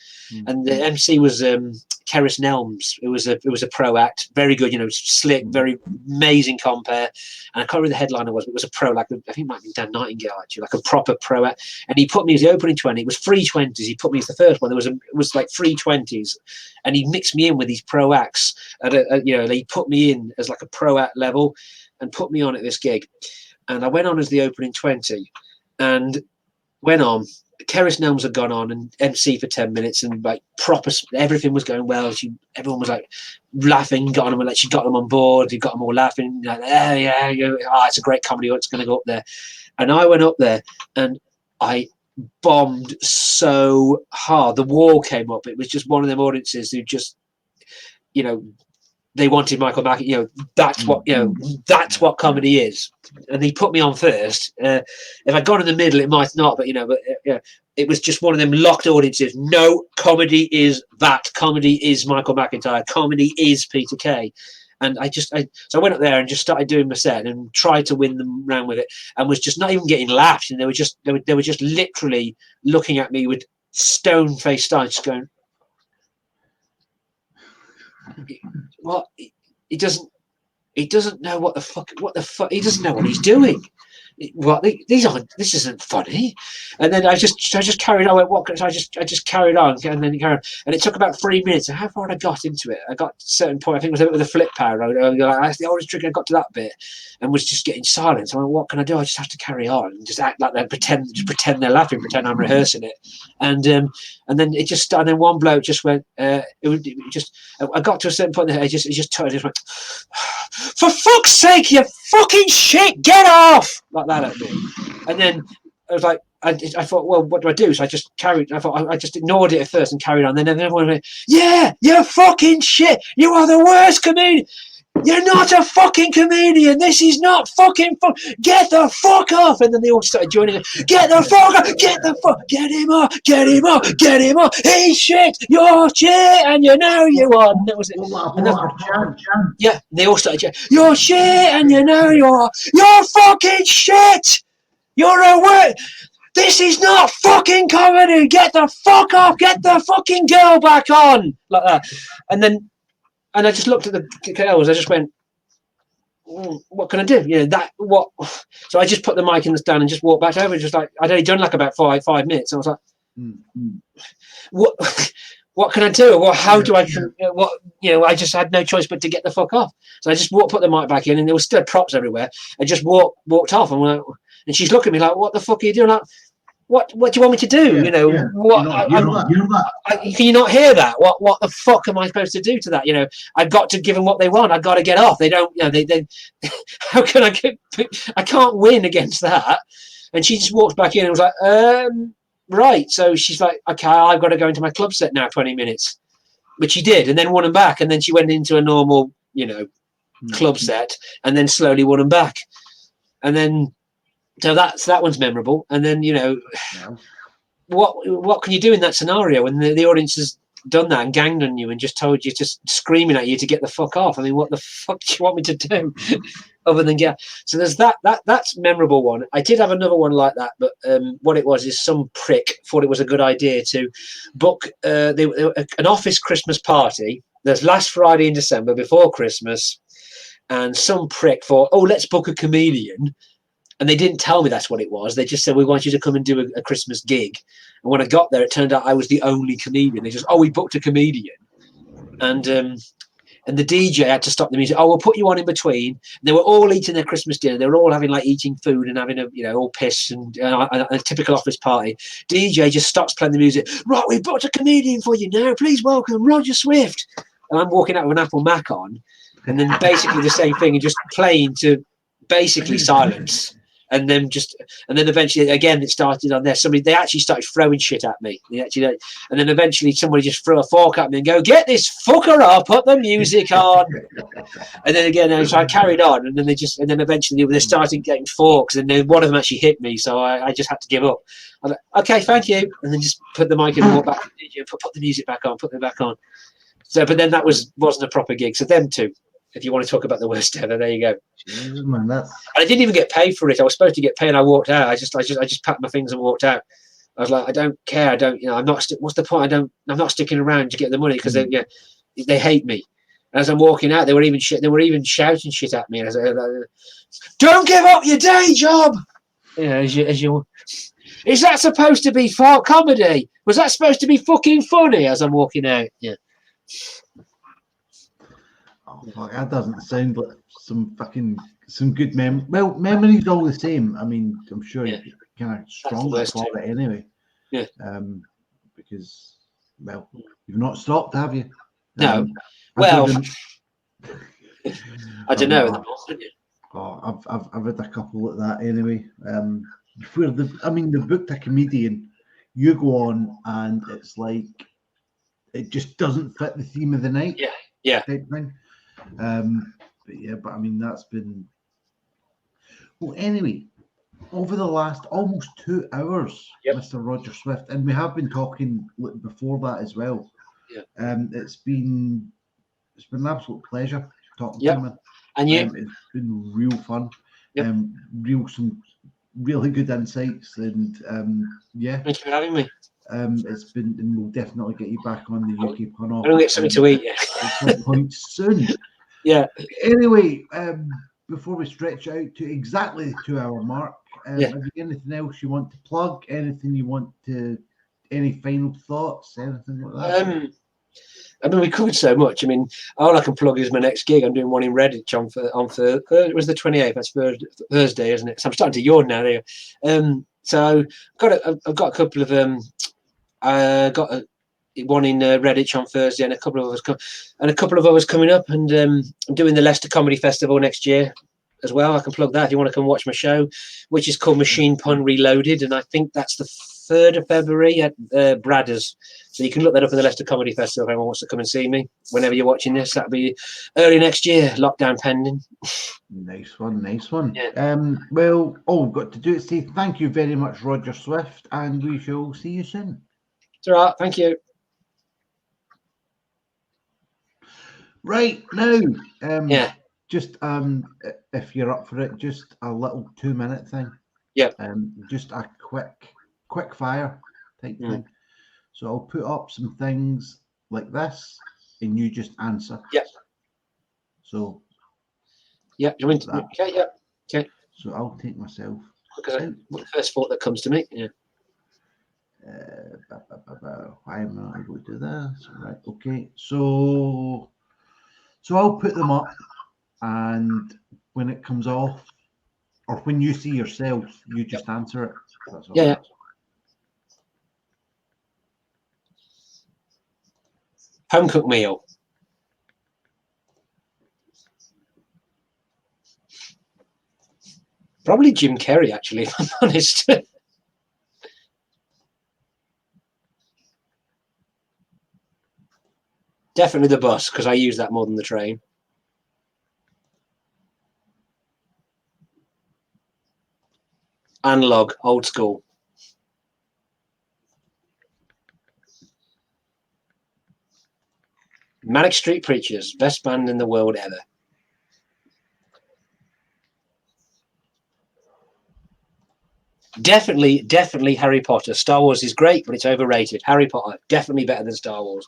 And the MC was Keris Nelms. It was a pro act, very good, you know, slick, very amazing compare. And I can't remember who the headliner was, but it was a pro, like I think it might have been Dan Nightingale actually, like a proper pro act. And he put me as the opening 20. It was 320s. He put me as the first one. It was like 320s, and he mixed me in with these pro acts. You know, he put me in as like a pro act level, and put me on at this gig. And I went on as the opening 20, and went on. Keris Nelms had gone on and MC for 10 minutes, and like proper, everything was going well. Everyone was like laughing, got them, like she got them on board. He got them all laughing, like, it's a great comedy. It's going to go up there. And I went up there, and I bombed so hard. The wall came up. It was just one of them audiences who just, you know, they wanted Michael Mack. You know, that's what comedy is. And he put me on first. If I'd gone in the middle, it might not. But it was just one of them locked audiences. No, comedy is that. Comedy is Michael McIntyre. Comedy is Peter Kay. And so I went up there and just started doing my set and tried to win them round with it, and was just not even getting laughs. And they were just literally looking at me with stone-faced style, just going, "What? He doesn't know what the fuck. He doesn't know what he's doing. This isn't funny." And then I just carried on. I went, "What?" So I just carried on, and then carried on. And it took about 3 minutes. And how far had I got into it? I got to a certain point. I think it was a bit with a flip power. That's the oldest trick. I got to that bit, and was just getting silent. So I went, "What can I do? I just have to carry on and just act like that. Pretend they're laughing. Pretend I'm rehearsing it." And then it just started. And then one bloke just went. I got to a certain point. He just went, "For fuck's sake, you fucking shit, get off!" Like that at me. And then I was like, I thought, well, what do I do? So I just I just ignored it at first and carried on. Then everyone went, "Yeah, you're fucking shit. You are the worst comedian. You're not a fucking comedian. This is not fucking fun. Get the fuck off!" And then they all started joining it. "Get the fuck off! Get the fuck! Get him off! Get him off! Get him off! He's shit! You're shit! And you know you are." And that was it. And yeah, they all started chanting, "You're shit! And you know you are! You're fucking shit! You're a word! This is not fucking comedy! Get the fuck off! Get the fucking girl back on!" Like that. And I just looked at the girls. I just went, "What can I do?" You know, what? So I just put the mic in the stand and just walked back over. Just like I'd only done like about five minutes. And I was like, what can I do? Well, how do I? What I just had no choice but to get the fuck off. So I just put the mic back in, and there was still props everywhere. I just walked off, and she's looking at me like, "What the fuck are you doing?" Like, what do you want me to do? What? Can you not hear that? What the fuck am I supposed to do to that? I've got to give them what they want. I've got to get off. They don't. They how can I get? I can't win against that. And she just walked back in and was like, right. So she's like, okay, I've got to go into my club set now, 20 minutes. But she did, and then won them back. And then she went into a normal, club set, and then slowly won them back. And then, so that one's memorable. And then, what can you do in that scenario when the audience has done that and ganged on you and just told you, just screaming at you to get the fuck off? I mean, what the fuck do you want me to do? Other than get. So there's that's memorable one. I did have another one like that, but what it was is some prick thought it was a good idea to book an office Christmas party. There's last Friday in December before Christmas, and some prick thought, oh, let's book a comedian. And they didn't tell me that's what it was. They just said, we want you to come and do a Christmas gig. And when I got there, it turned out I was the only comedian. They just, we booked a comedian. And the DJ had to stop the music. We'll put you on in between. They were all eating their Christmas dinner. They were all having eating food and having all piss and a typical office party. DJ just stops playing the music. Right, we've booked a comedian for you now. Please welcome Roger Swift. And I'm walking out with an Apple Mac on, and then basically the same thing and just playing to basically silence. And then eventually again it started on there. They actually started throwing shit at me. And then eventually somebody just threw a fork at me and go, "Get this fucker up! Put the music on!" And then again, so I carried on. And then eventually they started getting forks, and then one of them actually hit me. So I just had to give up. I was like, "Okay, thank you," and then just put the mic in and walk back to the DJ, put the music back on, put it back on. So, but then that wasn't a proper gig. So them two. If you want to talk about the worst ever, there you go. Jesus, man, and I didn't even get paid for it. I was supposed to get paid. I walked out. I just packed my things and walked out. I was like, I don't care. I don't. I'm not. What's the point? I'm not sticking around to get the money because they hate me. And as I'm walking out, they were even shouting shit at me. And I was like, "Don't give up your day job." Is that supposed to be for comedy? Was that supposed to be fucking funny? As I'm walking out, yeah. Fuck, that doesn't sound like some good memories all the same. I mean, I'm sure you're kind of stronger for it anyway. Yeah. Because you've not stopped, have you? No. I don't know. I've had a couple like that anyway. Where they booked a comedian, you go on and it's like it just doesn't fit the theme of the night. Yeah. Type thing. But I mean that's been anyway over the last almost 2 hours, Mr. Roger Swift, and we have been talking before that as well. It's been an absolute pleasure talking to you, man. And you? It's been real fun. Some really good insights, and thank you for having me. It's been, and we'll definitely get you back on the UK Pun Off. I'm gonna get something to eat at some point soon. Yeah. Anyway, before we stretch out to exactly the 2 hour mark, have you anything else you want to plug? Anything you want to? Any final thoughts? Anything like that? I mean, we covered so much. I mean, all I can plug is my next gig. I'm doing one in Redditch on it was the 28th. That's Thursday, isn't it? So I'm starting to yawn now. There. So I've got a couple of one in Redditch on Thursday, and a couple of others coming up. And I'm doing the Leicester Comedy Festival next year as well. I can plug that if you want to come watch my show, which is called Machine Pun Reloaded, and I think that's the 3rd of February at Bradders. So you can look that up in the Leicester Comedy Festival if anyone wants to come and see me. Whenever you're watching this, that'll be early next year. Lockdown pending. Nice one. Yeah. Well, all we've got to do is say thank you very much, Roger Swift, and we shall see you soon. It's all right. Thank you. Right now, just if you're up for it, just a little 2-minute thing. Yeah. Just a quick fire type thing. So I'll put up some things like this, and you just answer. Yeah. So. Yeah. You mean that? Okay. Yeah. Okay. So I'll take myself. Because the first thought that comes to me. Yeah. Why am I not able to do this? Right, okay. So I'll put them up, and when it comes off, or when you see yourself, you just answer it. That's all. Yeah. Home cooked meal. Probably Jim Carrey, actually, if I'm honest. Definitely the bus, because I use that more than the train. Analog, old school. Manic Street Preachers, best band in the world ever. Definitely Harry Potter. Star Wars is great, but it's overrated. Harry Potter, definitely better than Star Wars.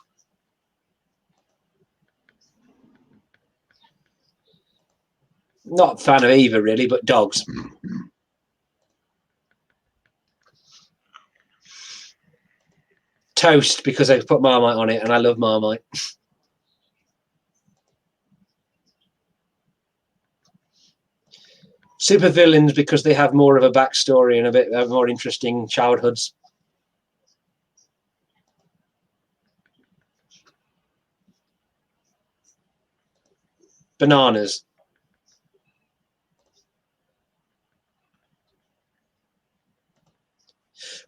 Not a fan of either, really, but dogs. Toast, because I put Marmite on it, and I love Marmite. Super villains, because they have more of a backstory and a bit more interesting childhoods. Bananas.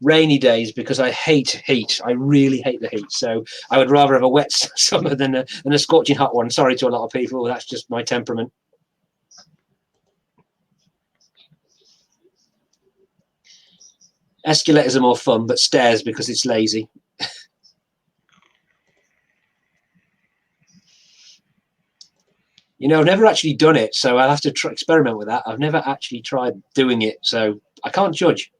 Rainy days, because I hate heat. I really hate the heat. So I would rather have a wet summer than a scorching hot one. Sorry to a lot of people. That's just my temperament. Escalators are more fun, but stairs, because it's lazy. You know, I've never actually done it, so I'll have to experiment with that. I've never actually tried doing it, so I can't judge.